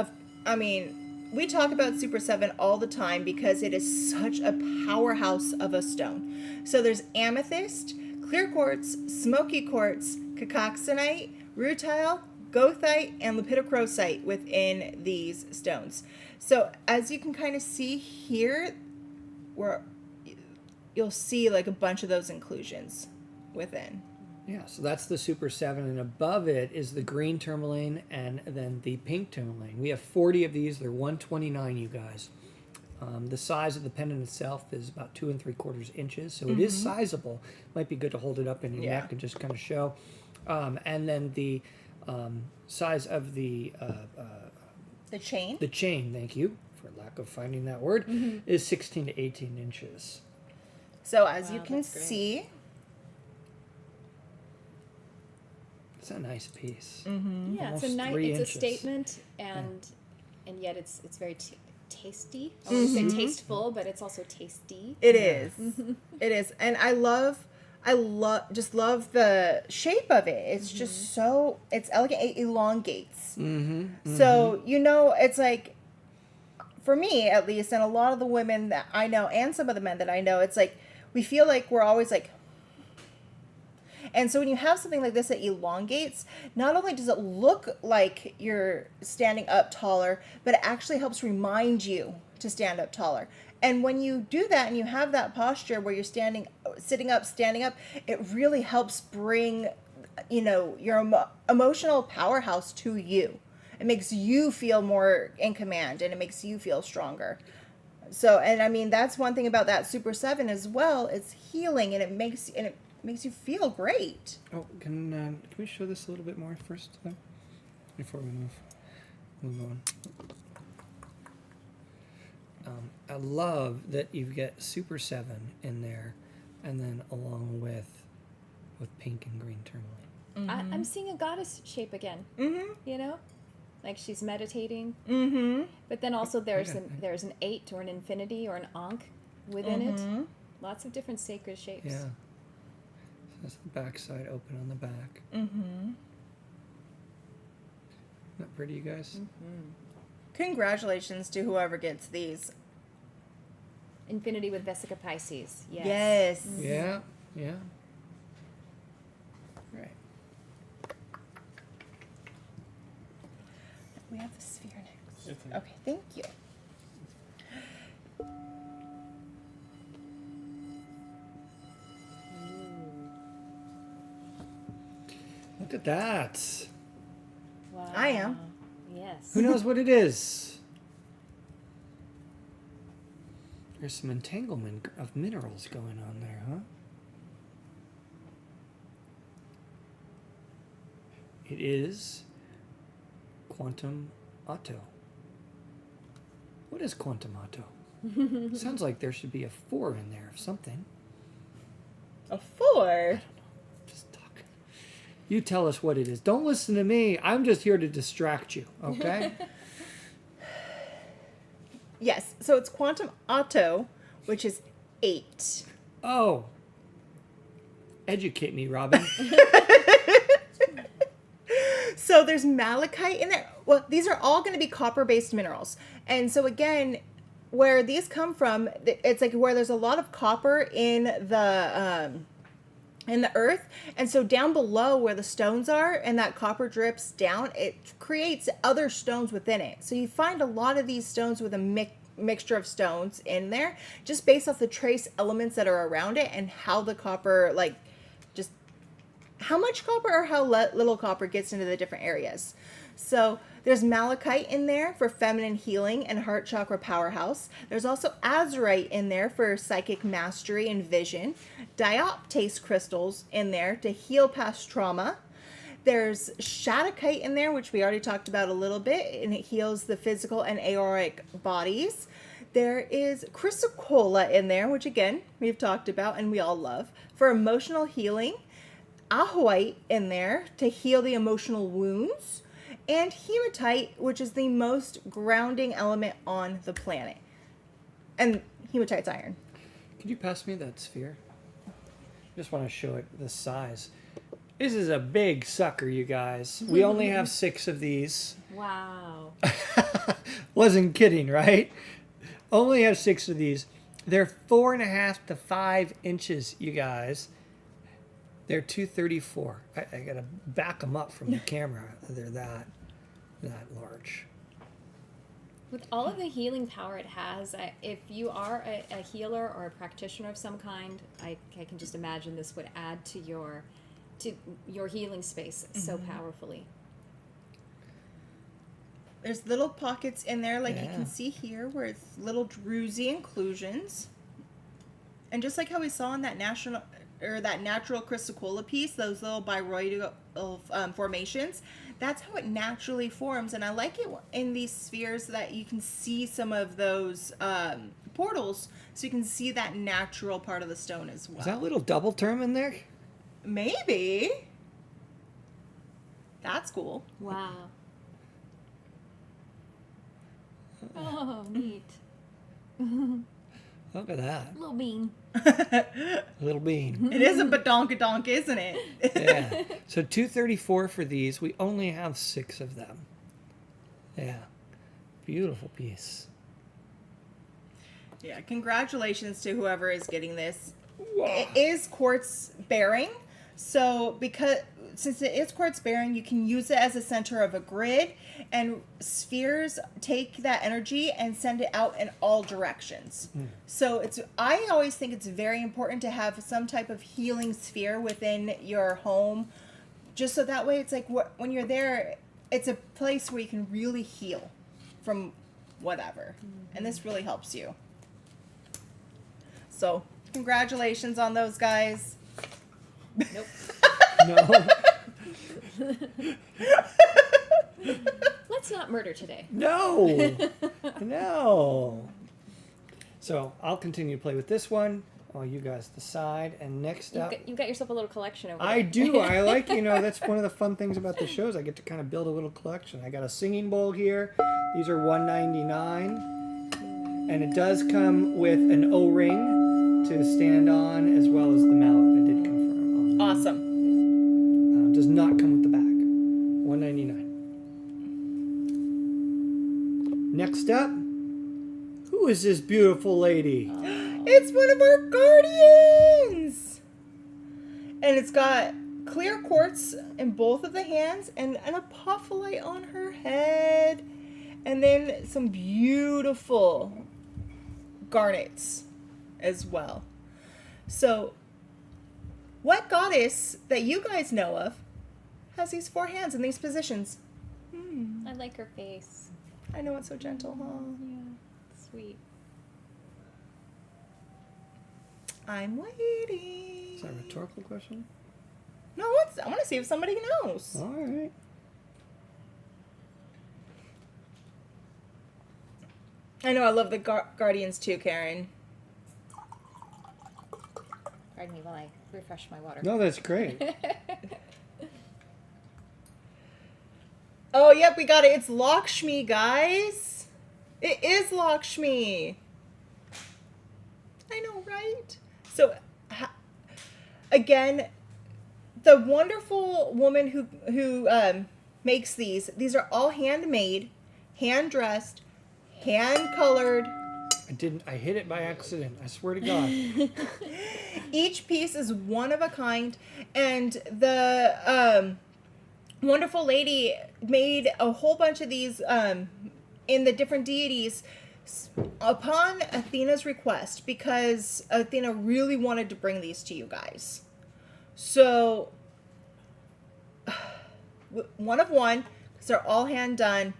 we talk about Super 7 all the time because it is such a powerhouse of a stone. So there's amethyst, clear quartz, smoky quartz, cacoxenite, rutile, goethite and lepidocrosite within these stones. So as you can kind of see here, where you'll see like a bunch of those inclusions within. Yeah, so that's the Super 7, and above it is the green tourmaline and then the pink tourmaline. We have 40 of these. They're 129, you guys. The size of the pendant itself is about 2 3/4 inches, so it is sizable. Might be good to hold it up in your neck and just kind of show. And then the size of the chain. The chain, thank you for lack of finding that word, is 16 to 18 inches. So as you Wow, can that's great. see, It's a nice piece. Yeah, Almost it's a 3 it's inches. a statement, and yet it's very tasty. I wouldn't say tasteful, but it's also tasty. it is. It is. And I love the shape of it. It's just so, it's elegant. It elongates. So, it's like, for me at least, and a lot of the women that I know and some of the men that I know, it's like, we feel like we're always like, and so when you have something like this that elongates, not only does it look like you're standing up taller, but it actually helps remind you to stand up taller. And when you do that and you have that posture where you're sitting up, standing up, it really helps bring, your emotional powerhouse to you. It makes you feel more in command, and it makes you feel stronger. So, and I mean, that's one thing about that Super 7 as well. It's healing, and it makes you feel great. Oh, can we show this a little bit more first, though, before we move on? I love that you've got Super 7 in there, and then along with pink and green tourmaline. I'm seeing a goddess shape again. Like she's meditating. But then also there's an 8 or an infinity or an ankh within it. Lots of different sacred shapes. Yeah. That's the back side open on the back. Isn't that pretty, you guys? Congratulations to whoever gets these. Infinity with Vesica Pisces. Yes. Yes. Yeah, yeah. Right. We have the sphere next. It's in- Okay, thank you. Look at that. Wow. I am. Yes. Who knows what it is? There's some entanglement of minerals going on there, huh? It is quantum auto. What is quantum auto? Sounds like there should be a 4 in there of something. A 4. Just talking. You tell us what it is. Don't listen to me. I'm just here to distract you, okay? Yes, so it's quantum auto, which is 8. Oh. Educate me, Robin. So there's malachite in there. Well, these are all going to be copper-based minerals. And so again, where these come from, it's like where there's a lot of copper in the earth. And so down below where the stones are and that copper drips down, it creates other stones within it. So you find a lot of these stones with a mixture of stones in there, just based off the trace elements that are around it and how the copper, like, just how much copper or how little copper gets into the different areas. So there's malachite in there for feminine healing and heart chakra powerhouse. There's also azurite in there for psychic mastery and vision. Dioptase crystals in there to heal past trauma. There's shadokite in there, which we already talked about a little bit, and it heals the physical and auric bodies. There is chrysocolla in there, which again, we've talked about and we all love, for emotional healing. Ahoite in there to heal the emotional wounds. And hematite, which is the most grounding element on the planet. And hematite's iron. Could you pass me that sphere? Just want to show it the size. This is a big sucker, you guys. We only have 6 of these. Wow. Wasn't kidding, right? Only have 6 of these. They're 4.5 to 5 inches, you guys. They're 234. I gotta back them up from the camera. They're that large. With all of the healing power it has, if you are a healer or a practitioner of some kind, I can just imagine this would add to your healing space so powerfully. There's little pockets in there, like you can see here, where it's little druzy inclusions. And just like how we saw in that natural chrysocolla piece, those little biroidal formations, that's how it naturally forms. And I like it in these spheres that you can see some of those portals, so you can see that natural part of the stone as well. Is that little double term in there? Maybe. That's cool. Wow. Oh, neat. Look at that. Little bean. Little bean. It is a badonkadonk, isn't it? Yeah. So 234 for these. We only have 6 of them. Yeah. Beautiful piece. Yeah, congratulations to whoever is getting this. Wow. It is quartz bearing, so since it is quartz bearing, you can use it as a center of a grid, and spheres take that energy and send it out in all directions. So I always think it's very important to have some type of healing sphere within your home, just so that way it's like when you're there, it's a place where you can really heal from whatever, and this really helps you. So congratulations on those guys. Nope. No. Let's not murder today. No. No. So I'll continue to play with this one while you guys decide. And next up, You've got yourself a little collection over there. I do. I like, that's one of the fun things about the shows. I get to kind of build a little collection. I got a singing bowl here. These are $1.99. And it does come with an O-ring to stand on, as well as the mallet. It did confirm. Awesome. Does not come with the bag. $1.99. Next up, who is this beautiful lady? It's one of our guardians! And it's got clear quartz in both of the hands and a apophyllite on her head. And then some beautiful garnets as well. So, what goddess that you guys know of has these 4 hands in these positions? I like her face. I know, it's so gentle, huh? Yeah, sweet. I'm waiting. Is that a rhetorical question? No, I want to see if somebody knows. All right. I know, I love the Guardians too, Karen. Pardon me while I refresh my water. No, that's great. Oh, yep, we got it. It's Lakshmi, guys. It is Lakshmi. I know, right? So, again, the wonderful woman who makes these are all handmade, hand-dressed, hand-colored. I hit it by accident. I swear to God. Each piece is one of a kind, and the wonderful lady made a whole bunch of these in the different deities upon Athena's request, because Athena really wanted to bring these to you guys. So, one of one, because they're all hand done,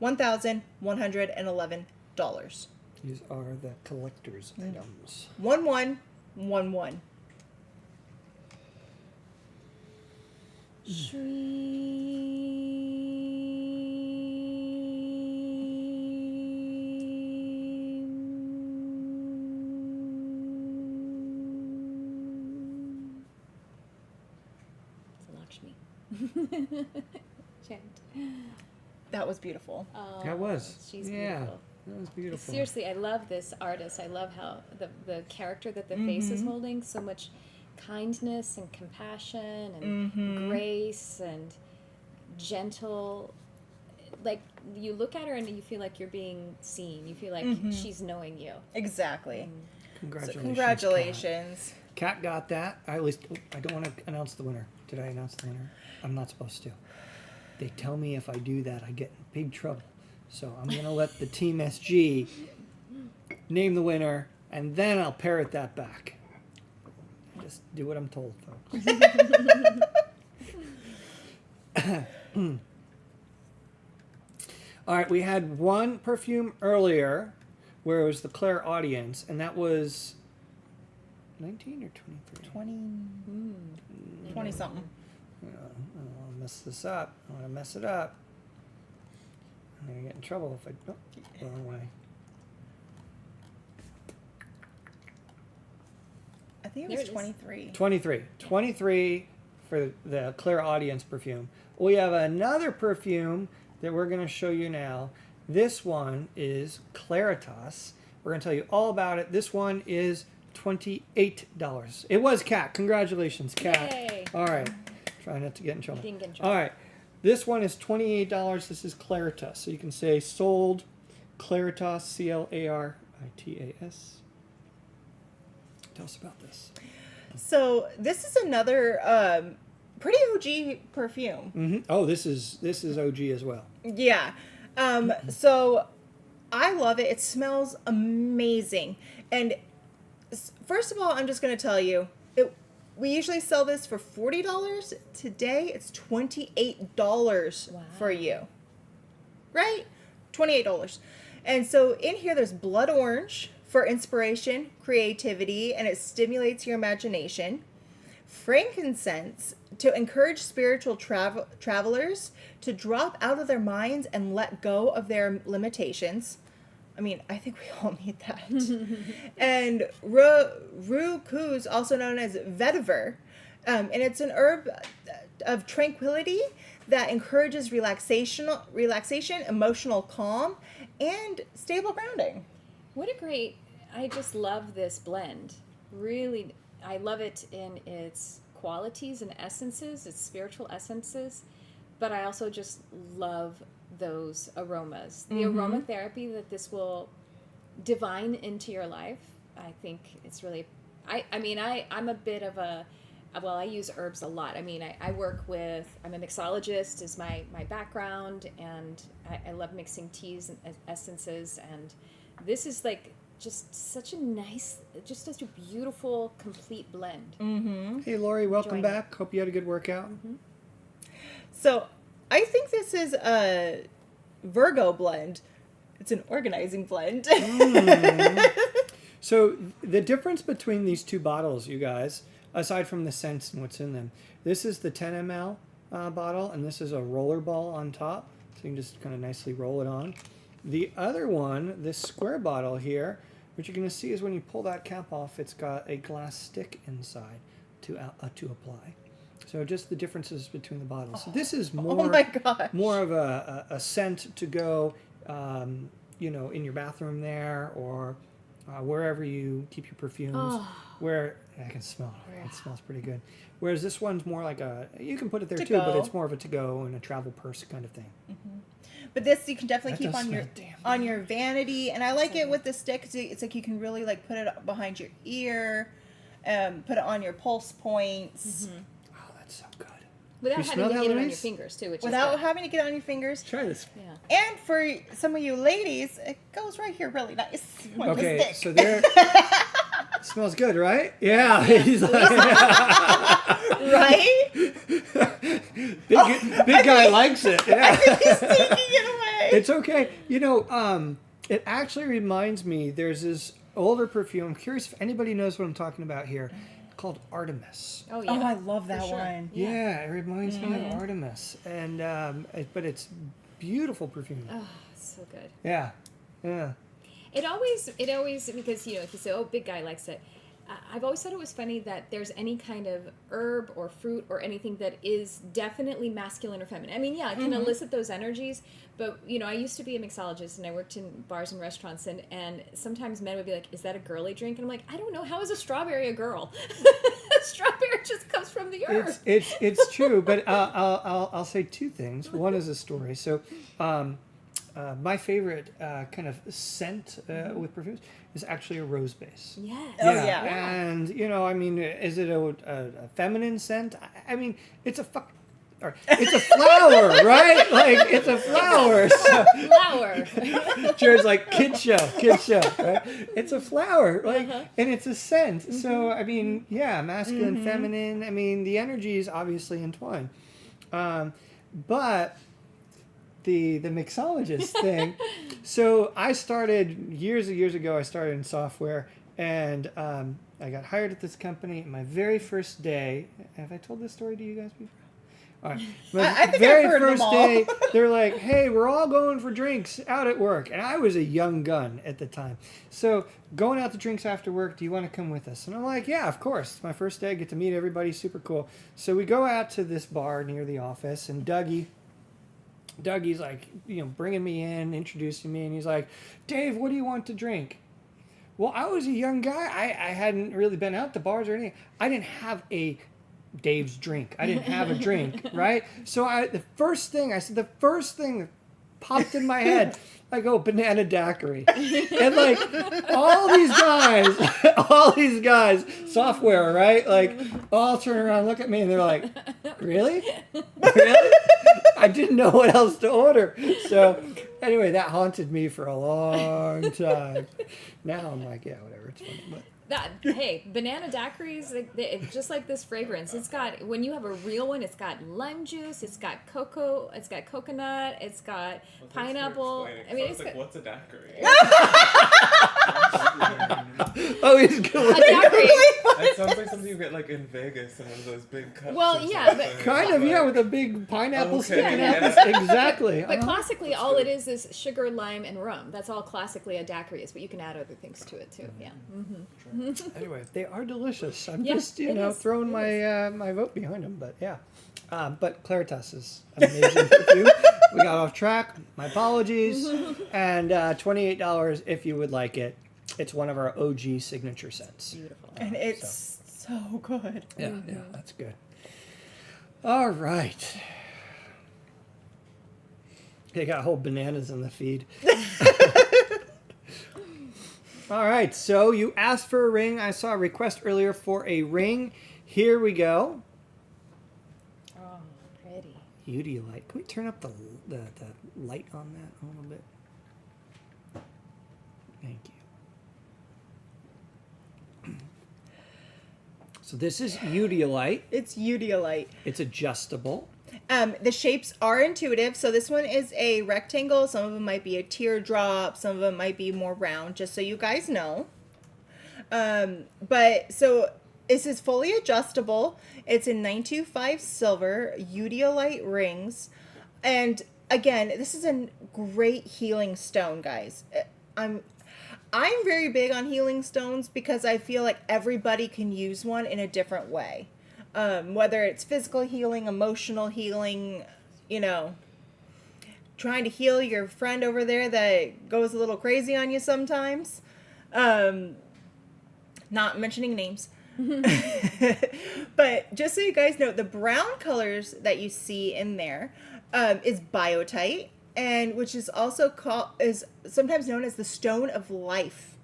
$1,111. These are the collector's items. 1111. Lakshmi. Chant. That was beautiful. Oh, That was. She's Yeah. beautiful. That was beautiful. Seriously, I love this artist. I love how the character that the face is holding, so much kindness and compassion and grace and gentle. Like, you look at her and you feel like you're being seen. You feel like she's knowing you. Exactly. Congratulations. So congratulations. Kat got that. I don't want to announce the winner. Did I announce the winner? I'm not supposed to. They tell me if I do that, I get in big trouble. So I'm going to let the Team SG name the winner, and then I'll parrot that back. Just do what I'm told, folks. All right, we had one perfume earlier where it was the Claire audience, and that was 19 or 23? 20 something. I don't want to mess this up. I want to mess it up. I'm going to get in trouble if I... Oh, wrong way. I think it There was it is. 23. 23. 23 for the Claire audience perfume. We have another perfume that we're going to show you now. This one is Claritas. We're going to tell you all about it. This one is $28. It was Kat. Congratulations, Kat. Yay. All right. Try not to get in trouble. Didn't get in trouble. All right. This one is $28. This is Claritas. So you can say sold Claritas, Claritas. Tell us about this. So this is another pretty OG perfume. Mm-hmm. Oh, this is OG as well. Yeah. So I love it. It smells amazing. And first of all, I'm just going to tell you, we usually sell this for $40. Today, it's $28 for you. Right? $28. And so in here, there's blood orange for inspiration, creativity, and it stimulates your imagination. Frankincense to encourage spiritual travelers to drop out of their minds and let go of their limitations. I mean, I think we all need that. And Rucus, also known as vetiver, and it's an herb of tranquility that encourages relaxation, emotional calm, and stable grounding. What a great, I just love this blend. Really, I love it in its qualities and essences, its spiritual essences, but I also just love those aromas. The aromatherapy that this will divine into your life, I think it's really, I'm a bit of a, well, I use herbs a lot. I mean, I work with, I'm a mixologist is my background, and I love mixing teas and essences, and this is like just such a nice, just such a beautiful, complete blend. Mm-hmm. Hey, Lori, welcome Enjoying back. Hope you had a good workout. Mm-hmm. So I think this is a Virgo blend. It's an organizing blend. So the difference between these two bottles, you guys, aside from the scents and what's in them, this is the 10 ml bottle, and this is a roller ball on top. So you can just kind of nicely roll it on. The other one, this square bottle here, what you're going to see is when you pull that cap off, it's got a glass stick inside to apply. So just the differences between the bottles. So this is more, Oh my gosh. more of a scent to go, in your bathroom there, or wherever you keep your perfumes. Where I can smell it. It smells pretty good. Whereas this one's more like you can put it there To too, go. but it's more of a to-go and a travel purse kind of thing. But this you can definitely That keep does on your smell damn on your vanity, and I like it with the stick. It's like you can really like put it behind your ear, put it on your pulse points Oh, that's so good. Without You having smell to that, get it on your Louise? fingers too, which without is having to get on your fingers. Try this. good. Yeah. And for some of you ladies, it goes right here really nice. With Okay, the stick. so there. Smells good, right? Yeah. He's like, Right? big guy likes it. Yeah. He's taking it away. It's okay. It actually reminds me, there's this older perfume. I'm curious if anybody knows what I'm talking about here, called Artemis. Oh yeah. Oh, I love that For sure. one. Yeah, it reminds me of Artemis. And but it's beautiful perfume. Oh, it's so good. Yeah. Yeah. It always because if you say, oh, big guy likes it. I've always thought it was funny that there's any kind of herb or fruit or anything that is definitely masculine or feminine. I mean, yeah, it can elicit those energies, but I used to be a mixologist and I worked in bars and restaurants, and sometimes men would be like, "Is that a girly drink?" And I'm like, "I don't know. How is a strawberry a girl? Strawberry just comes from the earth." It's true, but I'll say two things. One is a story. So, my favorite kind of scent with perfumes is actually a rose base. Yes. Oh, yeah. And, I mean, is it a feminine scent? I mean, it's a or it's a flower, right? Like, it's a flower. So Flower. Jared's like, kid show, right? It's a flower, like, and it's a scent. So, I mean, yeah, masculine, feminine. I mean, the energy is obviously entwined. But the mixologist thing. So I started years ago. I started in software, and I got hired at this company. My very first day. Have I told this story to you guys before? All right. I think I've heard them all. Day, they're like, "Hey, we're all going for drinks out at work," and I was a young gun at the time. So going out to drinks after work. Do you want to come with us? And I'm like, "Yeah, of course." It's my first day. I get to meet everybody. Super cool. So we go out to this bar near the office, and Dougie's like, bringing me in, introducing me, and he's like, "Dave, what do you want to drink?" Well, I was a young guy. I hadn't really been out to bars or anything. I didn't have a Dave's drink. I didn't have a drink, right? So the first thing that popped in my head, I go, banana daiquiri. And like all these guys, software, right? Like all turn around, look at me, and they're like, really? Really? I didn't know what else to order. So anyway, that haunted me for a long time. Now I'm like, yeah, whatever, it's funny. But Hey, banana daiquiris, just like this fragrance. It's got, when you have a real one, it's got lime juice, it's got cocoa, it's got coconut, it's got pineapple. I mean, it's like, got, what's a daiquiri? oh, he's good. a daiquiri. That sounds like something you get like in Vegas in one of those big cups. Well, or yeah, something. but- Kind of, yeah, with a big pineapple Okay, sticking yeah. out. Exactly. But Uh-huh. classically, all it is sugar, lime, and rum. That's all classically a daiquiri is, but you can add other things to it too. Yeah. Anyway, they are delicious. I'm Yeah, just, it is. throwing It my my vote behind them. But yeah, but Claritas is an amazing perfume. We got off track. My apologies. And $28 if you would like it. It's one of our OG signature scents. Beautiful. And it's so good. Yeah, that's good. All right. They got whole bananas in the feed. All right, so you asked for a ring. I saw a request earlier for a ring. Here we go. Oh, pretty. Udilite. Can we turn up the light on that a little bit? Thank you. So this is Udilite. It's Udilite. It's adjustable. The shapes are intuitive. So this one is a rectangle. Some of them might be a teardrop. Some of them might be more round, just so you guys know. But so this is fully adjustable. It's in 925 silver, Udilite rings. And again, this is a great healing stone, guys. I'm very big on healing stones because I feel like everybody can use one in a different way. Whether it's physical healing, emotional healing, trying to heal your friend over there that goes a little crazy on you sometimes. Not mentioning names. But just so you guys know, the brown colors that you see in there is biotite, and which is also is sometimes known as the stone of life.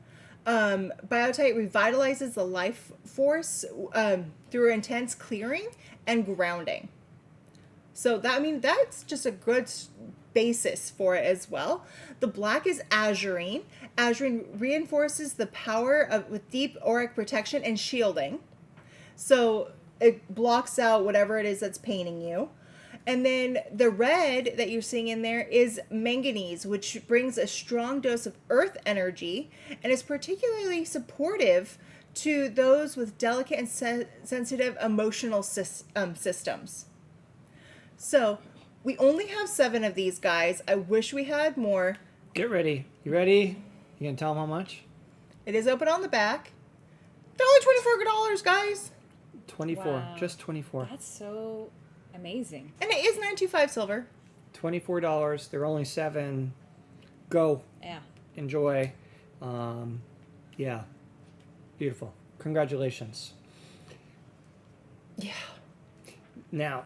Biotite revitalizes the life force through intense clearing and grounding. So that's just a good basis for it as well. The black is azurine. Azurine reinforces the power with deep auric protection and shielding. So it blocks out whatever it is that's paining you. And then the red that you're seeing in there is manganese, which brings a strong dose of earth energy and is particularly supportive to those with delicate and sensitive emotional systems. So we only have 7 of these, guys. I wish we had more. Get ready. You ready? You gonna tell them how much? It is open on the back. They're only $24, guys. 24. Wow. Just 24. That's so amazing. And it is 925 silver. $24. They're only 7. Go. Yeah. Enjoy. Yeah. Beautiful. Congratulations. Yeah. Now,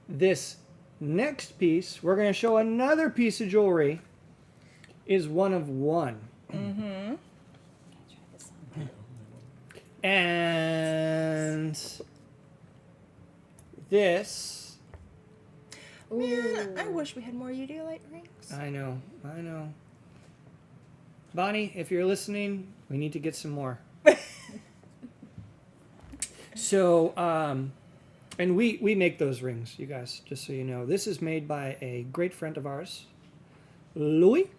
this next piece, we're going to show another piece of jewelry is one of one. Mm-hmm. Try this on. And this, Man, I Ooh. wish we had more UD-Light rings. I know. Bonnie, if you're listening, we need to get some more. So, and we make those rings, you guys, just so you know. This is made by a great friend of ours, Louis.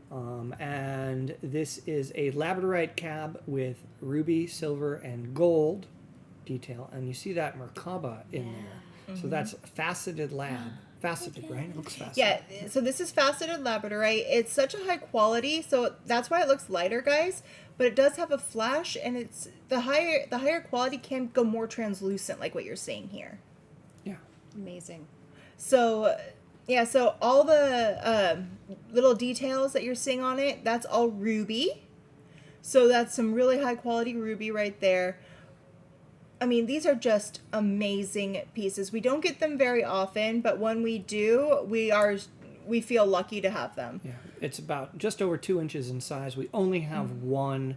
And this is a labradorite cab with ruby, silver, and gold detail. And you see that Merkaba in there. So that's faceted lab. Faceted, right? It looks faceted. Yeah, so this is faceted labradorite. It's such a high quality, so that's why it looks lighter, guys. But it does have a flash, and it's the higher quality can go more translucent, like what you're seeing here. Yeah. Amazing. So, yeah, so all the little details that you're seeing on it, that's all ruby. So that's some really high quality ruby right there. I mean, these are just amazing pieces. We don't get them very often, but when we do, we feel lucky to have them. Yeah. It's about just over 2 inches in size. We only have one.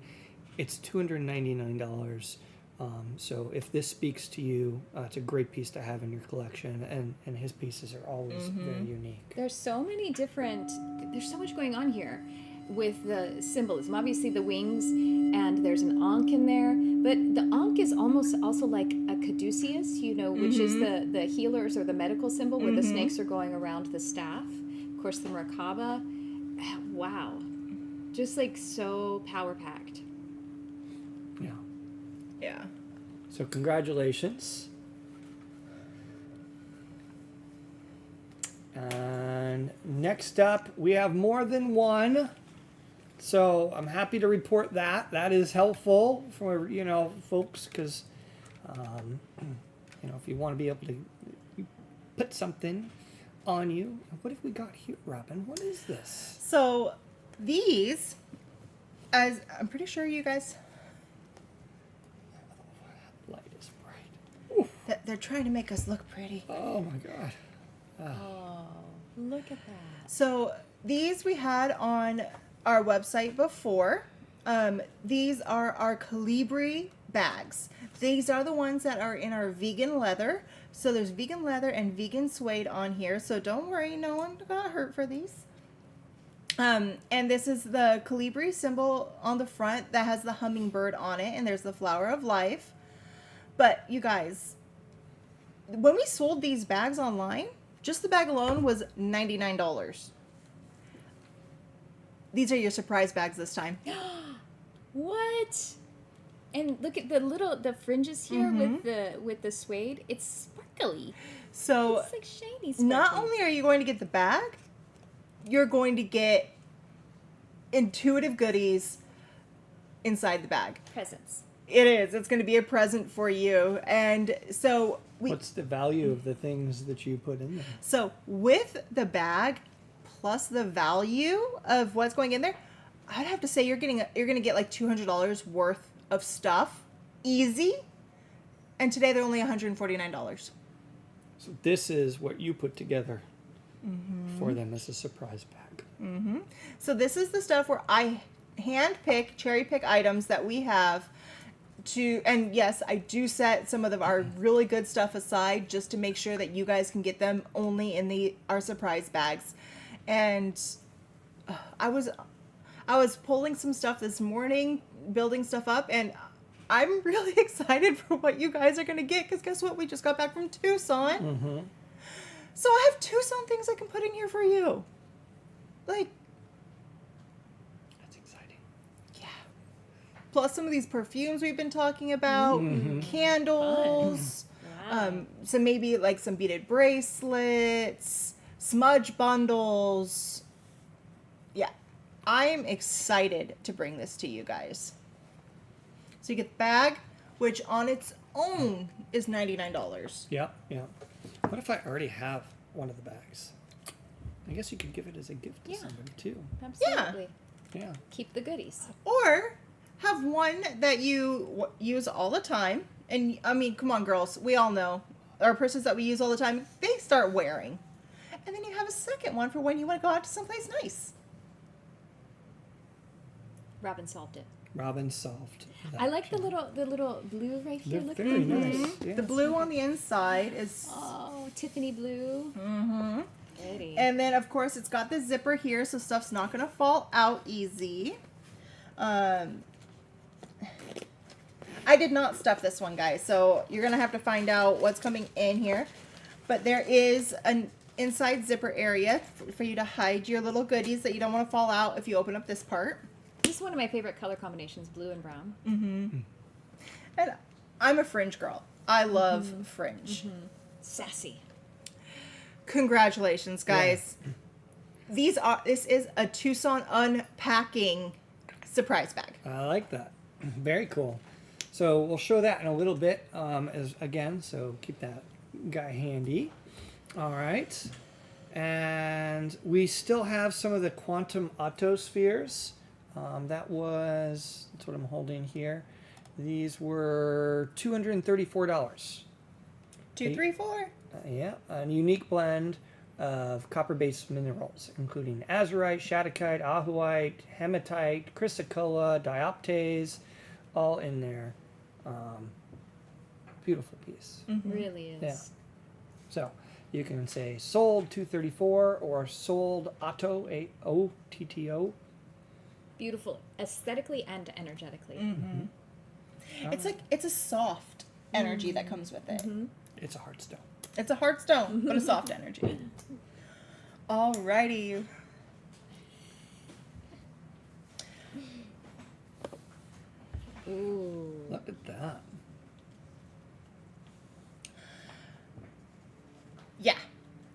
It's $299. So if this speaks to you, it's a great piece to have in your collection. And his pieces are always very unique. There's so many different, there's so much going on here with the symbolism. Obviously the wings, and there's an ankh in there, but the ankh is almost also like a caduceus, you know, which is the healers or the medical symbol where the snakes are going around the staff. Of course, the Merkaba. Wow. Just like so power packed. Yeah. Yeah. So congratulations. And next up, we have more than one. So I'm happy to report that. That is helpful for, folks, because, if you want to be able to put something on you. What have we got here, Robin? What is this? So these, as I'm pretty sure you guys, Light is bright. they're trying to make us look pretty. Oh my God. Oh, look at that. So these we had on our website before. These are our Calibri bags. These are the ones that are in our vegan leather. So there's vegan leather and vegan suede on here. So don't worry, no one got hurt for these. And this is the Calibri symbol on the front that has the hummingbird on it. And there's the flower of life. But you guys, when we sold these bags online, just the bag alone was $99. These are your surprise bags this time. What? And look at the fringes here with the suede. It's sparkly. So It's like shiny sparkly. not only are you going to get the bag, you're going to get intuitive goodies inside the bag. presents. It is. It's going to be a present for you. And so What's the value of the things that you put in there? So with the bag plus the value of what's going in there, I'd have to say you're going to get like $200 worth of stuff easy. And today they're only $149. So this is what you put together for them as a surprise bag. So this is the stuff where I cherry pick items that we have to, and yes, I do set some of our really good stuff aside just to make sure that you guys can get them only in our surprise bags. And I was pulling some stuff this morning, building stuff up, and I'm really excited for what you guys are going to get, because guess what? We just got back from Tucson. So I have Tucson things I can put in here for you. Like, That's exciting. yeah. Plus some of these perfumes we've been talking about, candles, Wow. some maybe like some beaded bracelets, smudge bundles. Yeah. I'm excited to bring this to you guys. So you get the bag, which on its own is $99. Yeah, yeah. What if I already have one of the bags? I guess you could give it as a gift to Yeah. somebody too. Absolutely. Yeah. Keep the goodies. Or have one that you use all the time. And I mean, come on, girls. We all know our purses that we use all the time, they start wearing. And then you have a second one for when you want to go out to someplace nice. Robin solved it. Robin solved that I like the challenge. little blue right here. They're Look very at that. nice. Yeah. The blue on the inside is... Oh, Tiffany blue. Mm-hmm. Pretty. And then, of course, it's got the zipper here, so stuff's not going to fall out easy. I did not stuff this one, guys, so you're going to have to find out what's coming in here. But there is an inside zipper area for you to hide your little goodies that you don't want to fall out if you open up this part. This is one of my favorite color combinations, blue and brown. Mm-hmm. And I'm a fringe girl. I love fringe. Mm-hmm. Sassy. Congratulations, guys. Yeah. This is a Tucson Unpacking surprise bag. I like that. Very cool. So we'll show that in a little bit so keep that guy handy. All right. And we still have some of the quantum autospheres. That's what I'm holding here. These were $234. 2, 3, 4. Yeah, a unique blend of copper-based minerals, including azurite, shadokite, ahuite, hematite, chrysocolla, dioptase, all in there. Beautiful piece. Mm-hmm. Really is. Yeah. So you can say sold 234 or sold Otto, AOTTO. Beautiful, aesthetically and energetically. Mm-hmm. It's a soft energy that comes with it. Mm-hmm. It's a hard stone. It's a hard stone, but a soft energy. Alrighty. Ooh. Look at that. Yeah.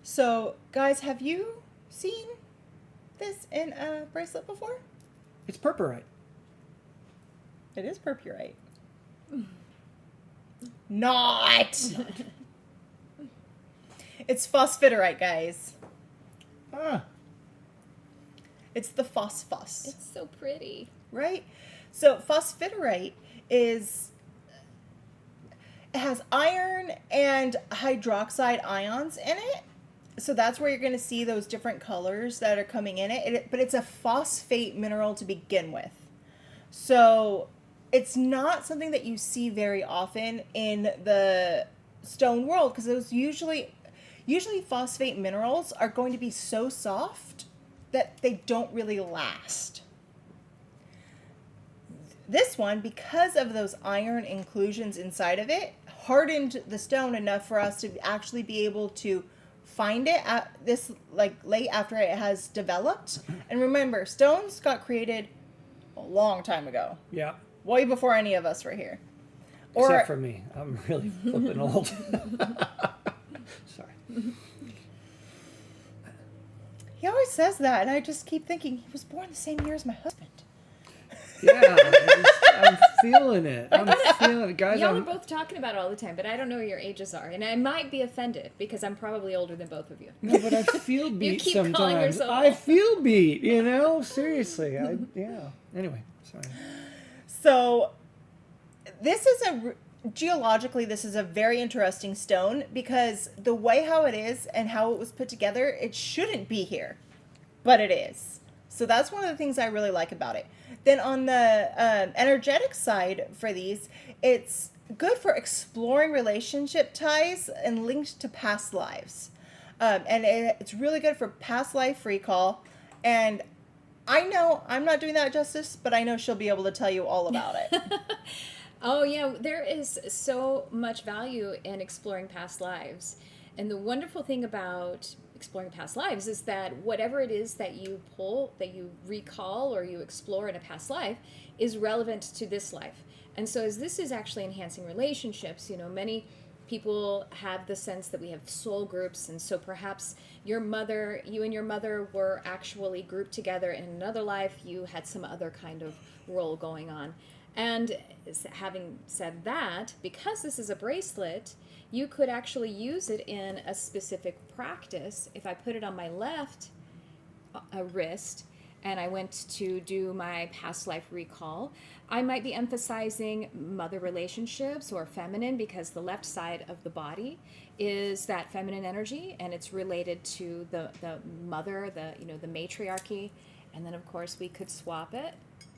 So, guys, have you seen this in a bracelet before? It's purpurite. It is purpurite. Not! It's phosphiterite, guys. Ah, It's the phosphos. It's so pretty. Right? So phosphiterite it has iron and hydroxide ions in it. So that's where you're going to see those different colors that are coming in it. But it's a phosphate mineral to begin with. So it's not something that you see very often in the stone world, because those usually phosphate minerals are going to be so soft that they don't really last. This one, because of those iron inclusions inside of it, hardened the stone enough for us to actually be able to find it at this late after it has developed. And remember, stones got created a long time ago, yeah. way before any of us were here. Except for me. I'm really flipping old. Sorry. He always says that, and I just keep thinking he was born the same year as my husband. Yeah, I'm feeling it. I'm feeling it. Guys, Y'all are both talking about it all the time, but I don't know what your ages are. And I might be offended because I'm probably older than both of you. No, but I feel beat keep calling sometimes. yourself I old. feel beat, seriously. Yeah. Anyway, sorry. So this is geologically, this is a very interesting stone, because the way how it is and how it was put together, it shouldn't be here, but it is. So that's one of the things I really like about it. Then on the energetic side for these, it's good for exploring relationship ties and linked to past lives. And it's really good for past life recall. And I know I'm not doing that justice, but I know she'll be able to tell you all about it. Oh, yeah, there is so much value in exploring past lives. And the wonderful thing about exploring past lives is that whatever it is that you pull, that you recall or you explore in a past life is relevant to this life. And so as this is actually enhancing relationships, many people have the sense that we have soul groups. And so perhaps you and your mother were actually grouped together in another life. You had some other kind of role going on. And having said that, because this is a bracelet, you could actually use it in a specific practice. If I put it on my left wrist and I went to do my past life recall, I might be emphasizing mother relationships or feminine, because the left side of the body is that feminine energy, and it's related to the mother, the matriarchy. And then of course we could swap it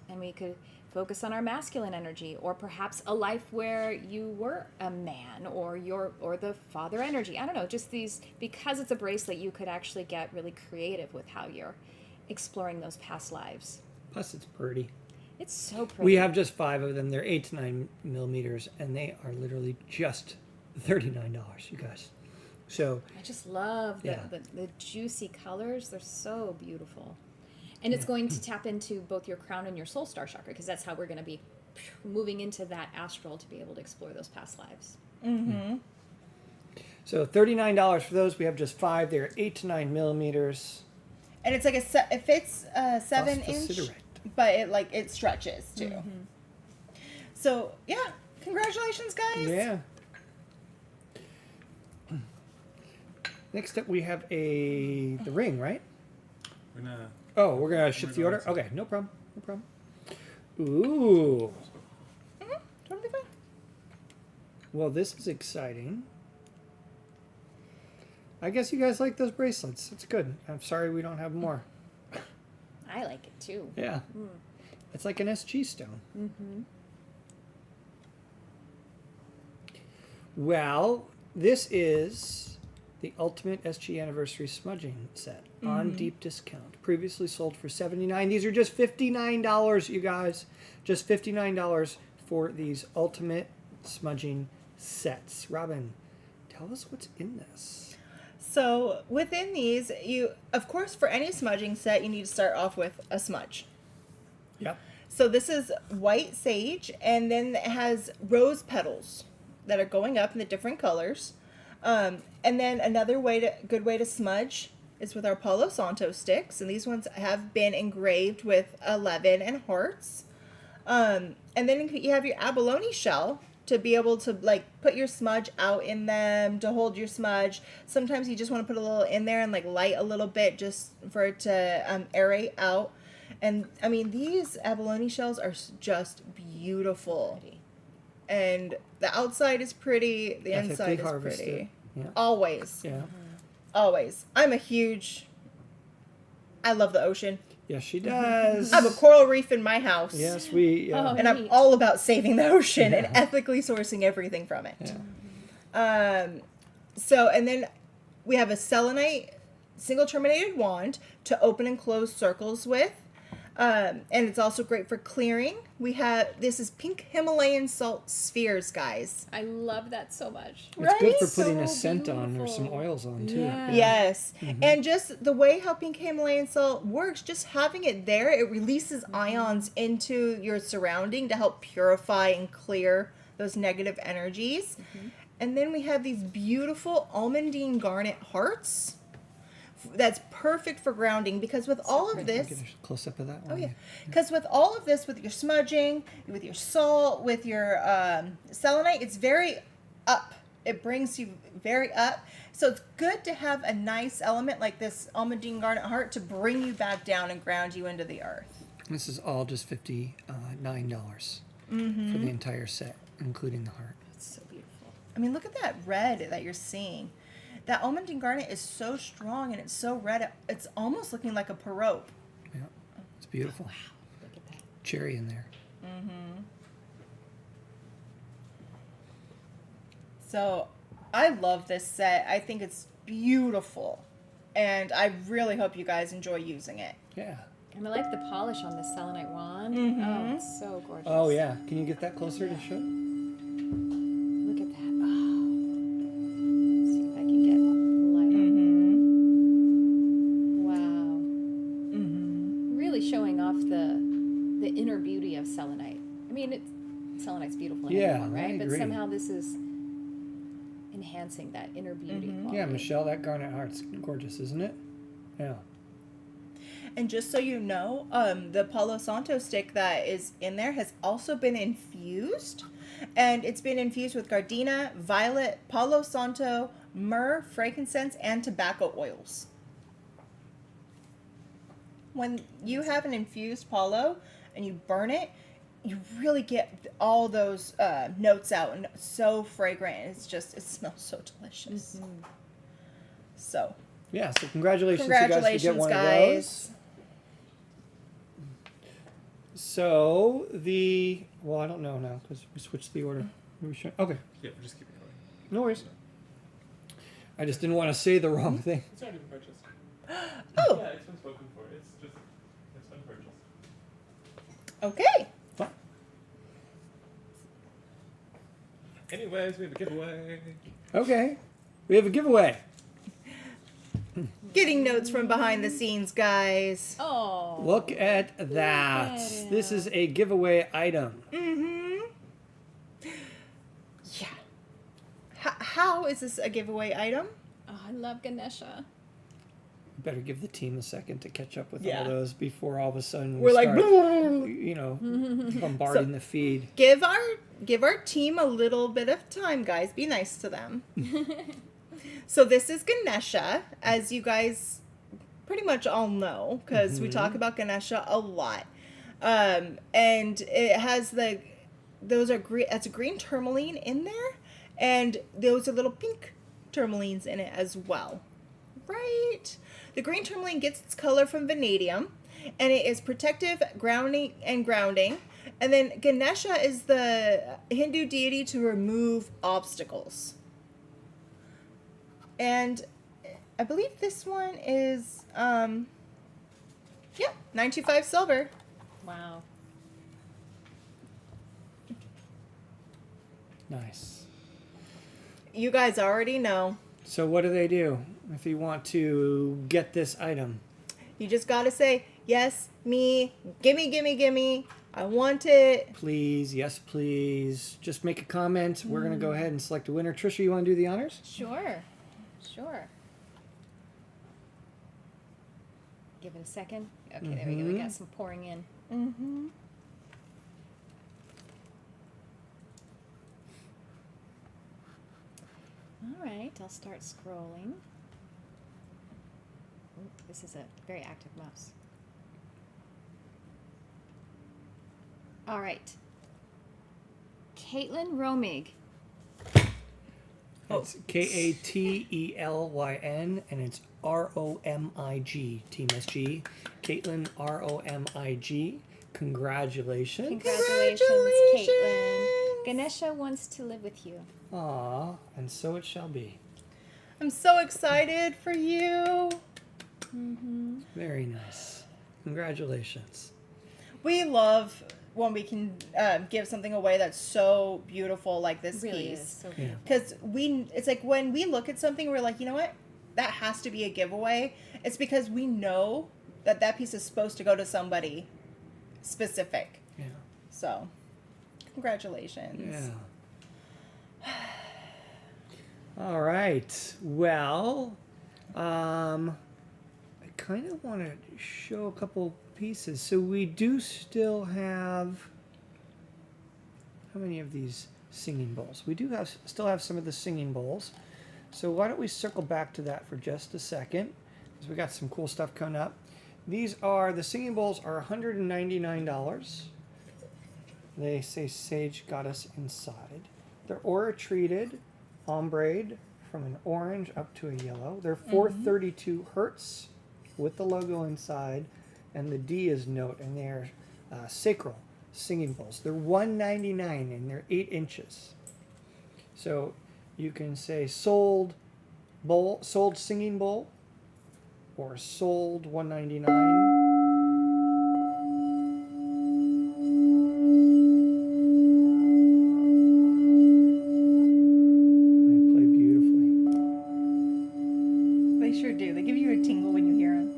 and we could focus on our masculine energy, or perhaps a life where you were a man, or the father energy. I don't know, just these, because it's a bracelet, you could actually get really creative with how you're exploring those past lives. Plus, it's pretty. It's so pretty. We have just 5 of them. They're 8 to 9 millimeters, and they are literally just $39, you guys. So I just love the juicy colors. They're so beautiful. And it's going to tap into both your crown and your soul star chakra, because that's how we're going to be moving into that astral to be able to explore those past lives. Mm-hmm. So $39 for those. We have just 5. They're 8 to 9 millimeters. And it's like it fits 7-inch, but it stretches too. Mm-hmm. So yeah, congratulations, guys. Yeah. Next up, we have the ring, right? We're gonna shift the order. Okay, no problem. No problem. Ooh. Mm-hmm. Totally fine. Well, this is exciting. I guess you guys like those bracelets. It's good. I'm sorry we don't have more. I like it too. Yeah. It's like an SG stone. Mm-hmm. Well, this is the Ultimate SG Anniversary Smudging Set on deep discount. Previously sold for $79. These are just $59, you guys. Just $59 for these Ultimate Smudging Sets. Robin, tell us what's in this. So within these, of course, for any smudging set, you need to start off with a smudge. Yep. So this is white sage, and then it has rose petals that are going up in the different colors. And then another good way to smudge is with our Palo Santo sticks, and these ones have been engraved with 11 and hearts. And then you have your abalone shell to be able to put your smudge out in them, to hold your smudge. Sometimes you just want to put a little in there and light a little bit just for it to aerate out. And I mean, these abalone shells are just beautiful. And the outside is pretty, the inside is pretty. Yeah. Always. Yeah. Always. I love the ocean. Yes, she does. I have a coral reef in my house. Yes, And I'm all about saving the ocean and ethically sourcing everything from it. Yeah. And then we have a selenite single terminated wand to open and close circles with. And it's also great for clearing. This is pink Himalayan salt spheres, guys. I love that so much. It's good for putting So a scent on or some beautiful. oils on too. Yeah. Yes. And just the way how pink Himalayan salt works, just having it there, it releases ions into your surrounding to help purify and clear those negative energies. And then we have these beautiful almondine garnet hearts. That's perfect for grounding, because with all of this, Get a close up of that one. oh yeah, because with all of this, with your smudging, with your salt, with your selenite, it's very up. It brings you very up. So it's good to have a nice element like this almondine garnet heart to bring you back down and ground you into the earth. This is all just $59 for the entire set, including the heart. It's so beautiful. I mean, look at that red that you're seeing. That almondine garnet is so strong and it's so red. It's almost looking like a perope. Yeah, it's beautiful. Wow, look at that. Cherry in there. So I love this set. I think it's beautiful. And I really hope you guys enjoy using it. Yeah. And I like the polish on this selenite wand. Oh, it's so gorgeous. Oh yeah. Can you get that closer to show? Look at that. Oh. See if I can get light on. Wow. Really showing off the inner beauty of selenite. I mean, selenite's beautiful in anyone, right? I But agree. somehow this is enhancing that inner beauty quality. Yeah, Michelle, that garnet heart's gorgeous, isn't it? Yeah. And just so you know, the Palo Santo stick that is in there has also been infused. And it's been infused with gardenia, violet, Palo Santo, myrrh, frankincense, and tobacco oils. When you have an infused Palo and you burn it, you really get all those notes out, and it's so fragrant. It smells so delicious. So, Yeah, so congratulations you guys to get one of those. So well, I don't know now because we switched the order. Okay, Yeah, we're just keeping going. no worries. I just didn't want to say the wrong thing. It's already been purchased. Oh, Yeah, it's been spoken for. It's been purchased. okay. Fine. Anyways, we have a giveaway. Okay, we have a giveaway. Getting notes from behind the scenes, guys. Oh. Look at that. at This it. is a giveaway item. Mm-hmm. Yeah. How is this a giveaway item? Oh, I love Ganesha. Better give the team a second to catch up with Yeah. all those before all of a sudden We're like, start, bombarding the feed. give our team a little bit of time, guys. Be nice to them. So this is Ganesha, as you guys pretty much all know, because we talk about Ganesha a lot. And it has that's a green tourmaline in there, and those are little pink tourmalines in it as well. Right? The green tourmaline gets its color from vanadium, and it is protective, grounding. And then Ganesha is the Hindu deity to remove obstacles. And I believe this one is, 925 silver. Wow. Nice. You guys already know. So what do they do if you want to get this item? You just gotta say, yes, me, gimme, I want it. Please, yes, please. Just make a comment. We're going to go ahead and select a winner. Trisha, you want to do the honors? Sure. Give it a second. Okay, there we go. We got some pouring in. Mm-hmm. All right, I'll start scrolling. Ooh, this is a very active mouse. All right. Caitlin Romig. It's Katelyn, and it's ROMIG. Team SG. Caitlin, ROMIG. Congratulations. Congratulations, Caitlin. Ganesha wants to live with you. Aw, and so it shall be. I'm so excited for you. Very nice. Congratulations. We love when we can give something away that's so beautiful like this Really piece. is so Yeah. Because it's like when we look at something, we're like, you know what? That has to be a giveaway. It's because we know that piece is supposed to go to somebody specific. Yeah. So, congratulations. Yeah. All right. Well, I kind of want to show a couple pieces. So we do still have, how many of these singing bowls? We do still have some of the singing bowls. So why don't we circle back to that for just a second, because we got some cool stuff coming up. The singing bowls are $199. They say Sage got us inside. They're aura treated, ombre from an orange up to a yellow. They're 432 hertz with the logo inside, and the D is note, and they're sacral singing bowls. They're $199 and they're 8 inches. So you can say sold singing bowl, or sold $199. They sure do. They give you a tingle when you hear them.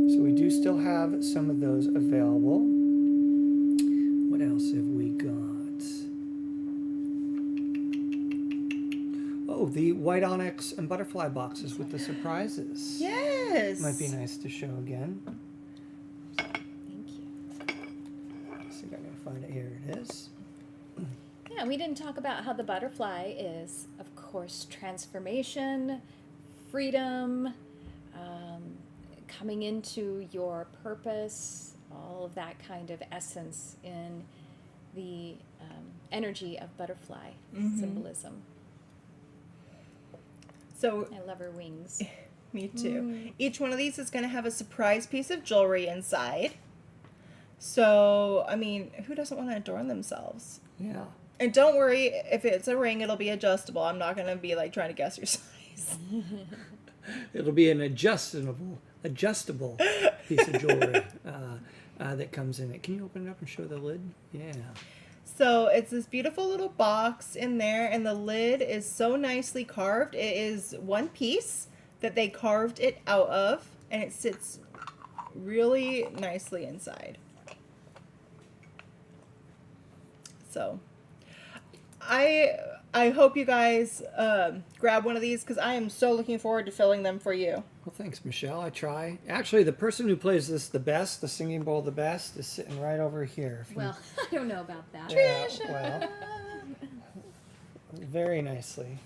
So we do still have some of those available. What else have we got? Oh, the white onyx and butterfly boxes with the surprises. Yes. Might be nice to show again. Thank you. Let's see if I can find it. Here it is. Yeah, we didn't talk about how the butterfly is, of course, transformation, freedom, coming into your purpose, all of that kind of essence in the energy of butterfly symbolism. So I love her wings. Me too. Each one of these is going to have a surprise piece of jewelry inside. So, I mean, who doesn't want to adorn themselves? Yeah. And don't worry, if it's a ring, it'll be adjustable. I'm not going to be like trying to guess your size. It'll be an adjustable piece of jewelry that comes in it. Can you open it up and show the lid? Yeah. So it's this beautiful little box in there, and the lid is so nicely carved. It is one piece that they carved it out of, and it sits really nicely inside. So I hope you guys grab one of these, because I am so looking forward to filling them for you. Well, thanks, Michelle. I try. Actually, the person who plays this the best, the singing bowl the best, is sitting right over here. If you- Well, I don't know about that. Yeah, well, very nicely.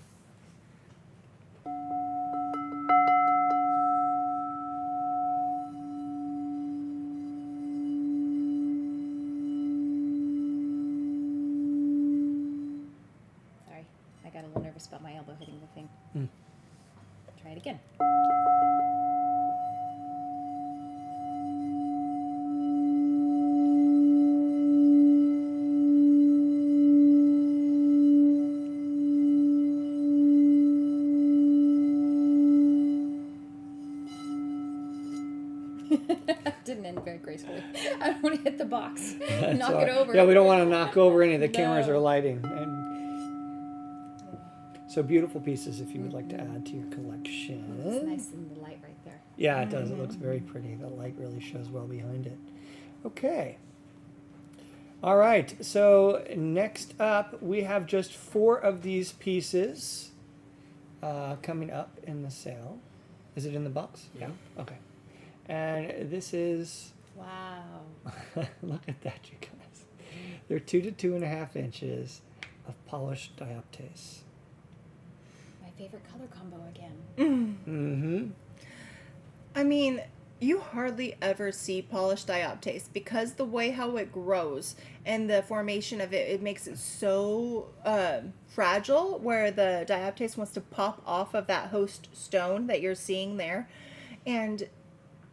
Sorry, I got a little nervous about my elbow hitting the thing. Try it again. Didn't end very gracefully. I don't want to hit the box. Knock So, it over. Yeah, we don't want to knock over any of the cameras No. or lighting. And so beautiful pieces if you would like to add to your collection. It's nice in the light right there. Yeah, it does. It looks very pretty. The light really shows well behind it. Okay. All right. So next up, we have just 4 of these pieces coming up in the sale. Is it in the box? Yeah. Okay. And this is, Wow. look at that, you guys. They're 2 to 2.5 inches of polished dioptase. My favorite color combo again. Mm-hmm. I mean, you hardly ever see polished dioptase, because the way how it grows and the formation of it, it makes it so fragile, where the dioptase wants to pop off of that host stone that you're seeing there.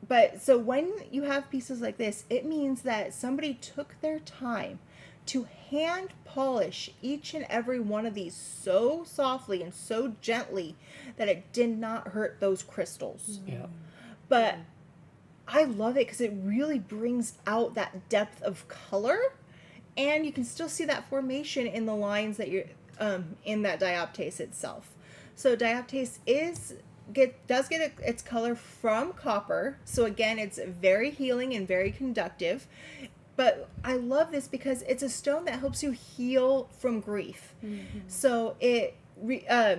But so when you have pieces like this, it means that somebody took their time to hand polish each and every one of these so softly and so gently that it did not hurt those crystals. Yeah. But I love it because it really brings out that depth of color, and you can still see that formation in the lines that you're in that dioptase itself. So dioptase does get its color from copper. So again, it's very healing and very conductive. But I love this because it's a stone that helps you heal from grief. So it, well,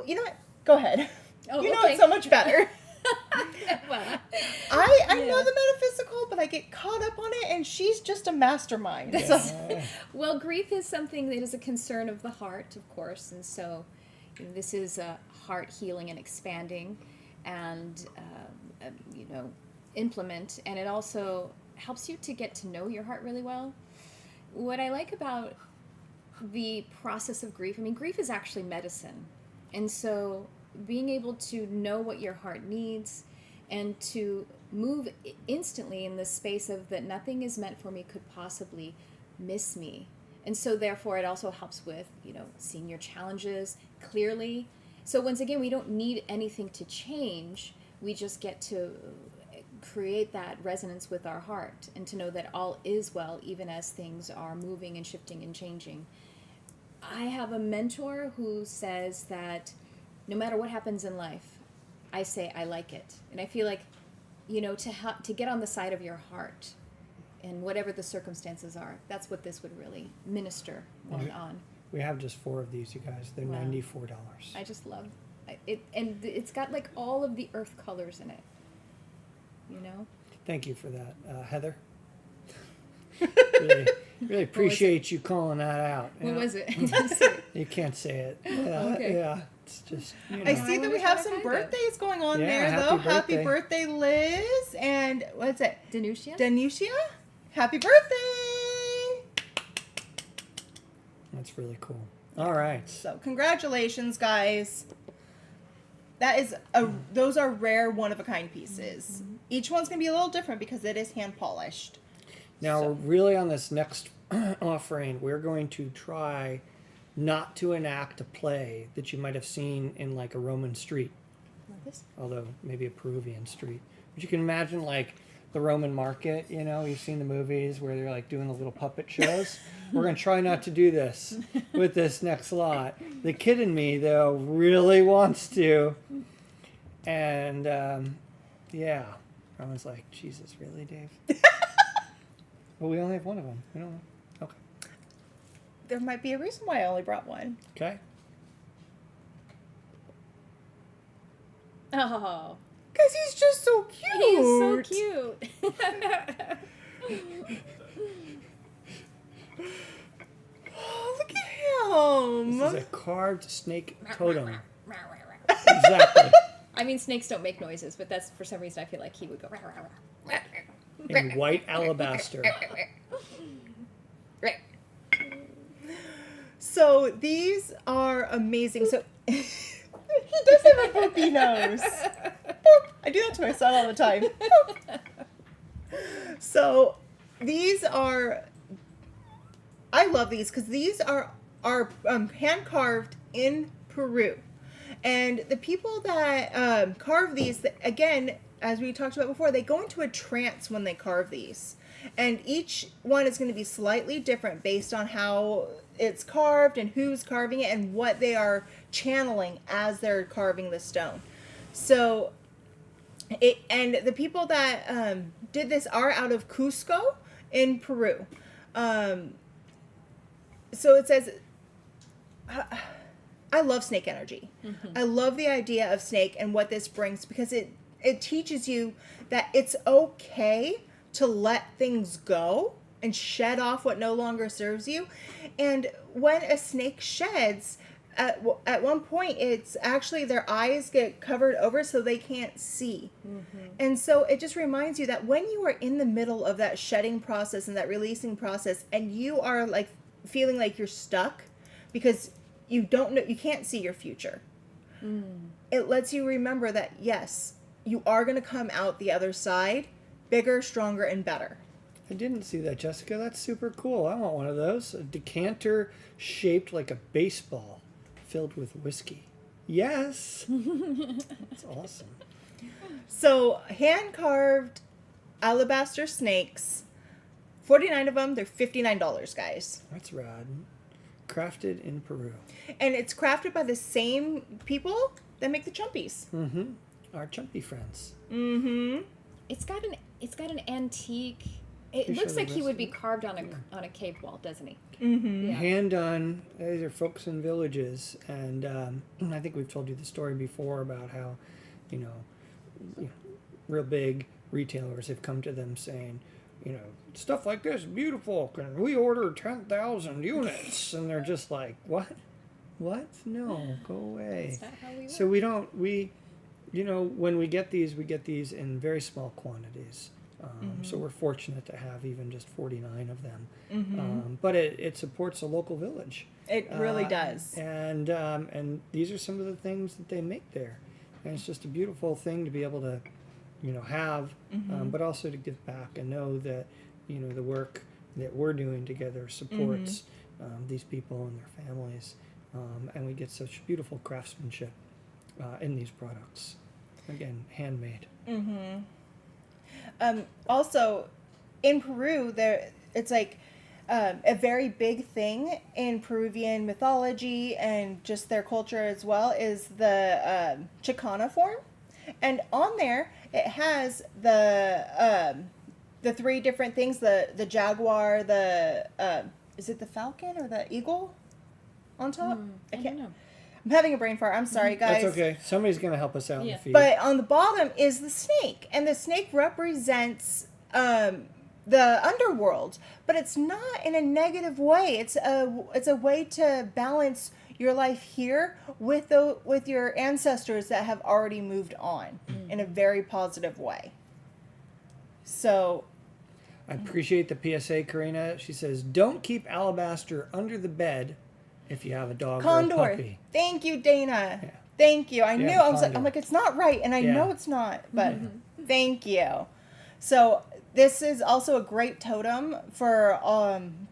you know what? Go ahead. Oh, you know okay. it so much better. Well, I Yeah. know the metaphysical, but I get caught up on it, and she's just a mastermind. So, well, grief is something that is a concern of the heart, of course, and so this is a heart healing and expanding, and implement, and it also helps you to get to know your heart really well. What I like about the process of grief, I mean, grief is actually medicine, and so being able to know what your heart needs and to move instantly in the space of that nothing is meant for me could possibly miss me. And so therefore it also helps with, seeing your challenges clearly. So once again, we don't need anything to change. We just get to create that resonance with our heart and to know that all is well, even as things are moving and shifting and changing. I have a mentor who says that no matter what happens in life, I say I like it. And I feel like, to get on the side of your heart and whatever the circumstances are, that's what this would really minister on. We have just 4 of these, you guys. They're Wow. $94. I just love it. And it's got like all of the earth colors in it, Thank you for that, Heather. Really appreciate you calling that out. What was it? You can't say it. Okay. Yeah, it's just, I see I that we wonder have if I some find it. birthdays going on Yeah, there, happy though. birthday. Happy birthday, Liz. And what's it? Danusia? Danusia? Happy birthday! That's really cool. All right. So, congratulations, guys. those are rare one-of-a-kind pieces. Each one's going to be a little different because it is hand-polished. Now, So- really on this next offering, we're going to try not to enact a play that you might have seen in like a Roman street, Like this? although maybe a Peruvian street. But you can imagine like the Roman market, you know, you've seen the movies where they're like doing the little puppet shows. We're going to try not to do this with this next lot. The kid in me, though, really wants to. And yeah, I was like, Jesus, really, Dave? Well, we only have one of them. We don't know. Okay. There might be a reason why I only brought one. Okay. Oh, Because he's just so cute. he's so cute. Oh, look at him. This is a carved snake totem. Exactly. I mean, snakes don't make noises, but that's for some reason I feel like he would go. In white alabaster. So these are amazing. So he does have a poopy nose. Boop. I do that to my son all the time. Boop. So these are, I love these because these are hand carved in Peru. And the people that carve these, again, as we talked about before, they go into a trance when they carve these. And each one is going to be slightly different based on how it's carved and who's carving it and what they are channeling as they're carving the stone. So, and the people that did this are out of Cusco in Peru. So it says, I love snake energy. I love the idea of snake and what this brings because it teaches you that it's okay to let things go and shed off what no longer serves you. And when a snake sheds, at one point, it's actually their eyes get covered over so they can't see. And so it just reminds you that when you are in the middle of that shedding process and that releasing process, and you are like feeling like you're stuck because you don't know, you can't see your future. It lets you remember that, yes, you are going to come out the other side bigger, stronger, and better. I didn't see that, Jessica. That's super cool. I want one of those. A decanter shaped like a baseball filled with whiskey. Yes. That's awesome. So, hand-carved alabaster snakes, 49 of them, they're $59, guys. That's rad. Crafted in Peru. And it's crafted by the same people that make the chumpies. Mm-hmm. Our chumpy friends. Mm-hmm. It's got an antique. It You looks show like the he rest would of be it? carved on a cave wall, doesn't he? Mm-hmm. Yeah. Hand done. These are folks in villages, and I think we've told you the story before about how, you know, real big retailers have come to them saying, you know, stuff like this is beautiful. Can we order 10,000 units? And they're just like, what? What? No, go away. That's not how we work. So we, you know, when we get these in very small quantities. So we're fortunate to have even just 49 of them. But it supports a local village. It really does. And these are some of the things that they make there. And it's just a beautiful thing to be able to, you know, have, but also to give back and know that, you know, the work that we're doing together supports these people and their families. And we get such beautiful craftsmanship in these products. Again, handmade. Also, in Peru, it's like a very big thing in Peruvian mythology and just their culture as well is the Chicana form. And on there, it has the three different things, the jaguar, is it the falcon or the eagle on top? I don't know. I'm having a brain fart. I'm sorry, guys. That's okay. Somebody's going to help us out in Yeah. the feed. But on the bottom is the snake, and the snake represents the underworld, but it's not in a negative way. It's a way to balance your life here with your ancestors that have already moved on in a very positive way. So I appreciate the PSA, Karina. She says, don't keep alabaster under the bed if you have a dog or a Condor, puppy. thank you, Dana. Yeah. Thank you. I You knew. haven't found I'm it. like, it's not right, and I Yeah. know it's not, but thank you. So this is also a great totem for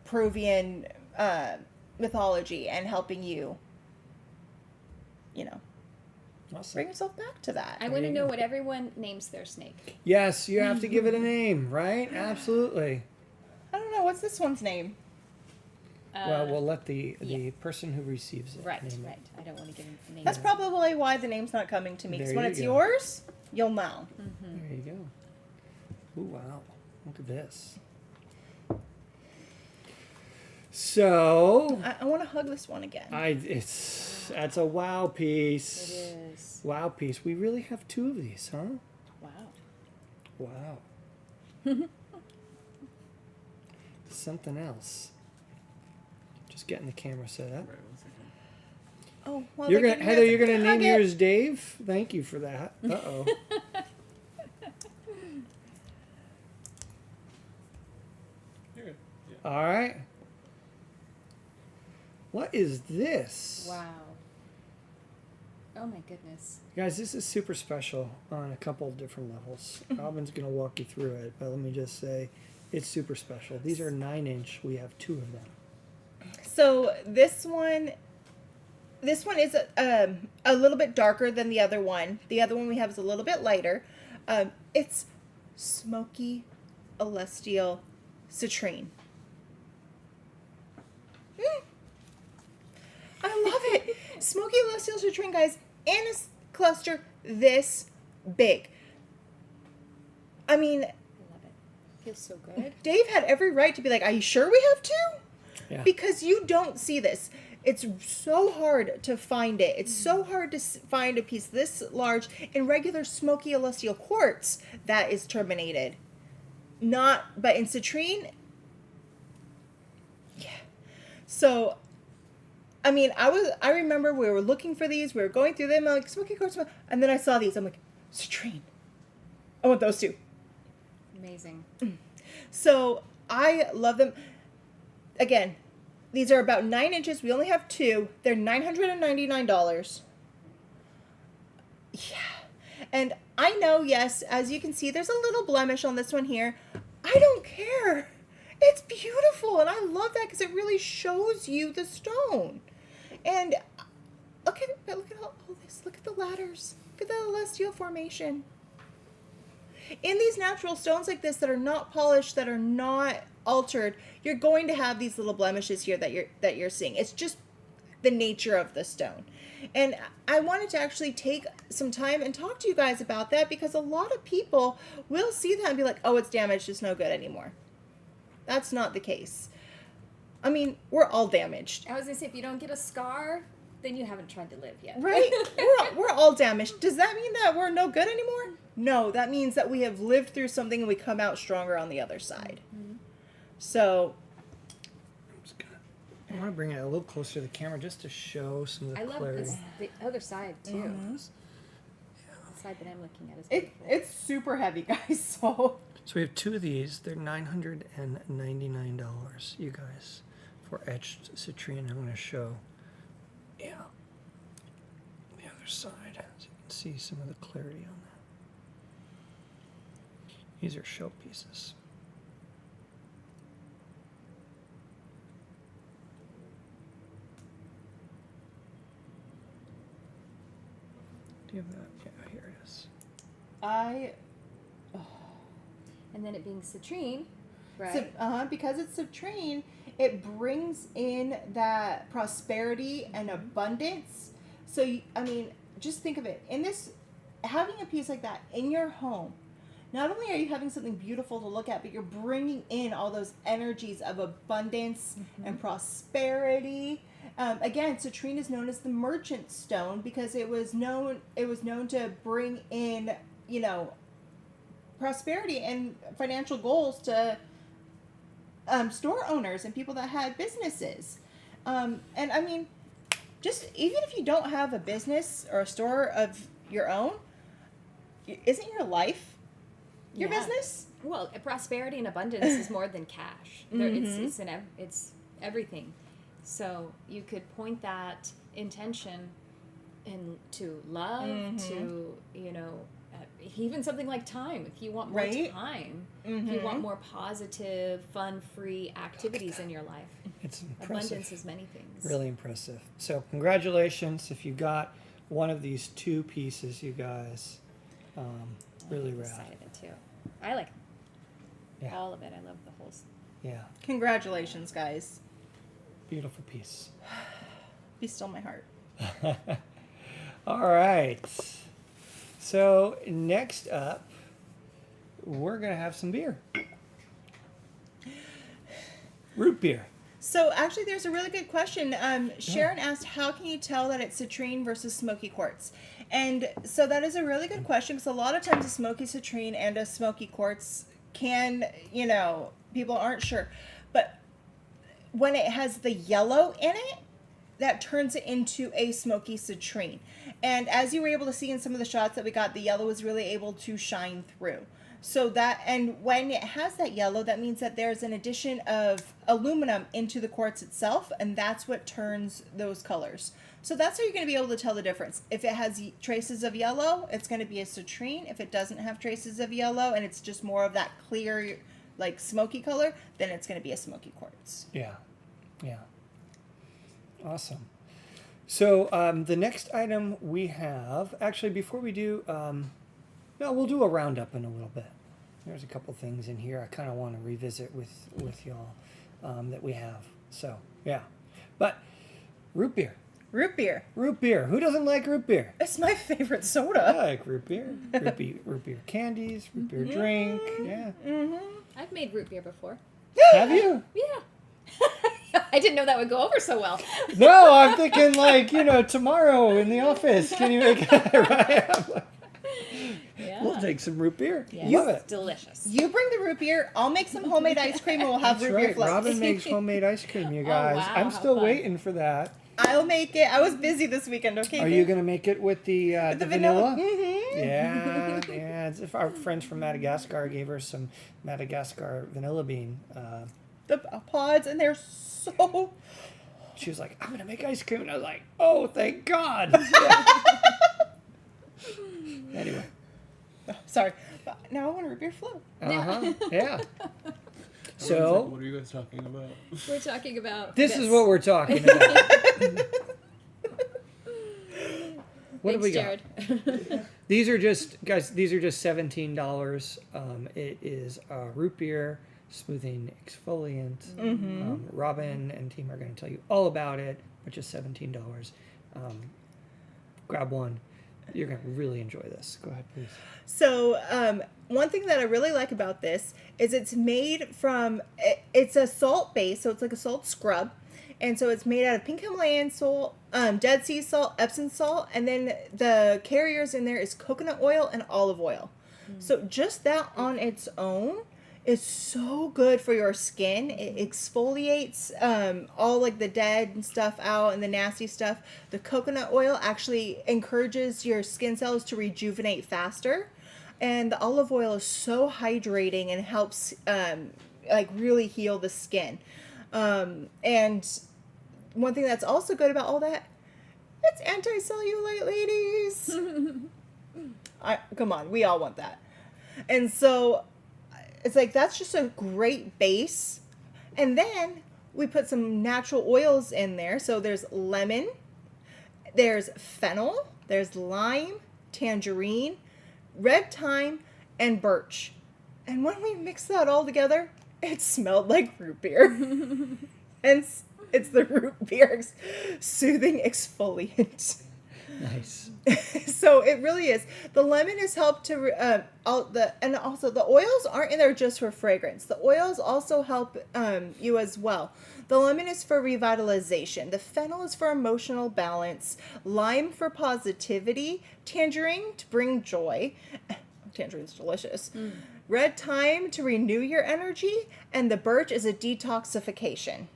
Peruvian mythology and helping you, Awesome. bring yourself back to that. I want to know what everyone names their snake. Yes, you have to give it a name, right? Absolutely. I don't know, what's this one's name? Well, we'll let the yeah. person who receives it Right, name it. right. I don't want to give a name. That's probably why the name's not coming to me. Because There when you it's go. yours, you'll know. There you go. Ooh, wow. Look at this. So, I want to hug this one again. that's a wow piece. It is. Wow piece. We really have two of these, huh? Wow. Wow. Something else. Just getting the camera set up. Right, 1 second. Oh, well, You're they're gonna, giving Heather, us a you're gonna name hug it. yours Dave. Thank you for that. Uh-oh. You're good. Yeah. All right. What is this? Wow. Oh my goodness. Guys, this is super special on a couple of different levels. Robin's going to walk you through it, but let me just say it's super special. These are 9-inch. We have 2 of them. So this one is a little bit darker than the other one. The other one we have is a little bit lighter. It's smoky celestial citrine. I love it. Smoky celestial citrine, guys, in a cluster this big. I mean, I love it. Feels so good. Dave had every right to be like, "Are you sure we have 2?" Yeah. Because you don't see this. It's so hard to find it. It's so hard to find a piece this large in regular smoky celestial quartz that is terminated. But in citrine, yeah. So, I mean, I remember we were looking for these. We were going through them. I'm like, smoky quartz, and then I saw these. I'm like, citrine. I want those 2. Amazing. So I love them. Again, these are about 9 inches. We only have 2. They're $999. Yeah. And I know, yes, as you can see, there's a little blemish on this one here. I don't care. It's beautiful. And I love that because it really shows you the stone. And look at all this. Look at the ladders. Look at the celestial formation. In these natural stones like this that are not polished, that are not altered, you're going to have these little blemishes here that you're seeing. It's just the nature of the stone. And I wanted to actually take some time and talk to you guys about that because a lot of people will see that and be like, "Oh, it's damaged, it's no good anymore." That's not the case. I mean, we're all damaged. I was gonna say, if you don't get a scar, then you haven't tried to live yet. Right? we're all damaged. Does that mean that we're no good anymore? No, that means that we have lived through something and we come out stronger on the other side. So, I want to bring it a little closer to the camera just to show some of the I love clarity. this, the other side too. Almost. The side that I'm looking at is it's super heavy, guys. So So we have 2 of these. They're $999, you guys, for etched citrine. I'm going to show, the other side, so you can see some of the clarity on that. These are show pieces. Do you have that? Yeah, here it is. And then it being citrine, right? because it's citrine, it brings in that prosperity and abundance. So, just think of it. In this, having a piece like that in your home, not only are you having something beautiful to look at, but you're bringing in all those energies of abundance and prosperity. Again, citrine is known as the merchant stone because it was known to bring in, prosperity and financial goals to store owners and people that had businesses. Just even if you don't have a business or a store of your own, isn't your life your Yeah. business? Well, prosperity and abundance is more than cash. It's everything. So you could point that intention and to love, to, you know, even something like time. If you want more Right? time, if you want more positive, fun-free activities in your life, It's impressive. abundance is many things. Really impressive. So congratulations if you got one of these 2 pieces, you guys. Really I'm rad. excited too. I like Yeah. all of it. I love the whole. Yeah. Congratulations, guys. Beautiful piece. Be still my heart. All right. So next up, we're gonna have some beer. Root beer. So actually, there's a really good question. Sharon asked, how can you tell that it's citrine versus smoky quartz? And so that is a really good question, because a lot of times a smoky citrine and a smoky quartz can, you know, people aren't sure. But when it has the yellow in it, that turns it into a smoky citrine. And as you were able to see in some of the shots that we got, the yellow is really able to shine through. So that, and when it has that yellow, that means that there's an addition of aluminum into the quartz itself, and that's what turns those colors. So that's how you're going to be able to tell the difference. If it has traces of yellow, it's going to be a citrine. If it doesn't have traces of yellow and it's just more of that clear, like smoky color, then it's going to be a smoky quartz. Yeah. Yeah. Awesome. So the next item we have, actually, before we do, no, we'll do a roundup in a little bit. There's a couple things in here I kind of want to revisit with y'all that we have. So yeah, but root beer. Root beer. Root beer. Who doesn't like root beer? It's my favorite I soda. like root beer. Root beer candies. Root beer drink. Yeah. I've made root beer before. Have you? Yeah. I didn't know that would go over so well. No, I'm thinking like, you know, tomorrow in the office. Can you make it right? Yeah. We'll take some root beer. Yes, Love it's it. delicious. You bring the root beer. I'll make some homemade ice cream, and we'll have That's root beer right. floats. Robin makes homemade ice cream, you guys. wow, I'm how still fun. waiting for that. I'll make it. I was busy this weekend. Okay. Are you gonna make it with the vanilla? Mm-hmm. Yeah, yeah. It's if our friends from Madagascar gave her some Madagascar vanilla bean. The pods, and they're so. She was like, "I'm gonna make ice cream," and I was like, "Oh, thank God!" Anyway, Sorry. But now I want a root beer float. yeah. What So are you guys talking about? We're talking about this is what we're talking about. What have we got? Jared. These are just, guys, these are just $17. It is root beer smoothing exfoliant. Robin and team are going to tell you all about it, which is $17. Grab one. You're going to really enjoy this. Go ahead, please. So, one thing that I really like about this is it's made from, it's a salt base, so it's like a salt scrub. And so it's made out of pink Himalayan salt, Dead Sea salt, Epsom salt, and then the carriers in there is coconut oil and olive oil. So just that on its own is so good for your skin. It exfoliates all like the dead stuff out and the nasty stuff. The coconut oil actually encourages your skin cells to rejuvenate faster. And the olive oil is so hydrating and helps like really heal the skin. And one thing that's also good about all that, it's anti-cellulite, ladies. Come on, we all want that. And so it's like, that's just a great base. And then we put some natural oils in there. So there's lemon, there's fennel, there's lime, tangerine, red thyme, and birch. And when we mix that all together, it smelled like root beer. And it's the root beer soothing exfoliant. Nice. So it really is. The lemon has helped to and also the oils aren't in there just for fragrance. The oils also help you as well. The lemon is for revitalization. The fennel is for emotional balance. Lime for positivity. Tangerine to bring joy. Tangerine's delicious. Red thyme to renew your energy, and the birch is a detoxification.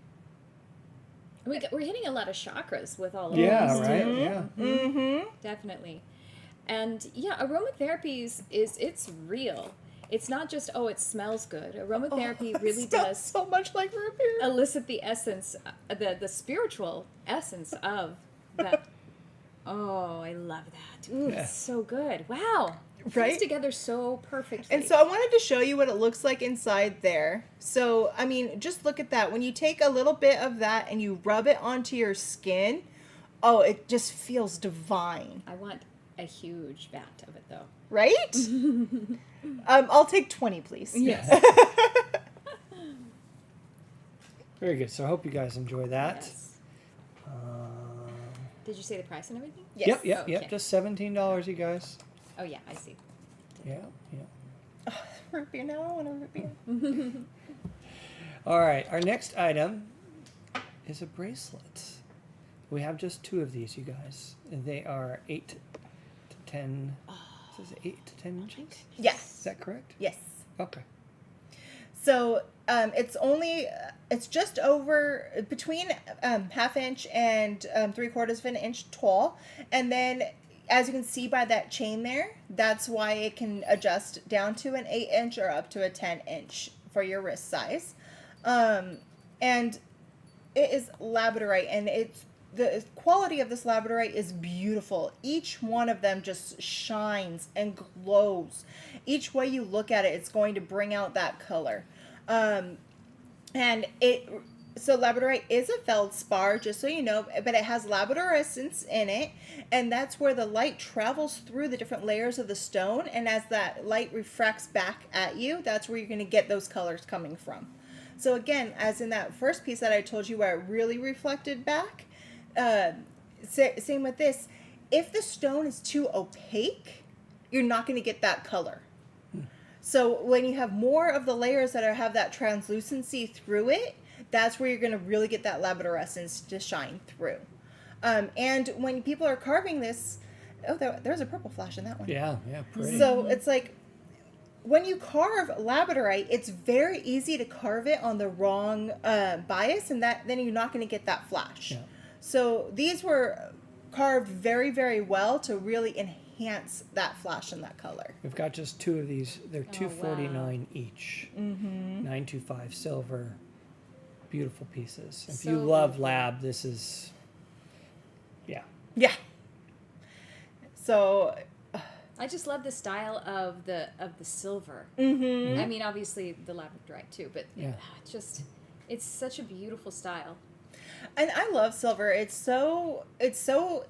We're hitting a lot of chakras with all of Yeah, these, right? too. Yeah. Mm-hmm. Definitely. And yeah, aromatherapy it's real. It's not just, oh, it smells good. Aromatherapy really does so much like root beer. elicit the essence, the spiritual essence of that Oh, I love that. Ooh, Yeah. it's so good. Wow. It Right? fits together so perfectly. And so I wanted to show you what it looks like inside there. So, I mean, just look at that. When you take a little bit of that and you rub it onto your skin, oh, it just feels divine. I want a huge vat of it, though. Right? I'll take 20, please. Yes. Very good. So I hope you guys enjoy that. Yes. Um, Did you say the price and everything? Yes. Yep, yep, Okay. yep. Just $17, you guys. Oh, yeah, I see. Yeah, yeah. Root beer now. I want a root beer. All right. Our next item is a bracelet. We have just 2 of these, you guys. And they are 8 to 10. Is this 8 to 10 inches? Is Yes. that correct? Yes. Okay. So it's just over between 1/2 inch and 3/4 of an inch tall, and then as you can see by that chain there, that's why it can adjust down to an 8 inch or up to a 10 inch for your wrist size, and it is labradorite, and the quality of this labradorite is beautiful. Each one of them just shines and glows. Each way you look at it, it's going to bring out that color. So labradorite is a feldspar, just so you know, but it has labradorescence in it, and that's where the light travels through the different layers of the stone, and as that light refracts back at you, that's where you're going to get those colors coming from. So again, as in that first piece that I told you where it really reflected back, same with this. If the stone is too opaque, you're not going to get that color. So when you have more of the layers that have that translucency through it, that's where you're going to really get that labradorescence to shine through. And when people are carving this, there's a purple flash in that one. Yeah, yeah, pretty. So it's like, when you carve labradorite, it's very easy to carve it on the wrong bias, and then you're not going to get that flash. Yeah. So these were carved very, very well to really enhance that flash and that color. We've got just 2 of these. They're wow. $249 each. 925 silver. Beautiful pieces. If So you love beautiful. lab, this is, yeah. Yeah. So, I just love the style of the silver. mm-hmm. I mean, obviously the labradorite too, but Yeah. it's such a beautiful style. And I love silver. It's so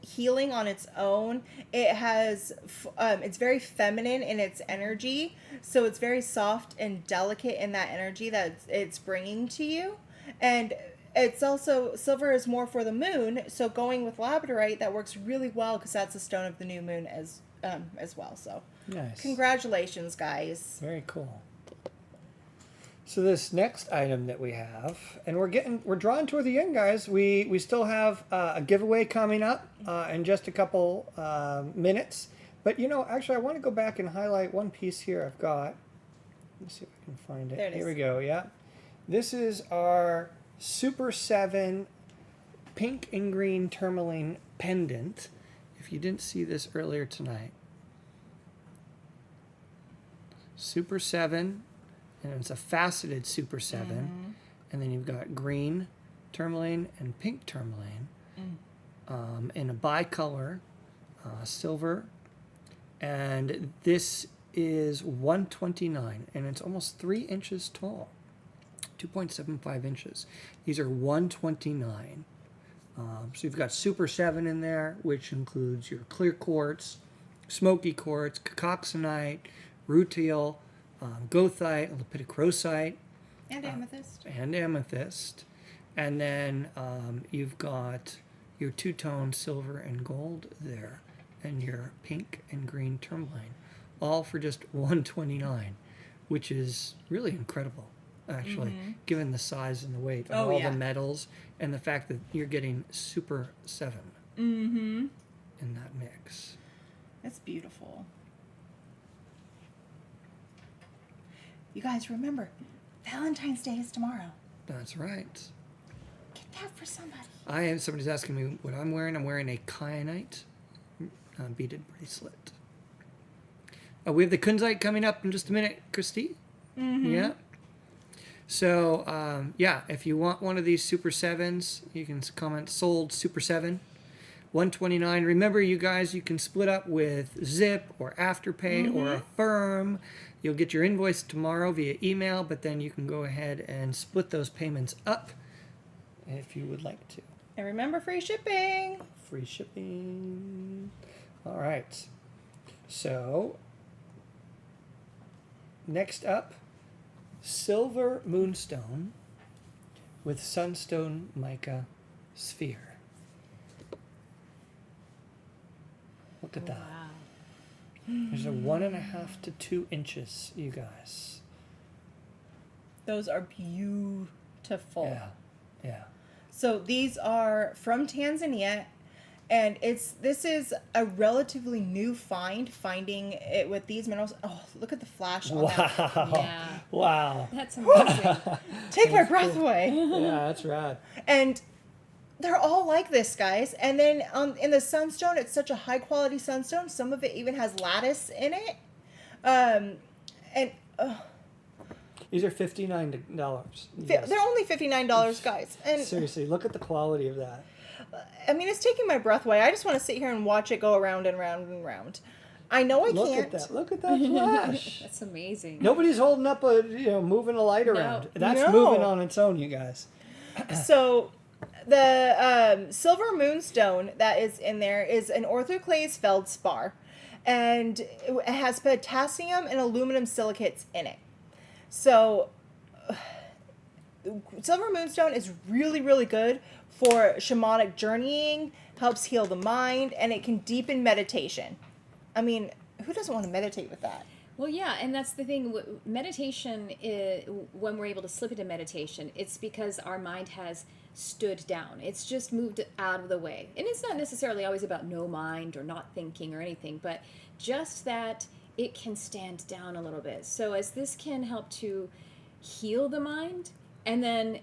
healing on its own. It has it's very feminine in its energy, so it's very soft and delicate in that energy that it's bringing to you. And it's also, silver is more for the moon, so going with labradorite, that works really well because that's the stone of the new moon as well. So Nice. congratulations, guys. Very cool. So this next item that we have, and we're drawing toward the end, guys. We still have a giveaway coming up in just a couple minutes. But actually, I want to go back and highlight one piece here I've got. Let's see if I can find it. There it Here is. we go. Yeah, this is our Super 7 pink and green tourmaline pendant. If you didn't see this earlier tonight, Super 7. And it's a faceted Super 7. And then you've got green tourmaline and pink tourmaline in a bicolor, silver. And this is 129, and it's almost 3 inches tall, 2.75 inches. These are 129. So you've got Super 7 in there, which includes your clear quartz, smoky quartz, cacoxenite, rutile, goethite, lepidocrosite, And amethyst. and then you've got your 2-tone silver and gold there, and your pink and green tourmaline, all for just $129, which is really incredible, actually, given the size and the weight of all the metals and the fact that you're getting Super 7 in that mix. That's beautiful. You guys remember, Valentine's Day is tomorrow. That's right. Get that for somebody. Somebody's asking me what I'm wearing. I'm wearing a kyanite beaded bracelet. We have the kunzite coming up in just a minute, Christy. Yeah. So, if you want one of these Super 7s, you can comment sold Super 7. $129. Remember, you guys, you can split up with Zip or Afterpay or Affirm. You'll get your invoice tomorrow via email, but then you can go ahead and split those payments up if you would like to. And remember, free shipping. Free shipping. All right. So, next up, Silver Moonstone with Sunstone Mica Sphere. Look at that. Wow. There's a 1.5 to 2 inches, you guys. Those are beautiful. Yeah. So these are from Tanzania, and this is a relatively new finding it with these minerals. Oh, look at the flash on that. Wow. Yeah. Wow. That's amazing. Take my breath away. Yeah, that's rad. And they're all like this, guys. And then in the sunstone, it's such a high quality sunstone. Some of it even has lattice in it. These are $59. They're only $59, guys. And Seriously, look at the quality of that. I mean, it's taking my breath away. I just want to sit here and watch it go around and round and round. I know I Look can't. at that. Look at that flash. That's amazing. Nobody's holding up moving a light around. That's No. moving on its own, you guys. So the silver moonstone that is in there is an orthoclase feldspar, and it has potassium and aluminum silicates in it. So silver moonstone is really, really good for shamanic journeying, helps heal the mind, and it can deepen meditation. I mean, who doesn't want to meditate with that? Well, yeah, and that's the thing. Meditation, when we're able to slip into meditation, it's because our mind has stood down. It's just moved out of the way. And it's not necessarily always about no mind or not thinking or anything, but just that it can stand down a little bit. So as this can help to heal the mind and then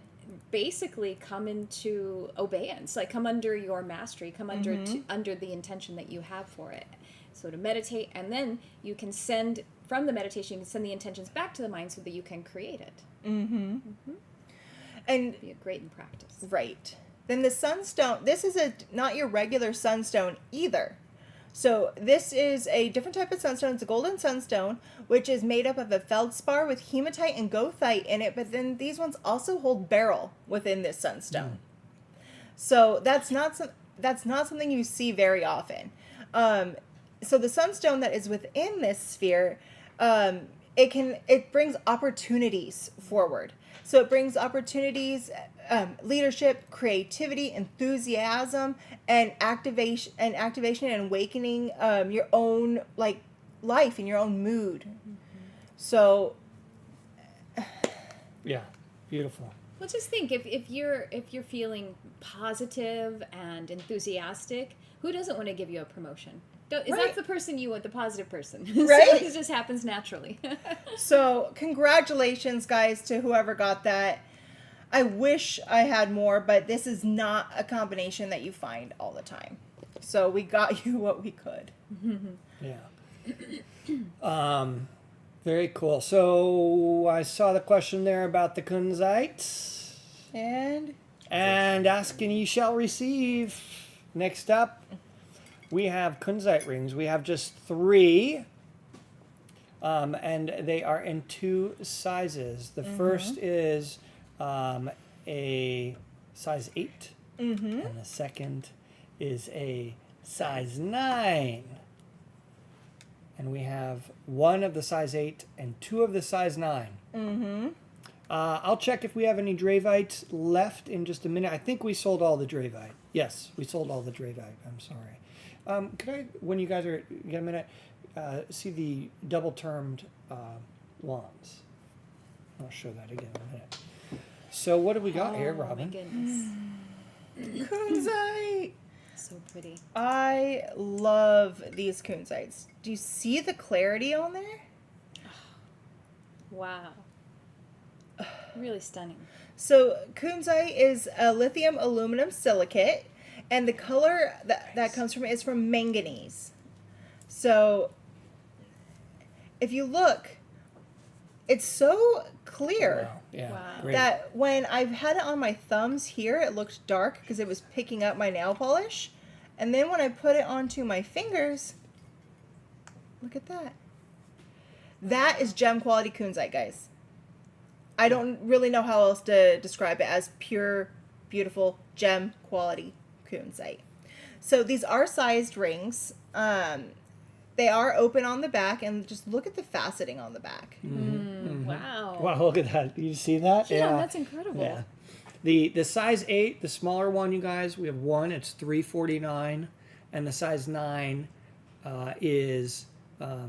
basically come into obeyance, like come under your mastery, come under under the intention that you have for it. So to meditate, and then you can send, from the meditation, you can send the intentions back to the mind so that you can create it. And It'd be great in practice. right. Then the sunstone, this is not your regular sunstone either. So this is a different type of sunstone. It's a golden sunstone, which is made up of a feldspar with hematite and goethite in it. But then these ones also hold beryl within this sunstone. So that's not something you see very often. So the sunstone that is within this sphere, it brings opportunities forward. So it brings opportunities, leadership, creativity, enthusiasm, and activation and awakening your own life and your own mood. So Yeah, beautiful. Well, just think, if you're feeling positive and enthusiastic, who doesn't want to give you a promotion? Is Right. that the person you want, the positive person? Right? So it just happens naturally. So congratulations, guys, to whoever got that. I wish I had more, but this is not a combination that you find all the time. So we got you what we could. Yeah. Very cool. So I saw the question there about the kunzite. And asking ye shall receive. Next up, we have kunzite rings. We have just 3. And they are in 2 sizes. The first is a size 8. And the second is a size 9. And we have 1 of the size 8 and 2 of the size 9. I'll check if we have any Dravite left in just a minute. I think we sold all the Dravite. Yes, we sold all the Dravite. I'm sorry. Could I, when you guys get a minute, see the double-termed wands? I'll show that again in a minute. So what do we got here, Oh, my Robin? goodness. kunzite. So pretty. I love these kunzites. Do you see the clarity on there? Wow. Really stunning. So kunzite is a lithium aluminum silicate, and the color that comes from it is from manganese. So if you look, it's so clear Wow. Yeah. Wow. Great. that when I've had it on my thumbs here, it looked dark because it was picking up my nail polish. And then when I put it onto my fingers, look at that. That is gem quality kunzite, guys. I don't really know how else to describe it as pure, beautiful gem quality kunzite. So these are sized rings. They are open on the back, and just look at the faceting on the back. Wow. Wow, look at that. You see that? Yeah, that's incredible. Yeah. The size 8, the smaller one, you guys, we have one. It's $349, and the size 9 is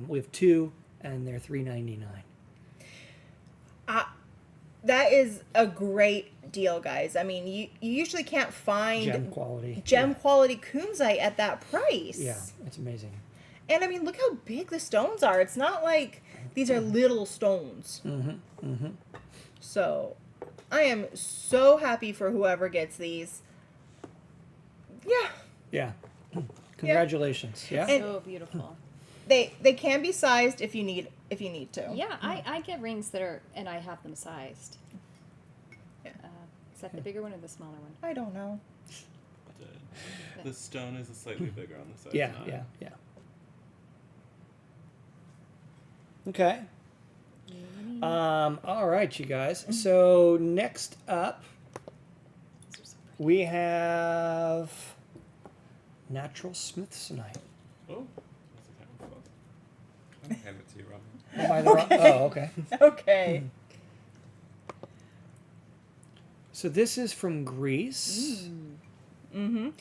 we have 2, and they're $399. That is a great deal, guys. I mean, you usually can't find Gem quality. gem quality kunzite at that price. Yeah, it's amazing. And I mean, look how big the stones are. It's not like these are little stones. So, I am so happy for whoever gets these. Yeah. Yeah. Congratulations. Yeah. And- So beautiful. They can be sized if you need to. Yeah, I get rings that are, and I have them sized. Yeah. Is that the bigger one or the smaller one? I don't know. The stone is slightly bigger on the side. Yeah, yeah. Okay. All right, you guys. So next up, we have natural smithsonite. Oh, that's a kind of close. I'm gonna hand it to you, Robin. Am I the wrong? Oh, okay. Okay. So this is from Greece. And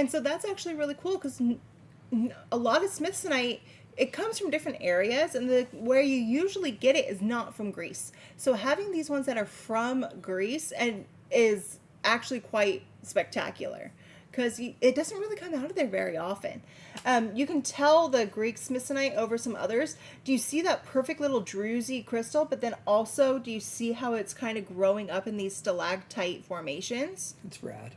so that's actually really cool because a lot of smithsonite, it comes from different areas, and where you usually get it is not from Greece. So having these ones that are from Greece and is actually quite spectacular because it doesn't really come out of there very often. You can tell the Greek smithsonite over some others. Do you see that perfect little druzy crystal? But then also, do you see how it's kind of growing up in these stalactite formations? It's rad.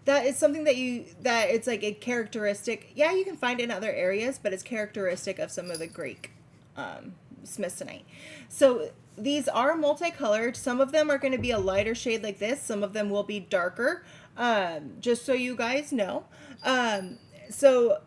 That is something that it's like a characteristic. Yeah, you can find it in other areas, but it's characteristic of some of the Greek smithsonite. So these are multicolored. Some of them are going to be a lighter shade like this. Some of them will be darker, just so you guys know. So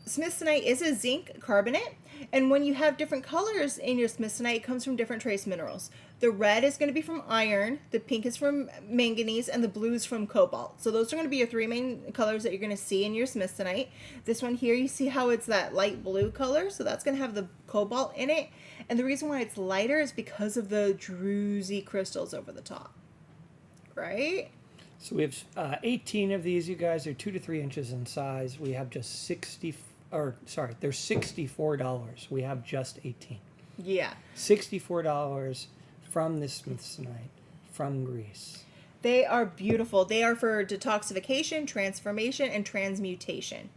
smithsonite is a zinc carbonate. And when you have different colors in your smithsonite, it comes from different trace minerals. The red is going to be from iron, the pink is from manganese, and the blue is from cobalt. So those are going to be your three main colors that you're going to see in your smithsonite. This one here, you see how it's that light blue color? So that's going to have the cobalt in it. And the reason why it's lighter is because of the druzy crystals over the top. Right? So we have 18 of these, you guys. They're 2 to 3 inches in size. We have just they're $64. We have just 18. Yeah. $64 from this smithsonite from Greece. They are beautiful. They are for detoxification, transformation, and transmutation.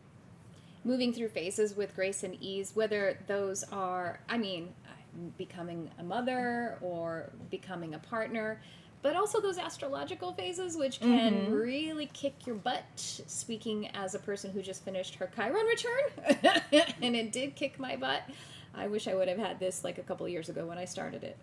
Moving through phases with grace and ease, whether those are, becoming a mother or becoming a partner, but also those astrological phases, which can really kick your butt, speaking as a person who just finished her Chiron return, and it did kick my butt. I wish I would have had this like a couple of years ago when I started it.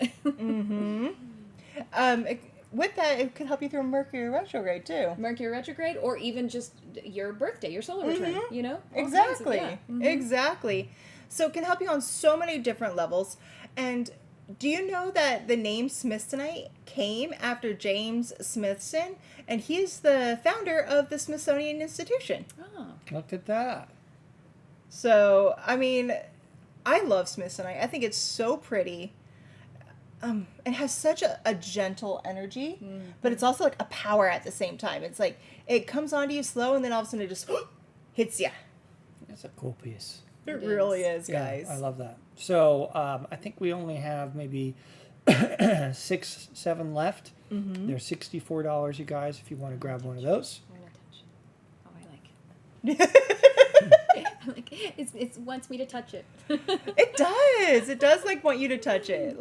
With that, it could help you through Mercury retrograde, too. Mercury retrograde, or even just your birthday, your solar return, you know? All Exactly. kinds of- Exactly. So it can help you on so many different levels. And do you know that the name Smithsonite came after James Smithson? And he is the founder of the Smithsonian Institution. Oh. Look at that. So, I love Smithsonite. I think it's so pretty. It has such a gentle energy, but it's also like a power at the same time. It's like it comes onto you slow, and then all of a sudden it just hits you. That's a cool piece. It It really is. is, guys. Yeah, I love that. So I think we only have maybe 6, 7 left. They're $64, you guys, if you want to grab one of those. We're gonna touch. Oh, I like it. I'm like, it wants me to touch it. It does. It does want you to touch it.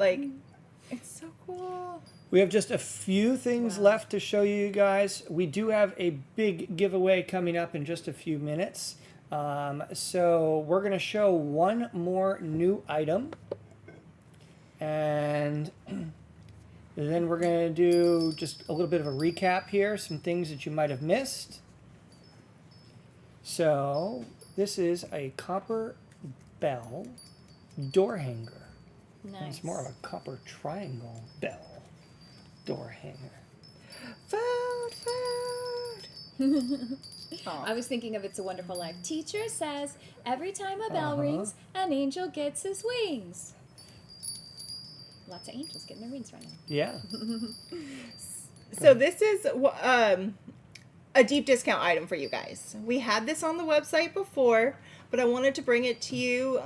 It's so cool. We have just a few things left to show you guys. We do have a big giveaway coming up in just a few minutes. So we're going to show one more new item. And then we're going to do just a little bit of a recap here, some things that you might have missed. So this is a copper bell door hanger. Nice. It's more of a copper triangle bell door hanger. Food. I was thinking of It's a Wonderful Life. Teacher says, every time a bell rings, an angel gets his wings. Lots of angels getting their wings right now. Yeah. So this is a deep discount item for you guys. We had this on the website before, but I wanted to bring it to you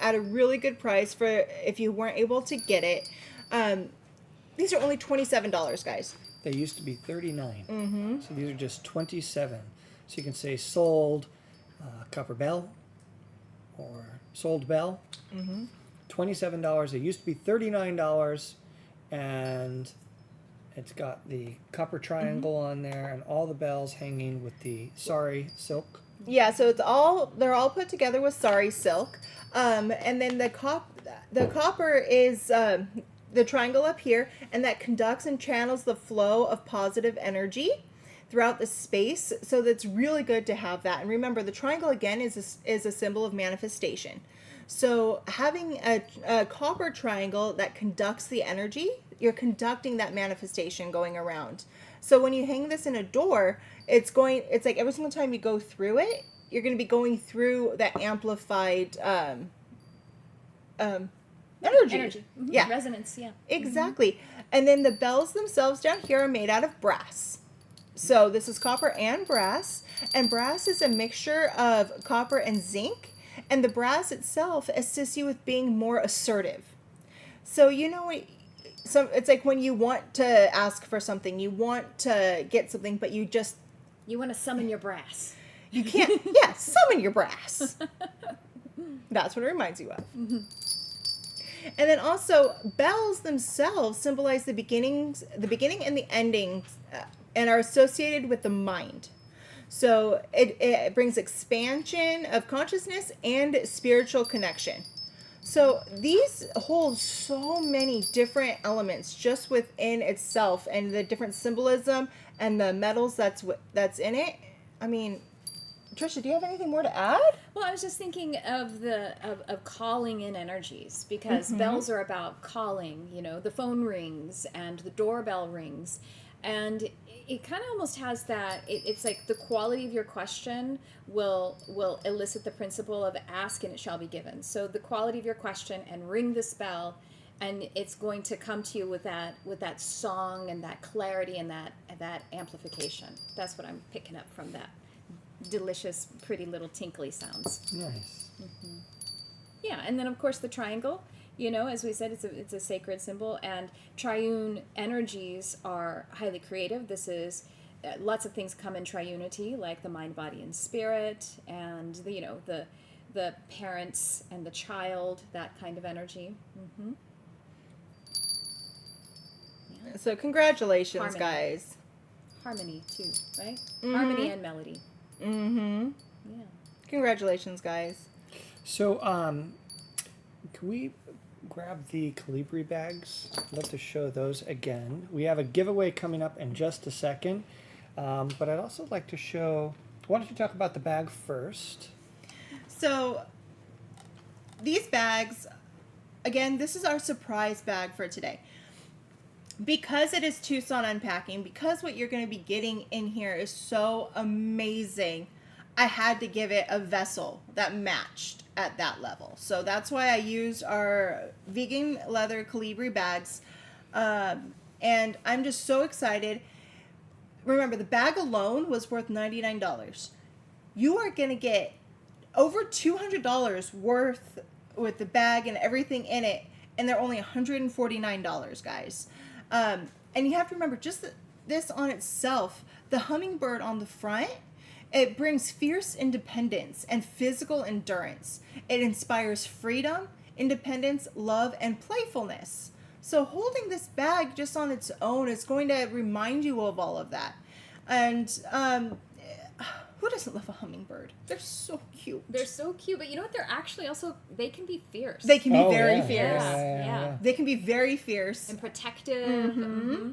at a really good price for if you weren't able to get it. These are only $27, guys. They used to be $39. Mm-hmm. So these are just $27. So you can say sold copper bell or sold bell. Mm-hmm. $27. They used to be $39, and it's got the copper triangle on there and all the bells hanging with the sari silk. Yeah, so they're all put together with sari silk, and then the copper is the triangle up here, and that conducts and channels the flow of positive energy throughout the space. So that's really good to have that. And remember, the triangle again is a symbol of manifestation. So having a copper triangle that conducts the energy, you're conducting that manifestation going around. So when you hang this in a door, it's like every single time you go through it, you're going to be going through that amplified energy. Mm-hmm. Yeah. Resonance, yeah. Exactly. Mm-hmm. And then the bells themselves down here are made out of brass. So this is copper and brass. And brass is a mixture of copper and zinc. And the brass itself assists you with being more assertive. So, it's like when you want to ask for something, you want to get something, but you want to summon your brass. You can't, summon your brass. That's what it reminds you of. Mm-hmm. And then also, bells themselves symbolize the beginning and the ending, and are associated with the mind. So it brings expansion of consciousness and spiritual connection. So these hold so many different elements just within itself, and the different symbolism and the metals that's in it. I mean, Trisha, do you have anything more to add? Well, I was just thinking of of calling in energies, because bells are about calling. The phone rings and the doorbell rings, and it kind of almost has that. It's like the quality of your question will elicit the principle of ask and it shall be given. So the quality of your question and ring this bell, and it's going to come to you with that song and that clarity and that amplification. That's what I'm picking up from that delicious, pretty little tinkly sounds. Nice. Mm-hmm. Yeah, and then of course the triangle. As we said, it's a sacred symbol, and triune energies are highly creative. This is lots of things come in triunity, like the mind, body, and spirit, and the parents and the child, that kind of energy. Mm-hmm. Yeah. So congratulations, Harmony. guys. Harmony too, right? Mm-hmm. Harmony and melody. Mm-hmm. Yeah. Congratulations, guys. So, can we grab the Calibri bags? I'd love to show those again. We have a giveaway coming up in just a second, but I'd also like to show. Why don't you talk about the bag first? So, these bags, again, this is our surprise bag for today. Because it is Tucson Unpacking, because what you're going to be getting in here is so amazing, I had to give it a vessel that matched at that level. So that's why I used our vegan leather Calibri bags. And I'm just so excited. Remember, the bag alone was worth $99. You are going to get over $200 worth with the bag and everything in it, and they're only $149, guys. And you have to remember, just this on itself, the hummingbird on the front, it brings fierce independence and physical endurance. It inspires freedom, independence, love, and playfulness. So holding this bag just on its own is going to remind you of all of that. And who doesn't love a hummingbird? They're so cute. They're so cute, but you know what? They're actually also, they can be fierce. They can be very yeah, fierce. Yeah. They can be very fierce. And protective. Mm-hmm.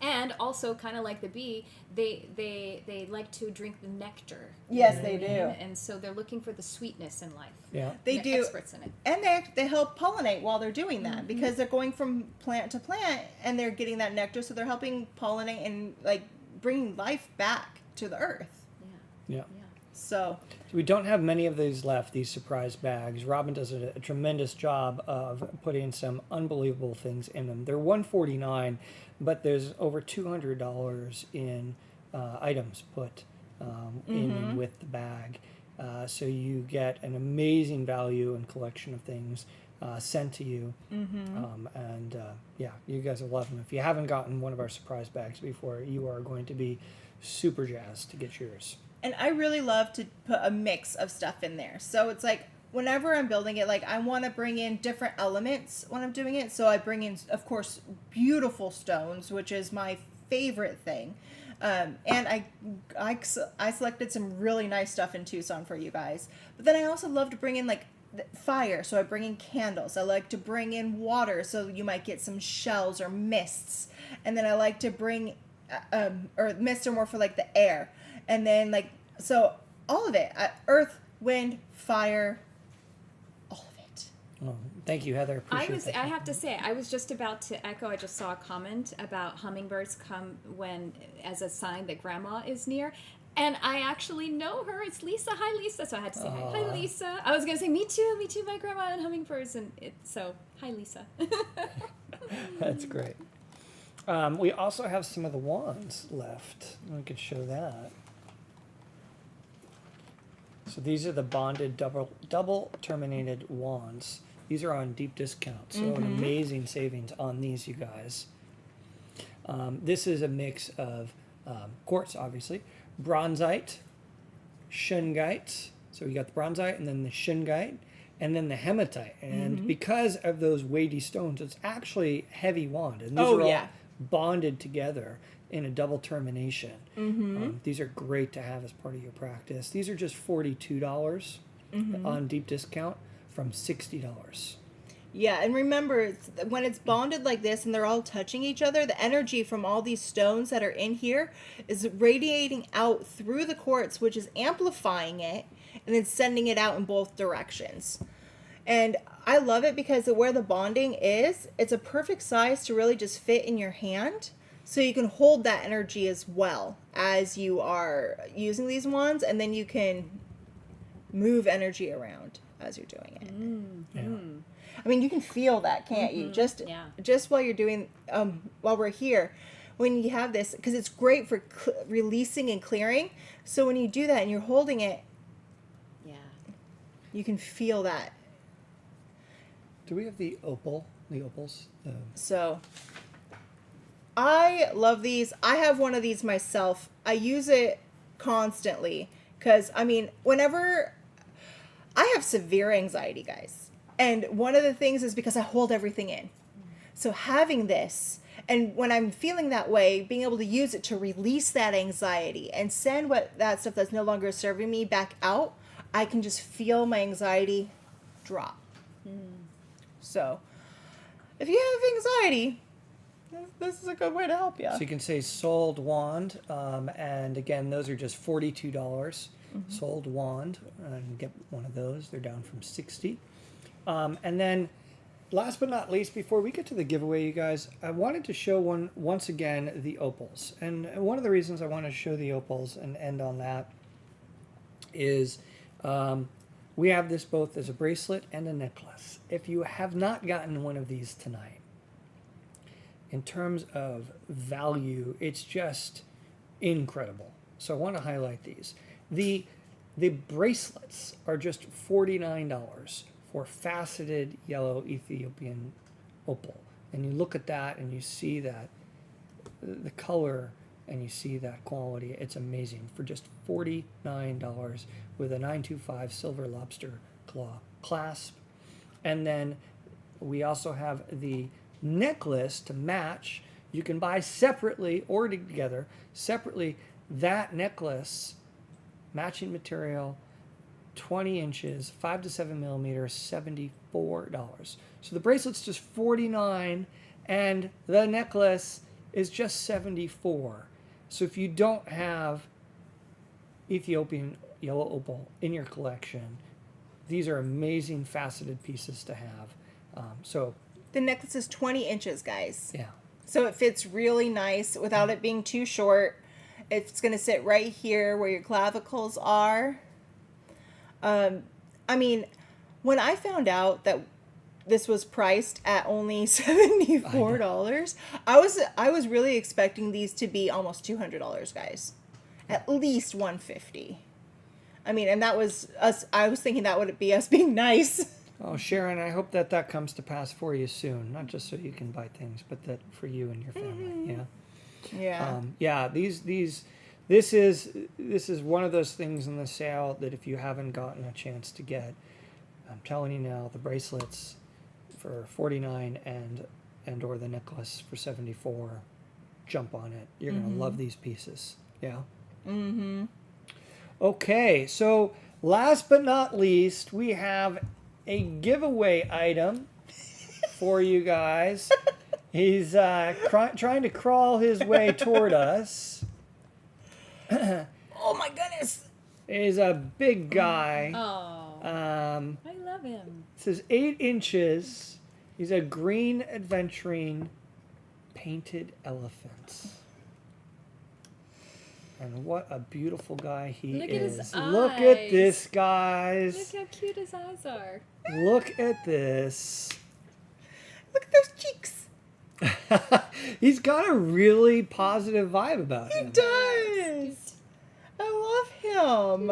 And also, kind of like the bee, they like to drink the nectar. Yes, You know they what I mean? do. And so they're looking for the sweetness in life. Yeah. They They're do. experts in it. And they help pollinate while they're doing that because they're going from plant to plant and they're getting that nectar, so they're helping pollinate and like bringing life back to the earth. Yeah. Yeah. Yeah. So We don't have many of these left, these surprise bags. Robin does a tremendous job of putting some unbelievable things in them. They're $149, but there's over $200 in items put in and with the bag. So you get an amazing value and collection of things sent to you. Yeah, you guys will love them. If you haven't gotten one of our surprise bags before, you are going to be super jazzed to get yours. And I really love to put a mix of stuff in there. So it's like whenever I'm building it, like I want to bring in different elements when I'm doing it. So I bring in, of course, beautiful stones, which is my favorite thing. And I selected some really nice stuff in Tucson for you guys. But then I also love to bring in like fire. So I bring in candles. I like to bring in water. So you might get some shells or mists. And then I like to bring, or mists are more for like the air. And then like, so all of it, earth, wind, fire, all of it. Oh, thank you, Heather. Appreciate that. I have to say, I was just about to echo. I just saw a comment about hummingbirds come when as a sign that grandma is near, and I actually know her. It's Lisa. Hi, Lisa. So I had to say hi. Hi, Lisa. I was gonna say me too. My grandma and hummingbirds, and so hi, Lisa. That's great. We also have some of the wands left. We could show that. So these are the bonded double terminated wands. These are on deep discount, so an amazing savings on these, you guys. This is a mix of quartz, obviously, bronzite, shungite. So you got the bronzite and then the shungite and then the hematite. And because of those weighty stones, it's actually heavy wand. And these are all bonded together in a double termination. These are great to have as part of your practice. These are just $42 on deep discount from $60. Yeah, and remember, when it's bonded like this and they're all touching each other, the energy from all these stones that are in here is radiating out through the quartz, which is amplifying it and then sending it out in both directions. And I love it because where the bonding is, it's a perfect size to really just fit in your hand. So you can hold that energy as well as you are using these wands, and then you can move energy around as you're doing it. I mean, you can feel that, can't you? Just while you're doing, while we're here, when you have this, because it's great for releasing and clearing. So when you do that and you're holding it, you can feel that. Do we have the opal? The opals? So I love these. I have one of these myself. I use it constantly because, I mean, whenever I have severe anxiety, guys. And one of the things is because I hold everything in. So having this, and when I'm feeling that way, being able to use it to release that anxiety and send that stuff that's no longer serving me back out, I can just feel my anxiety drop. So if you have anxiety, this is a good way to help you. So you can say sold wand, and again, those are just $42. Sold wand, and get one of those. They're down from $60. And then, last but not least, before we get to the giveaway, you guys, I wanted to show once again the opals. And one of the reasons I want to show the opals and end on that is we have this both as a bracelet and a necklace. If you have not gotten one of these tonight, in terms of value, it's just incredible. So I want to highlight these. The bracelets are just $49 for faceted yellow Ethiopian opal. And you look at that and you see that the color and you see that quality. It's amazing for just $49 with a 925 silver lobster claw clasp. And then we also have the necklace to match. You can buy separately or together. Separately, that necklace, matching material, 20 inches, 5 to 7 millimeters, $74. So the bracelet's just $49, and the necklace is just $74. So if you don't have Ethiopian yellow opal in your collection, these are amazing faceted pieces to have. So The necklace is 20 inches, guys. yeah, So it fits really nice without it being too short. It's going to sit right here where your clavicles are. I mean, when I found out that this was priced at only $74, I was really expecting these to be almost $200, guys. At least $150. I mean, and that was us. I was thinking that would be us being nice. oh Sharon, I hope that that comes to pass for you soon. Not just so you can buy things, but that for you and your family. Yeah. Yeah. This is one of those things in the sale that if you haven't gotten a chance to get, I'm telling you now, the bracelets for $49 and or the necklace for $74, jump on it. You're gonna love these pieces. Yeah. Mm-hmm. Okay, so last but not least, we have a giveaway item for you guys. He's trying to crawl his way toward us. Oh my goodness. He's a big guy. Oh, I love him. says 8 inches. He's a green aventurine painted elephant. And what a beautiful guy he Look at is. his Look at eyes. this, guys. Look how cute his eyes are. Look at this. Look at those cheeks. He's got a really positive vibe about He him. does. I love him.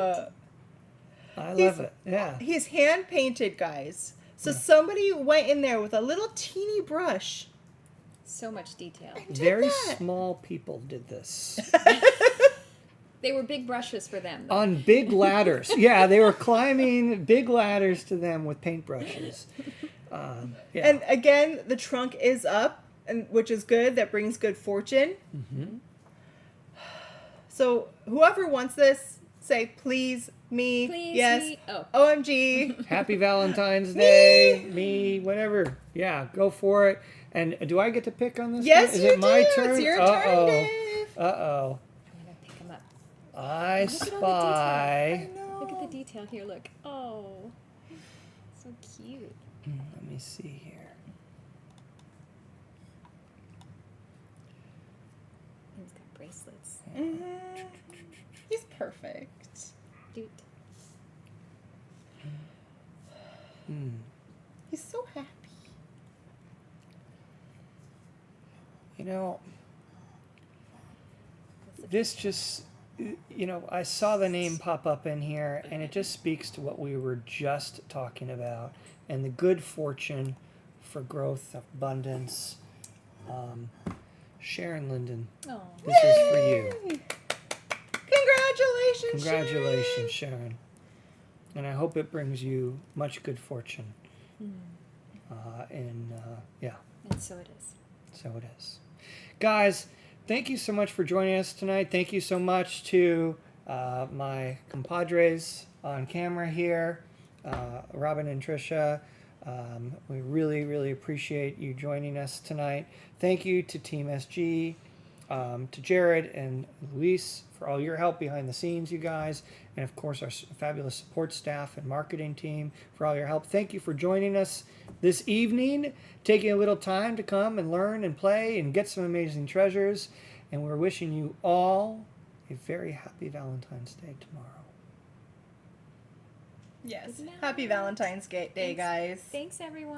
I He's- love it. Yeah. He's hand painted, guys. So somebody went in there with a little teeny brush. So much detail. Very that. small people did this. They were big brushes for them. Though. On big ladders. Yeah, they were climbing big ladders to them with paintbrushes. Yeah. And again, the trunk is up, and which is good. That brings good fortune. Mm-hmm. So whoever wants this, say please, me, Please, yes, me. Oh. OMG. Happy Valentine's Day, me, whatever. Yeah, go for it. And do I get to pick on this Yes, one? Is you it my do. turn? It's your Uh-oh. turn, Dave. Uh-oh. I'm gonna pick him up. I Look at all the spy. Look at the detail here. Look. Oh, so cute. Let me see here. He's got bracelets. Mhm. He's perfect. Dude. Hmm. He's so happy. You know, this just, I saw the name pop up in here, and it just speaks to what we were just talking about, and the good fortune for growth, abundance. Sharon Linden, Oh. this is for you. Yay! Congratulations, Congratulations, Sharon. And I hope it brings you much good fortune. Yeah, And so it is. so it is. Guys, thank you so much for joining us tonight. Thank you so much to my compadres on camera here, Robin and Trisha. We really, really appreciate you joining us tonight. Thank you to Team SG, to Jared and Luis for all your help behind the scenes, you guys. And of course, our fabulous support staff and marketing team for all your help. Thank you for joining us this evening, taking a little time to come and learn and play and get some amazing treasures. And we're wishing you all a very happy Valentine's Day tomorrow. Yes. Good night. Happy Valentine's Day, guys. Thanks, everyone.